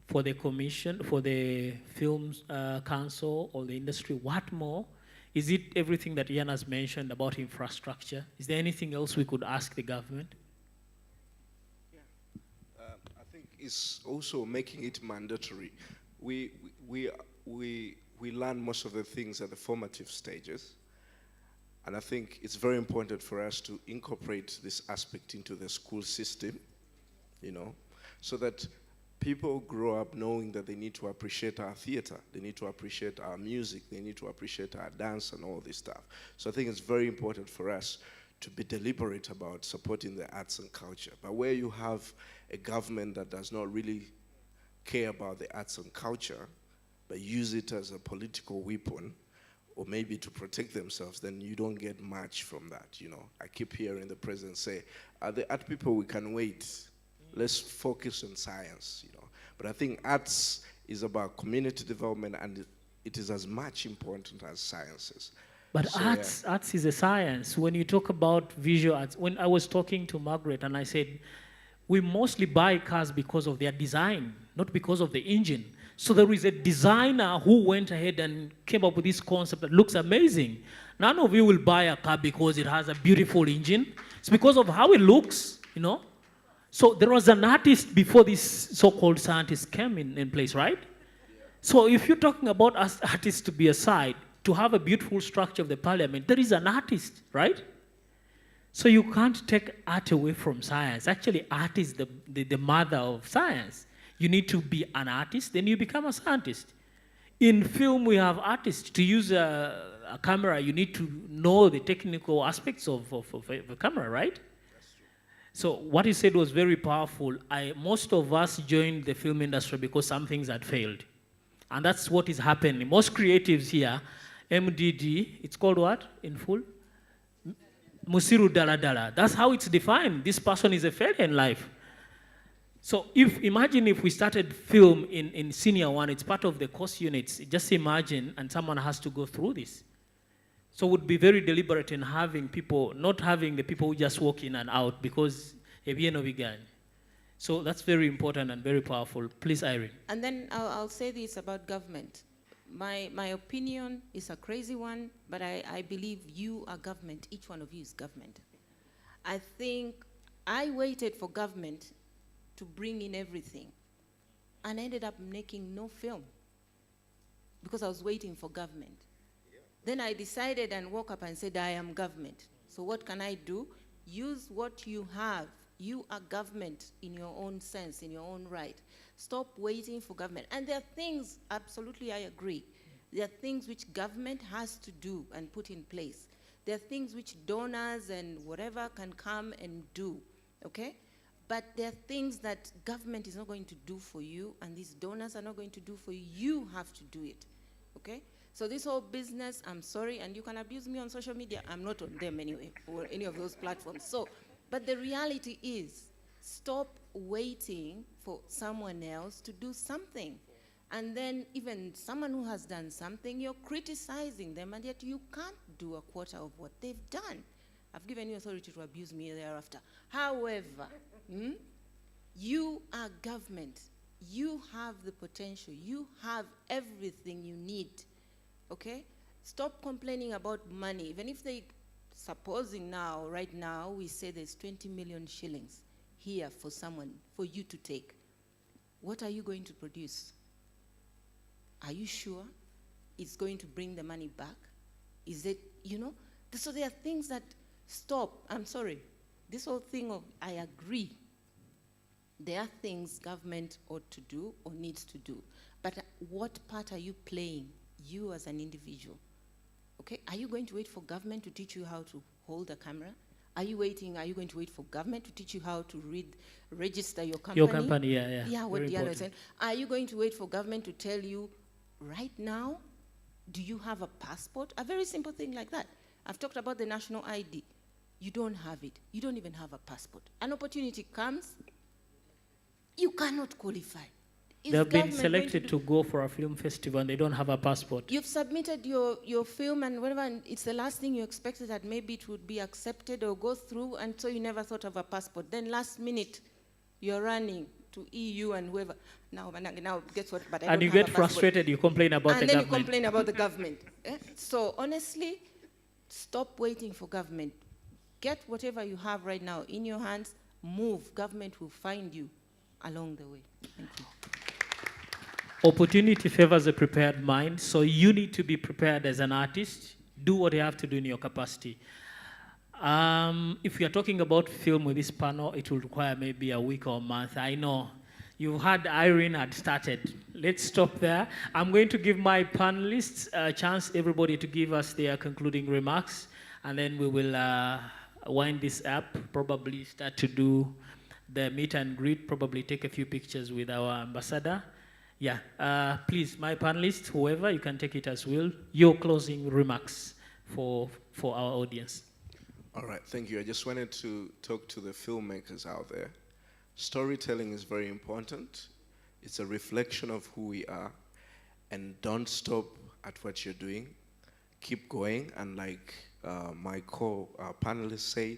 the commission, for the Films Council or the industry, what more? Is it everything that Ian has mentioned about infrastructure? Is there anything else we could ask the government? Yeah. I think it's also making it mandatory. We learn most of the things at the formative stages. And I think it's very important for us to incorporate this aspect into the school system, you know, so that people grow up knowing that they need to appreciate our theater, they need to appreciate our music, they need to appreciate our dance and all this stuff. So I think it's very important for us to be deliberate about supporting the arts and culture. But where you have a government that does not really care about the arts and culture, but use it as a political weapon, or maybe to protect themselves, then you don't get much from that, you know. I keep hearing the president say, the art people, we can wait. Let's focus on science, you know. But I think arts is about community development, and it is as much important as sciences. But so, arts is a science. When you talk about visual arts, when I was talking to Margaret and I said, we mostly buy cars because of their design, not because of the engine. So there is a designer who went ahead and came up with this concept that looks amazing. None of you will buy a car because it has a beautiful engine. It's because of how it looks, you know. So there was an artist before this so-called scientist came in place, right? Yeah. So if you're talking about us artists to be aside, to have a beautiful structure of the parliament, there is an artist, right? So you can't take art away from science. Actually, art is the mother of science. You need to be an artist, then you become a scientist. In film, we have artists. To use a camera, you need to know the technical aspects of a camera, right? So what he said was very powerful. Most of us joined the film industry because some things had failed. And that's what is happening. Most creatives here, MDD, it's called what in full? Musiru Daladala. That's how it's defined. This person is a failure in life. So imagine if we started film in senior one, it's part of the course units. Just imagine, and someone has to go through this. So would be very deliberate in having people, not having the people who just walk in and out because ebieno began. So that's very important and very powerful. Please, Irene. And then I'll say this about government. My opinion is a crazy one, but I believe you are government. Each one of you is government. I think I waited for government to bring in everything, and I ended up making no film because I was waiting for government. Then I decided and woke up and said, I am government. So what can I do? Use what you have. You are government in your own sense, in your own right. Stop waiting for government. And there are things, absolutely I agree, there are things which government has to do and put in place. There are things which donors and whatever can come and do, okay? But there are things that government is not going to do for you, and these donors are not going to do for you. You have to do it, okay? So this whole business, I'm sorry, and you can abuse me on social media. I'm not on them anyway, or any of those platforms. So, but the reality is, stop waiting for someone else to do something. And then even someone who has done something, you're criticizing them, and yet you can't do a quarter of what they've done. I've given you authority to abuse me thereafter. However, you are government. You have the potential. You have everything you need, okay? Stop complaining about money. Even if they, supposing now, right now, we say there's 20 million shillings here for someone, for you to take. What are you going to produce? Are you sure it's going to bring the money back? Is it, you know? So there are things that stop. I'm sorry. This whole thing of, I agree. There are things government ought to do or needs to do. But what part are you playing, you as an individual? Okay, are you going to wait for government to teach you how to hold a camera? Are you going to wait for government to teach you how to register your company? Your company, yeah. Yeah, what Diallo is saying. Are you going to wait for government to tell you, right now, do you have a passport? A very simple thing like that. I've talked about the national ID. You don't have it. You don't even have a passport. An opportunity comes, you cannot qualify. They've been selected to go for a film festival and they don't have a passport. You've submitted your film and whatever, and it's the last thing you expected that maybe it would be accepted or go through, and so you never thought of a passport. Then last minute, you're running to EU and whoever. Now guess what? But I and don't you have get a frustrated, you complain about the government. And then government. you complain about the government. So honestly, stop waiting for government. Get whatever you have right now in your hands, move. Government will find you along the way. Thank you. Opportunity favors a prepared mind, so you need to be prepared as an artist. Do what you have to do in your capacity. If we are talking about film with this panel, it will require maybe a week or a month. I know you had Irene had started. Let's stop there. I'm going to give my panelists a chance, everybody, to give us their concluding remarks, and then we will wind this up, probably start to do the meet and greet, probably take a few pictures with our ambassador. Yeah, please, my panelists, whoever, you can take it as well. Your closing remarks for our audience. All right, thank you. I just wanted to talk to the filmmakers out there. Storytelling is very important. It's a reflection of who we are. And don't stop at what you're doing. Keep going. And like my co-panelists said,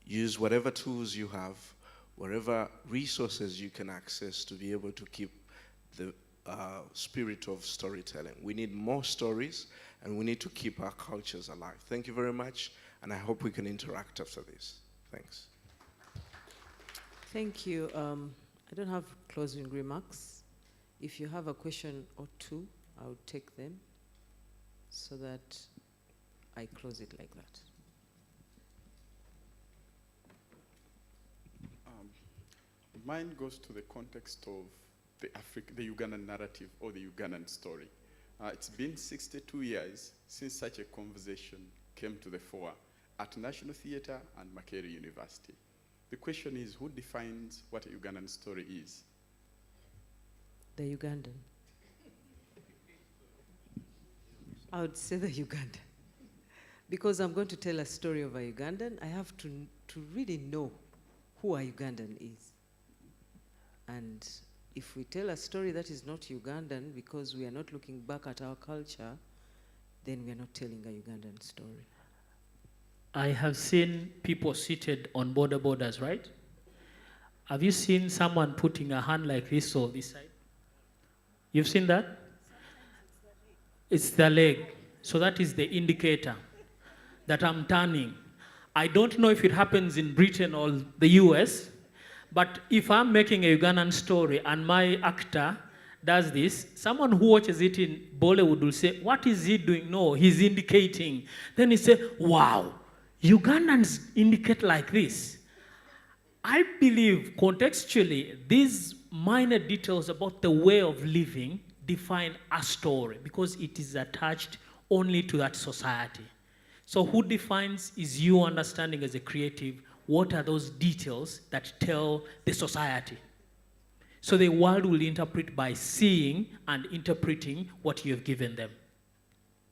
use whatever tools you have, whatever resources you can access to be able to keep the spirit of storytelling. We need more stories, and we need to keep our cultures alive. Thank you very much, and I hope we can interact after this. Thanks. Thank you. I don't have closing remarks. If you have a question or two, I would take them so that I close it like that. Mine goes to the context of the Ugandan narrative or the Ugandan story. It's been 62 years since such a conversation came to the fore at National Theatre and Makerere University. The question is, who defines what a Ugandan story is? The Ugandan. I would say the Ugandan. because I'm going to tell a story of a Ugandan, I have to really know who a Ugandan is. And if we tell a story that is not Ugandan because we are not looking back at our culture, then we are not telling a Ugandan story. I have seen people seated on borders, right? Have you seen someone putting a hand like this or this side? You've seen that? It's the leg. So that is the indicator that I'm turning. I don't know if it happens in Britain or the US, but if I'm making a Ugandan story and my actor does this, someone who watches it in Bollywood will say, what is he doing? No, he's indicating. Then he say, wow, Ugandans indicate like this. I believe contextually, these minor details about the way of living define a story because it is attached only to that society. So who defines is you understanding as a creative, what are those details that tell the society? So the world will interpret by seeing and interpreting what you have given them.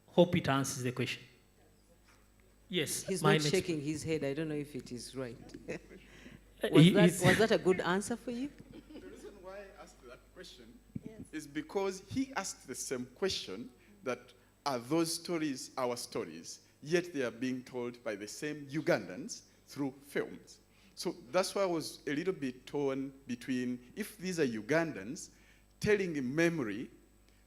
Hope it answers the question. Yes. He's not shaking his head. I don't know if it is right. Was that a good answer for you? The reason why I asked that question is because he asked the same question, that are those stories our stories, yet they are being told by the same Ugandans through films. So that's why I was a little bit torn between, if these are Ugandans telling a memory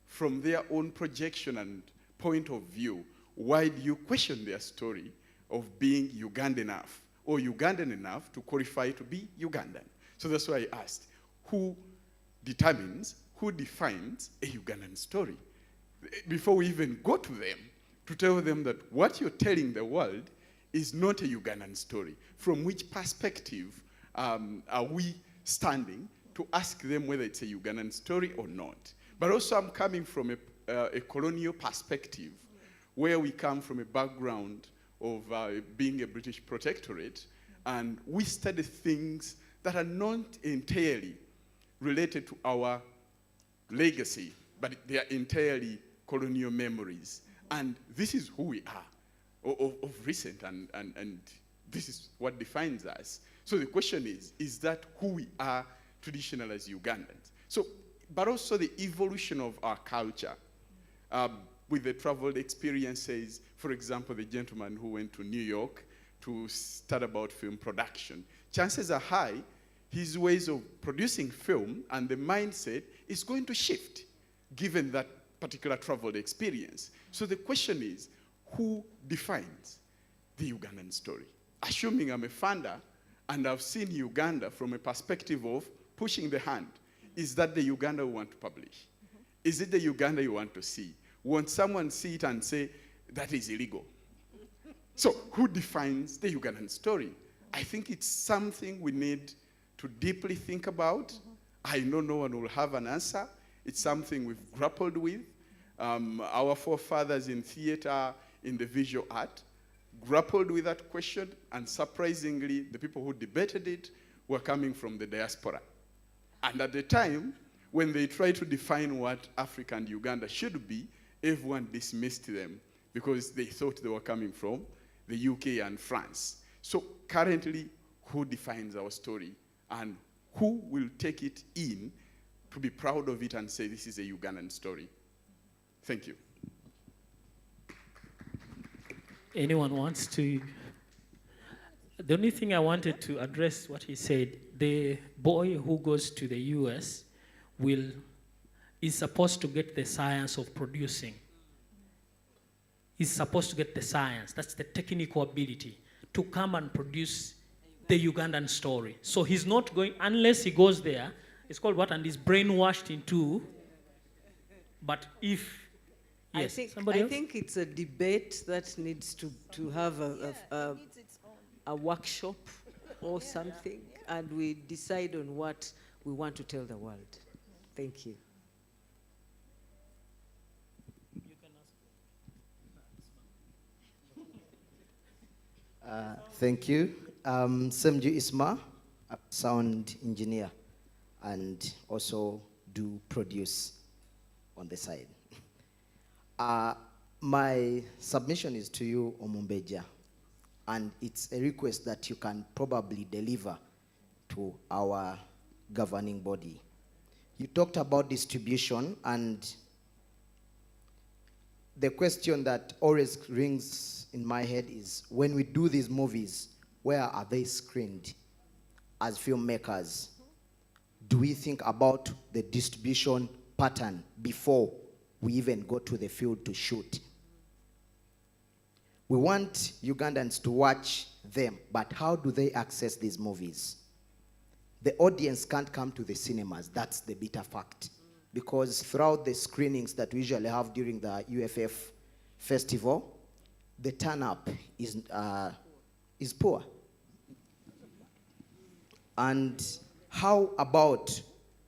from their own projection and point of view, why do you question their story of being Ugandan enough or Ugandan enough to qualify to be Ugandan? So that's why I asked, who defines a Ugandan story? Before we even go to them, to tell them that what you're telling the world is not a Ugandan story. From which perspective are we standing to ask them whether it's a Ugandan story or not? But also I'm coming from a colonial perspective, where we come from a background of being a British protectorate, and we study things that are not entirely related to our legacy, but they are entirely colonial memories. And this is who we are of recent, and this is what defines us. So the question is that who we are traditional as Ugandans? So, but also the evolution of our culture with the travel experiences. For example, the gentleman who went to New York to study about film production. Chances are high his ways of producing film and the mindset is going to shift given that particular travel experience. So the question is, who defines the Ugandan story? Assuming I'm a funder and I've seen Uganda from a perspective of pushing the hand, is that the Uganda we want to publish? Is it the Uganda you want to see? Won't someone see it and say, that is illegal? So who defines the Ugandan story? I think it's something we need to deeply think about. I know no one will have an answer. It's something we've grappled with. Our forefathers in theater, in the visual art, grappled with that question, and surprisingly, the people who debated it were coming from the diaspora. And at the time, when they tried to define what Africa and Uganda should be, everyone dismissed them because they thought they were coming from the UK and France. So currently, who defines our story, and who will take it in to be proud of it and say this is a Ugandan story? Thank you. Anyone wants to? The only thing I wanted to address what he said, the boy who goes to the US is supposed to get the science of producing. He's supposed to get the science, that's the technical ability, to come and produce the Ugandan story. So he's not going, unless he goes there, it's called what, and he's brainwashed into, but if, yes, somebody else? I think it's a debate that needs to have a workshop or something, and we decide on what we want to tell the world. Thank you. Thank you. Semju Isma, a sound engineer, and also do produce on the side. My submission is to you, Omumbeja, and it's a request that you can probably deliver to our governing body. You talked about distribution, and the question that always rings in my head is, when we do these movies, where are they screened? As filmmakers, do we think about the distribution pattern before we even go to the field to shoot? We want Ugandans to watch them, but how do they access these movies? The audience can't come to the cinemas. That's the bitter fact. Because throughout the screenings that we usually have during the UFF festival, the turn-up is poor. And how about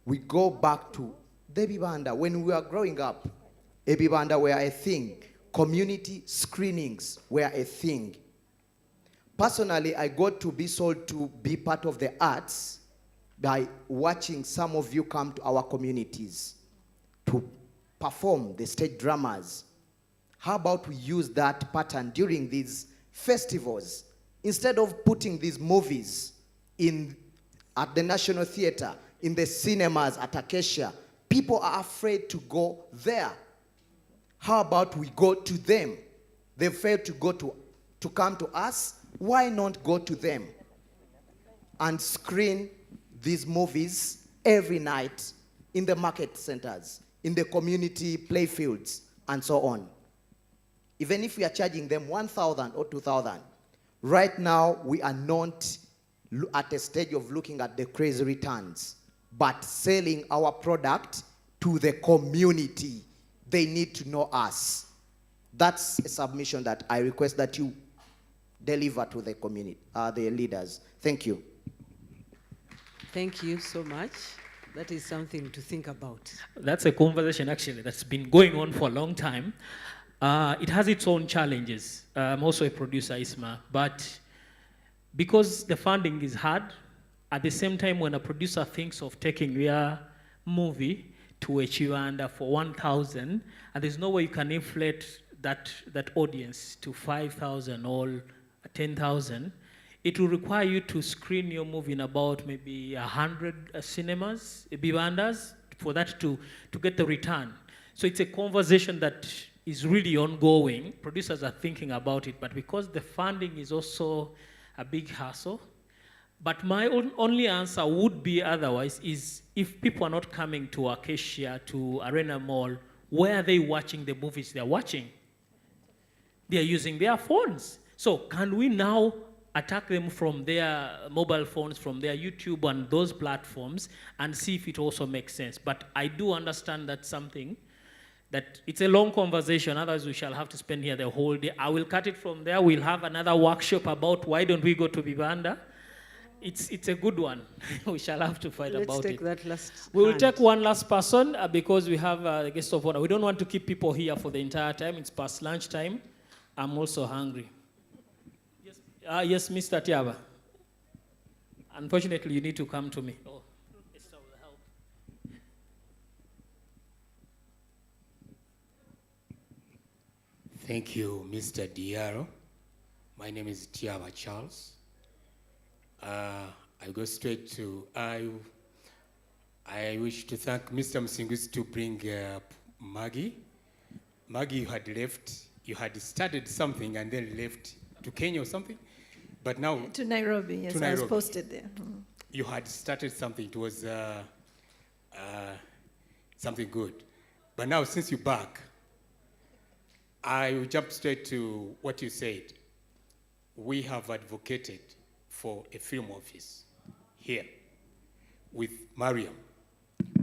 we go back to the Ebibanda? When we were growing up, Ebibanda were a thing. Community screenings were a thing. Personally, I got to be sold to be part of the arts by watching some of you come to our communities to perform the stage dramas. How about we use that pattern during these festivals? Instead of putting these movies at the National Theatre, in the cinemas at Acacia, people are afraid to go there. How about we go to them? They fail to come to us. Why not go to them and screen these movies every night in the market centers, in the community playfields, and so on? Even if we are charging them 1,000 or 2,000, right now we are not at a stage of looking at the crazy returns, but selling our product to the community. They need to know us. That's a submission that I request that you deliver to the community, the leaders. Thank you. Thank you so much. That is something to think about. That's a conversation actually that's been going on for a long time. It has its own challenges. I'm also a producer, Isma, but because the funding is hard, at the same time when a producer thinks of taking your movie to a Chiwanda for 1,000, and there's no way you can inflate that audience to 5,000 or 10,000, it will require you to screen your movie in about maybe 100 cinemas, Bibandas, for that to get the return. So it's a conversation that is really ongoing. Producers are thinking about it, but because the funding is also a big hassle. But my only answer would be otherwise is if people are not coming to Acacia, to Arena Mall, where are they watching the movies they're watching? They're using their phones. So can we now attack them from their mobile phones, from their YouTube and those platforms, and see if it also makes sense? But I do understand that's something that it's a long conversation, otherwise we shall have to spend here the whole day. I will cut it from there. We'll have another workshop about why don't we go to Bibanda. It's a good one. We shall have to fight about it. Let's take that last We will hand. take one last person because we have a guest of honor. We don't want to keep people here for the entire time. It's past lunch time. I'm also hungry. Yes, Mr. Tiaba. Unfortunately, you need to come to me. Oh, Esther will help. Thank you, Mr. Diaro. My name is Tiaba Charles. I go straight to, I wish to thank Mr. Msingwisi to bring Maggie. Maggie, you had left, you had started something and then left to Kenya or something, but now... To Nairobi, yes, I was posted there. Mm. You had started something, it was something good. But now since you're back, I will jump straight to what you said. We have advocated for a film office here with Mariam.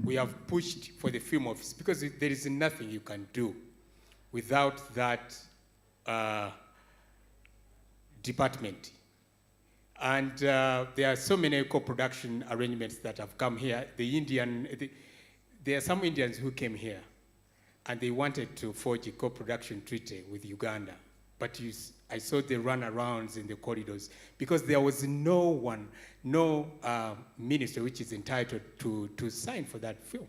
We have pushed for the film office because there is nothing you can do without that department. And there are so many co-production arrangements that have come here. There are some Indians who came here and they wanted to forge a co-production treaty with Uganda. But I saw the runarounds in the corridors because there was no minister which is entitled to sign for that film.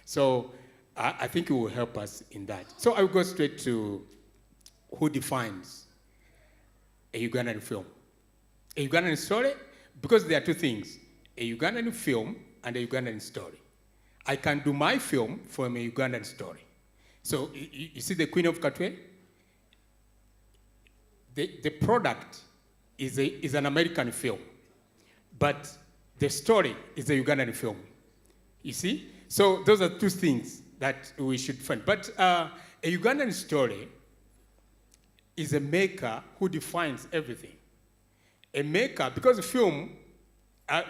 So I think it will help us in that. So I will go straight to who defines a Ugandan film. A Ugandan story, because there are two things, a Ugandan film and a Ugandan story. I can do my film from a Ugandan story. So you see the Queen of Katwe? The product is an American film, but the story is a Ugandan film. You see? So those are two things that we should find. But a Ugandan story is a maker who defines everything. A maker, because film,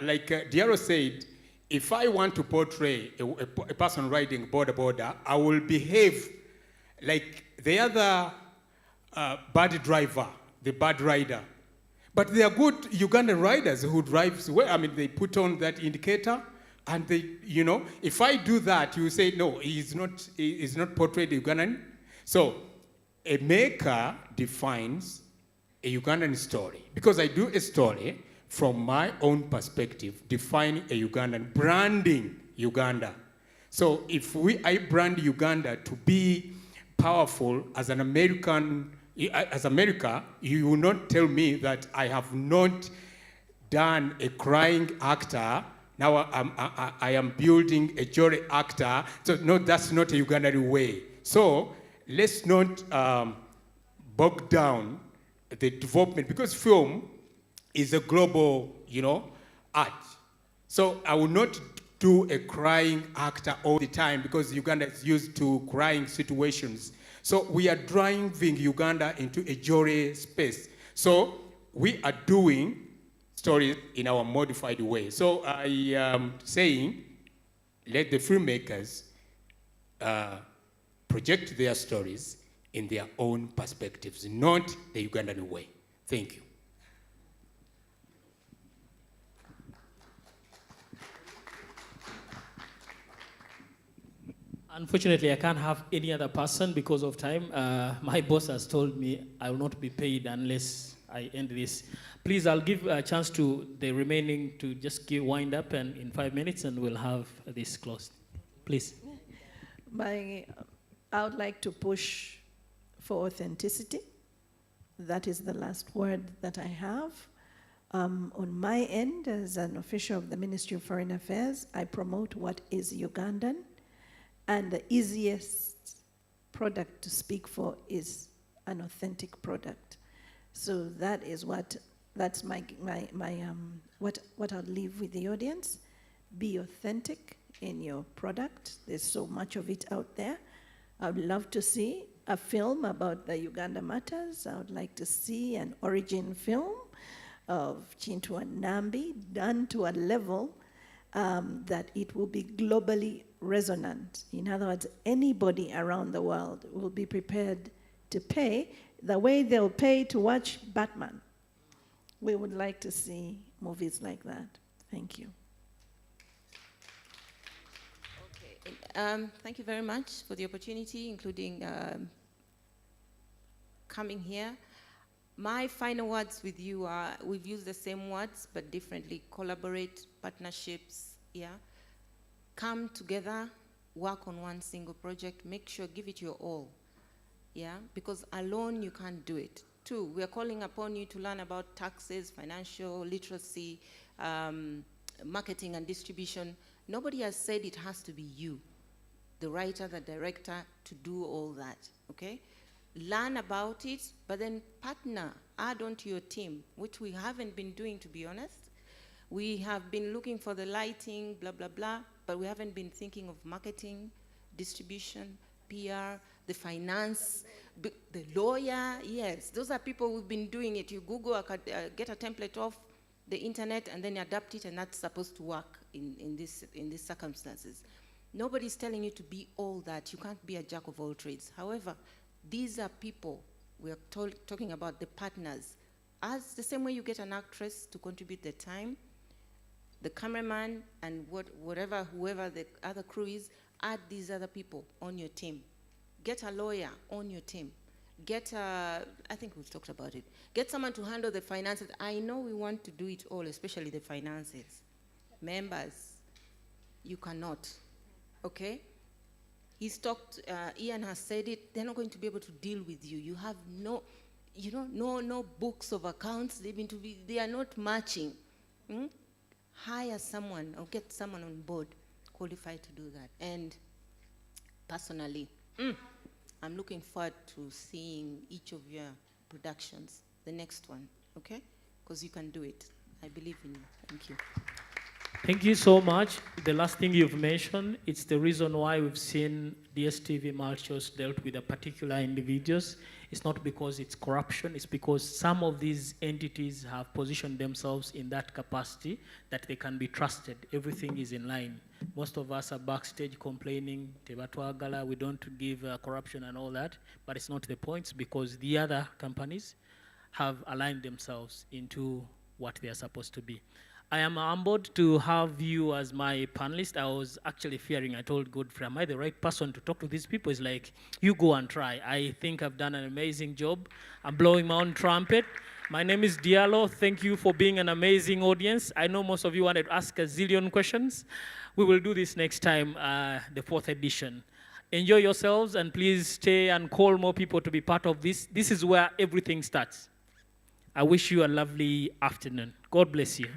like Diaro said, if I want to portray a person riding border, I will behave like the other bad driver, the bad rider. But they are good Ugandan riders who drive well. I mean, they put on that indicator, and they, you know, if I do that, you say, no, he's not portrayed Ugandan. So a maker defines a Ugandan story. Because I do a story from my own perspective, defining a Ugandan, branding Uganda. So if I brand Uganda to be powerful as an American, as America, you will not tell me that I have not done a crying actor. Now I am building a jolly actor. So no, that's not a Ugandan way. So let's not bog down the development, because film is a global, art. So I will not do a crying actor all the time, because Uganda is used to crying situations. So we are driving Uganda into a jolly space. So we are doing stories in our modified way. So I am saying, let the filmmakers project their stories in their own perspectives, not the Ugandan way. Thank you. Unfortunately, I can't have any other person because of time. My boss has told me I will not be paid unless I end this. Please, I'll give a chance to the remaining to just wind up and in 5 minutes, and we'll have this closed. Please. I would like to push for authenticity. That is the last word that I have. On my end, as an official of the Ministry of Foreign Affairs, I promote what is Ugandan. And the easiest product to speak for is an authentic product. So that is what I'll leave with the audience. Be authentic in your product. There's so much of it out there. I would love to see a film about the Uganda matters. I would like to see an origin film of Chintu and Nambi done to a level that it will be globally resonant. In other words, anybody around the world will be prepared to pay the way they'll pay to watch Batman. We would like to see movies like that. Thank you. Okay. Thank you very much for the opportunity, including coming here. My final words with you are, we've used the same words, but differently. Collaborate, partnerships, yeah. Come together, work on one single project, make sure, give it your all, yeah? Because alone you can't do it. Two, we are calling upon you to learn about taxes, financial literacy, marketing and distribution. Nobody has said it has to be you, the writer, the director, to do all that, okay? Learn about it, but then partner, add on to your team, which we haven't been doing, to be honest. We have been looking for the lighting, blah, blah, blah, but we haven't been thinking of marketing, distribution, PR, the finance, the lawyer. Yes, those are people who've been doing it. You Google, get a template off the internet and then adapt it, and that's supposed to work in these circumstances. Nobody's telling you to be all that. You can't be a jack of all trades. However, these are people, we are talking about the partners. As the same way you get an actress to contribute their time, the cameraman and whoever the other crew is, add these other people on your team. Get a lawyer on your team. Get I think we've talked about it. Get someone to handle the finances. I know we want to do it all, especially the finances. Members, you cannot, okay? He's talked, Ian has said it, they're not going to be able to deal with you. You have no, no books of accounts. They are not matching. Hire someone or get someone on board qualified to do that. And personally, I'm looking forward to seeing each of your productions, the next one, okay? Because you can do it. I believe in you. Thank you. Thank you so much. The last thing you've mentioned, it's the reason why we've seen DSTV Malchus dealt with a particular individuals. It's not because it's corruption, it's because some of these entities have positioned themselves in that capacity that they can be trusted. Everything is in line. Most of us are backstage complaining, Tebatwagala, we don't give corruption and all that, but it's not the point. It's because the other companies have aligned themselves into what they are supposed to be. I am humbled to have you as my panelist. I was actually fearing, I told Godfrey, am I the right person to talk to these people? It's like, you go and try. I think I've done an amazing job. I'm blowing my own trumpet. My name is Diallo. Thank you for being an amazing audience. I know most of you wanted to ask a zillion questions. We will do this next time, the 4th edition. Enjoy yourselves, and please stay and call more people to be part of this. This is where everything starts. I wish you a lovely afternoon. God bless you.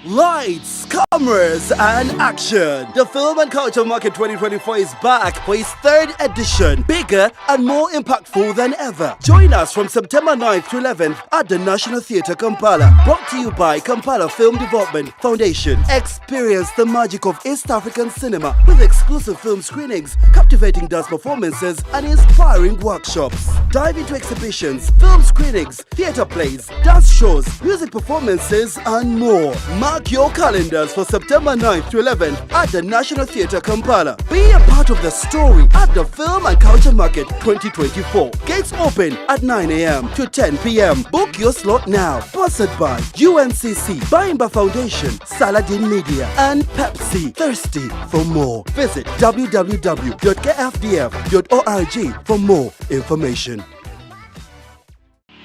Lights, cameras, and action. The Film and Culture Market 2024 is back for its 3rd edition, bigger and more impactful than ever. Join us from September 9th to 11th at the National Theatre Kampala. Brought to you by Kampala Film Development Foundation. Experience the magic of East African cinema with exclusive film screenings, captivating dance performances, and inspiring workshops. Dive into exhibitions, film screenings, theatre plays, dance shows, music performances, and more. Mark your calendars for September 9th to 11th at the National Theatre Kampala. Be a part of the story at the Film and Culture Market 2024. Gates open at 9 a.m. to 10 p.m. Book your slot now. Sponsored by UNCC, Baimba Foundation, Saladin Media, and Pepsi. Thirsty for more? Visit www.kfdf.org for more information.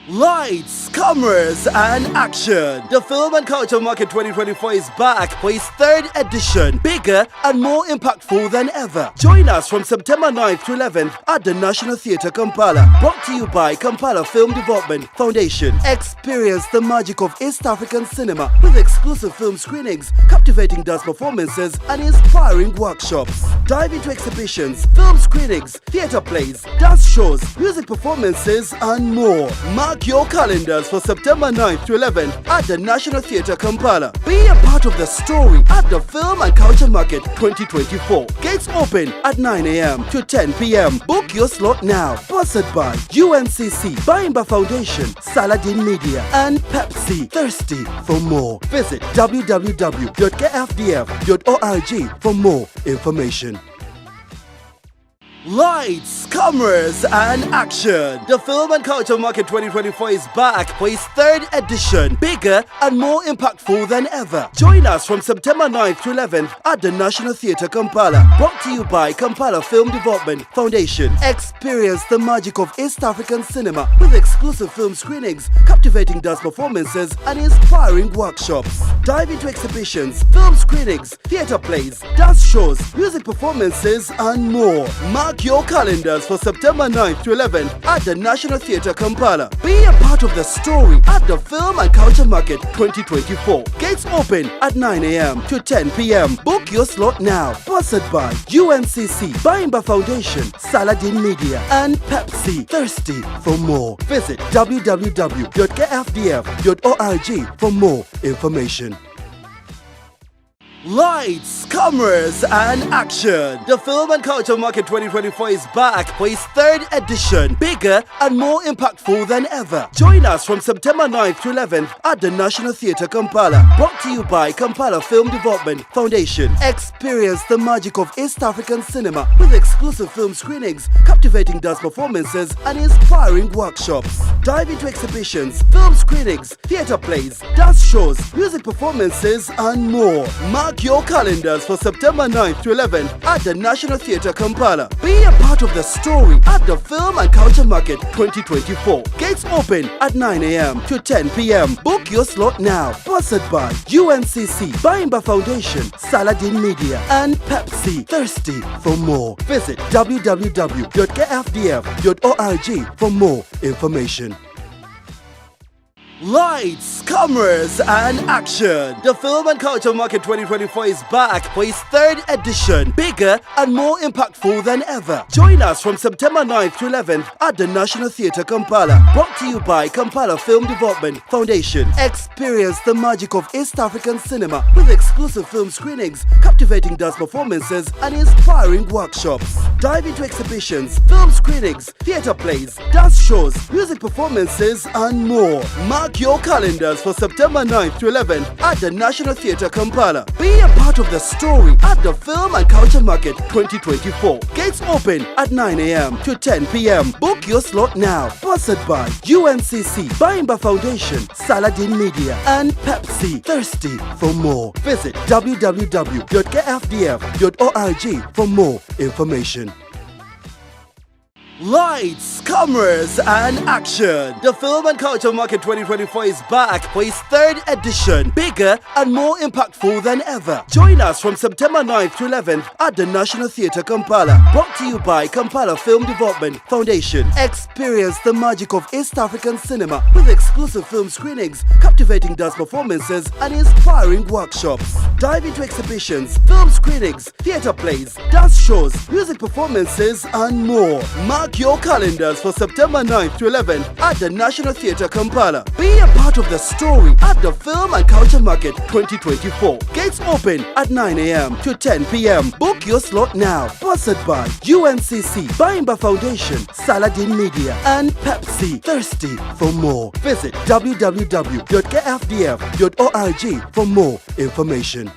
Lights, cameras, and action. The Film and Culture Market 2024 is back for its 3rd edition, bigger and more impactful than ever. Join us from September 9th to 11th at the National Theatre Kampala. Brought to you by Kampala Film Development Foundation. Experience the magic of East African cinema with exclusive film screenings, captivating dance performances, and inspiring workshops. Dive into exhibitions, film screenings, theatre plays, dance shows, music performances, and more. Mark your calendars for September 9th to 11th at the National Theatre Kampala. Be a part of the story at the Film and Culture Market 2024. Gates open at 9 a.m. to 10 p.m. Book your slot now. Sponsored by UNCC, Baimba Foundation, Saladin Media, and Pepsi. Thirsty for more? Visit www.kfdf.org for more information. Lights, cameras, and action. The Film and Culture Market 2024 is back for its 3rd edition, bigger and more impactful than ever. Join us from September 9th to 11th at the National Theatre Kampala. Brought to you by Kampala Film Development Foundation. Experience the magic of East African cinema with exclusive film screenings, captivating dance performances, and inspiring workshops. Dive into exhibitions, film screenings, theatre plays, dance shows, music performances, and more. Mark your calendars for September 9th to 11th at the National Theatre Kampala. Be a part of the story at the Film and Culture Market 2024. Gates open at 9 a.m. to 10 p.m. Book your slot now. Sponsored by UNCC, Baimba Foundation, Saladin Media, and Pepsi. Thirsty for more? Visit www.kfdf.org for more information. Lights, cameras, and action. The Film and Culture Market 2024 is back for its 3rd edition, bigger and more impactful than ever. Join us from September 9th to 11th at the National Theatre Kampala. Brought to you by Kampala Film Development Foundation. Experience the magic of East African cinema with exclusive film screenings, captivating dance performances, and inspiring workshops. Dive into exhibitions, film screenings, theatre plays, dance shows, music performances, and more. Mark Mark your calendars for September 9th to 11th at the National Theatre Kampala. Be a part of the story at the Film and Culture Market 2024. Gates open at 9 a.m. to 10 p.m. Book your slot now. Sponsored by UNCC, Baimba Foundation, Saladin Media, and Pepsi. Thirsty for more? Visit www.kfdf.org for more information. Lights, cameras, and action. The Film and Culture Market 2024 is back for its third edition, bigger and more impactful than ever. Join us from September 9th to 11th at the National Theatre Kampala. Brought to you by Kampala Film Development Foundation. Experience the magic of East African cinema with exclusive film screenings, captivating dance performances, and inspiring workshops. Dive into exhibitions, film screenings, theatre plays, dance shows, music performances, and more. Mark your calendars for September 9th to 11th at the National Theatre Kampala. Be a part of the story at the Film and Culture Market 2024. Gates open at 9 a.m. to 10 p.m. Book your slot now. Sponsored by UNCC, Baimba Foundation, Saladin Media, and Pepsi. Thirsty for more? Visit www.kfdf.org for more information. Lights, cameras, and action. The Film and Culture Market 2024 is back for its third edition, bigger and more impactful than ever. Join us from September 9th to 11th at the National Theatre Kampala. Brought to you by Kampala Film Development Foundation. Experience the magic of East African cinema with exclusive film screenings, captivating dance performances, and inspiring workshops. Dive into exhibitions, film screenings, theatre plays, dance shows, music performances, and more. Mark your calendars for September 9th to 11th at the National Theatre Kampala. Be a part of the story at the Film and Culture Market 2024. Gates open at 9 a.m. to 10 p.m. Book your slot now. Sponsored by UNCC, Baimba Foundation, Saladin Media, and Pepsi. Thirsty for more? Visit www.kfdf.org for more information.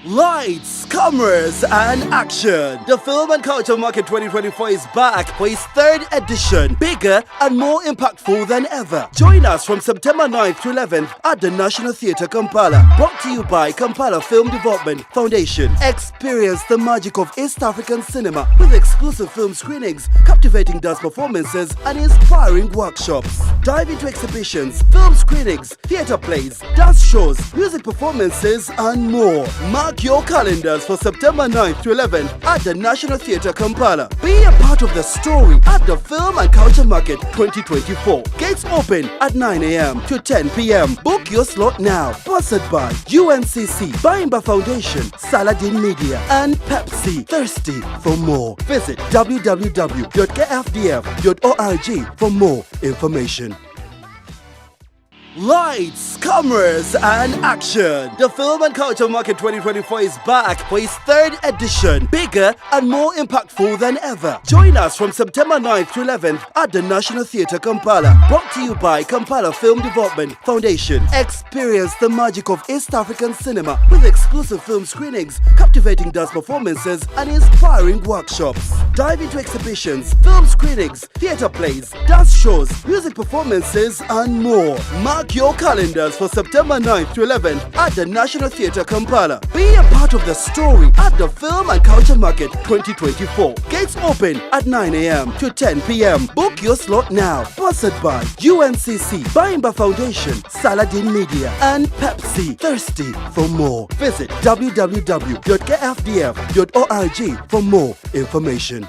Lights, cameras, and action. The Film and Culture Market 2024 is back for its third edition, bigger and more impactful than ever. Join us from September 9th to 11th at the National Theatre Kampala. Brought to you by Kampala Film Development Foundation. Experience the magic of East African cinema with exclusive film screenings, captivating dance performances, and inspiring workshops. Dive into exhibitions, film screenings, theatre plays, dance shows, music performances, and more. Mark your calendars for September 9th to 11th at the National Theatre Kampala. Be a part of the story at the Film and Culture Market 2024. Gates open at 9 a.m. to 10 p.m. Book your slot now. Sponsored by UNCC, Baimba Foundation, Saladin Media, and Pepsi. Thirsty for more? Visit www.kfdf.org for more information. Lights, cameras, and action. The Film and Culture Market 2024 is back for its third edition, bigger and more impactful than ever. Join us from September 9th to 11th at the National Theatre Kampala. Brought to you by Kampala Film Development Foundation. Experience the magic of East African cinema with exclusive film screenings, captivating dance performances, and inspiring workshops. Dive into exhibitions, film screenings, theatre plays, dance shows, music performances, and more. Mark your calendars for September 9th to 11th at the National Theatre Kampala. Be a part of the story at the Film and Culture Market 2024. Gates open at 9 a.m. to 10 p.m. Book your slot now. Sponsored by UNCC, Baimba Foundation, Saladin Media, and Pepsi. Thirsty for more? Visit www.kfdf.org for more information.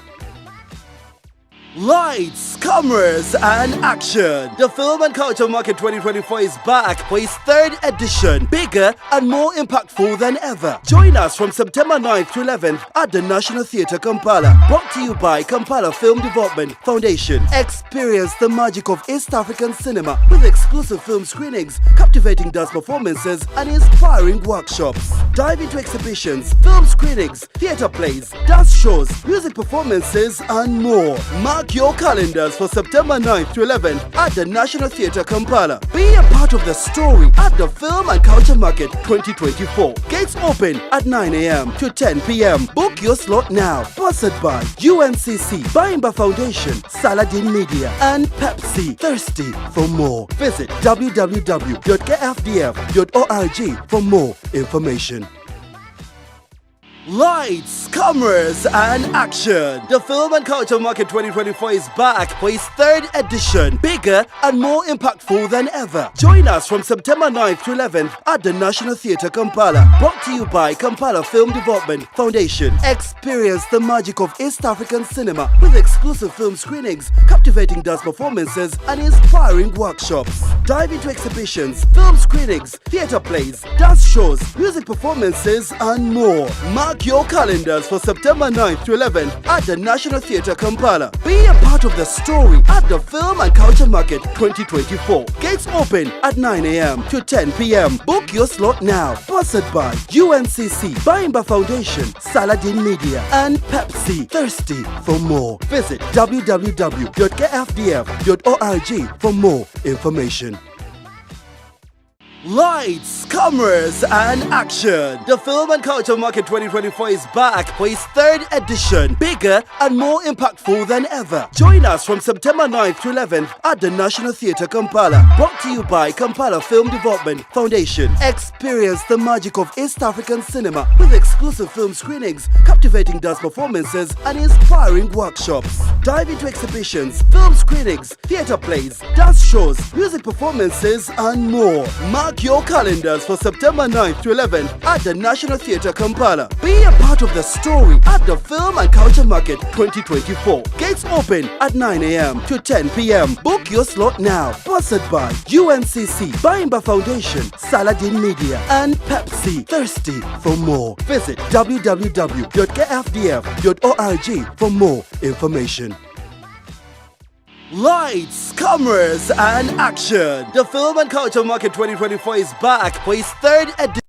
Lights, cameras, and action. The Film and Culture Market 2024 is back for its third edition, bigger and more impactful than ever. Join us from September 9th to 11th at the National Theatre Kampala. Brought to you by Kampala Film Development Foundation. Experience the magic of East African cinema with exclusive film screenings, captivating dance performances, and inspiring workshops. Dive into exhibitions, film screenings, theatre plays, dance shows, music performances, and more. Mark Mark your calendars for September 9th to 11th at the National Theatre Kampala. Be a part of the story at the Film and Culture Market 2024. Gates open at 9 a.m. to 10 p.m. Book your slot now. Sponsored by UNCC, Baimba Foundation, Saladin Media, and Pepsi. Thirsty for more? Visit www.kfdf.org for more information. Lights, cameras, and action. The Film and Culture Market 2024 is back for its third edition, bigger and more impactful than ever. Join us from September 9th to 11th at the National Theatre Kampala. Brought to you by Kampala Film Development Foundation. Experience the magic of East African cinema with exclusive film screenings, captivating dance performances, and inspiring workshops. Dive into exhibitions, film screenings, theatre plays, dance shows, music performances, and more. Mark your calendars for September 9th to 11th at the National Theatre Kampala. Be a part of the story at the Film and Culture Market 2024. Gates open at 9 a.m. to 10 p.m. Book your slot now. Sponsored by UNCC, Baimba Foundation, Saladin Media, and Pepsi. Thirsty for more? Visit www.kfdf.org for more information. Lights, cameras, and action. The Film and Culture Market 2024 is back for its third edition, bigger and more impactful than ever. Join us from September 9th to 11th at the National Theatre Kampala. Brought to you by Kampala Film Development Foundation. Experience the magic of East African cinema with exclusive film screenings, captivating dance performances, and inspiring workshops. Dive into exhibitions, film screenings, theatre plays, dance shows, music performances, and more. Mark your calendars for September 9th to 11th at the National Theatre Kampala. Be a part of the story at the Film and Culture Market 2024. Gates open at 9 a.m. to 10 p.m. Book your slot now. Sponsored by UNCC, Baimba Foundation, Saladin Media, and Pepsi. Thirsty for more? Visit www.kfdf.org for more information. Lights, cameras, and action. The Film and Culture Market 2024 is back for its third edition.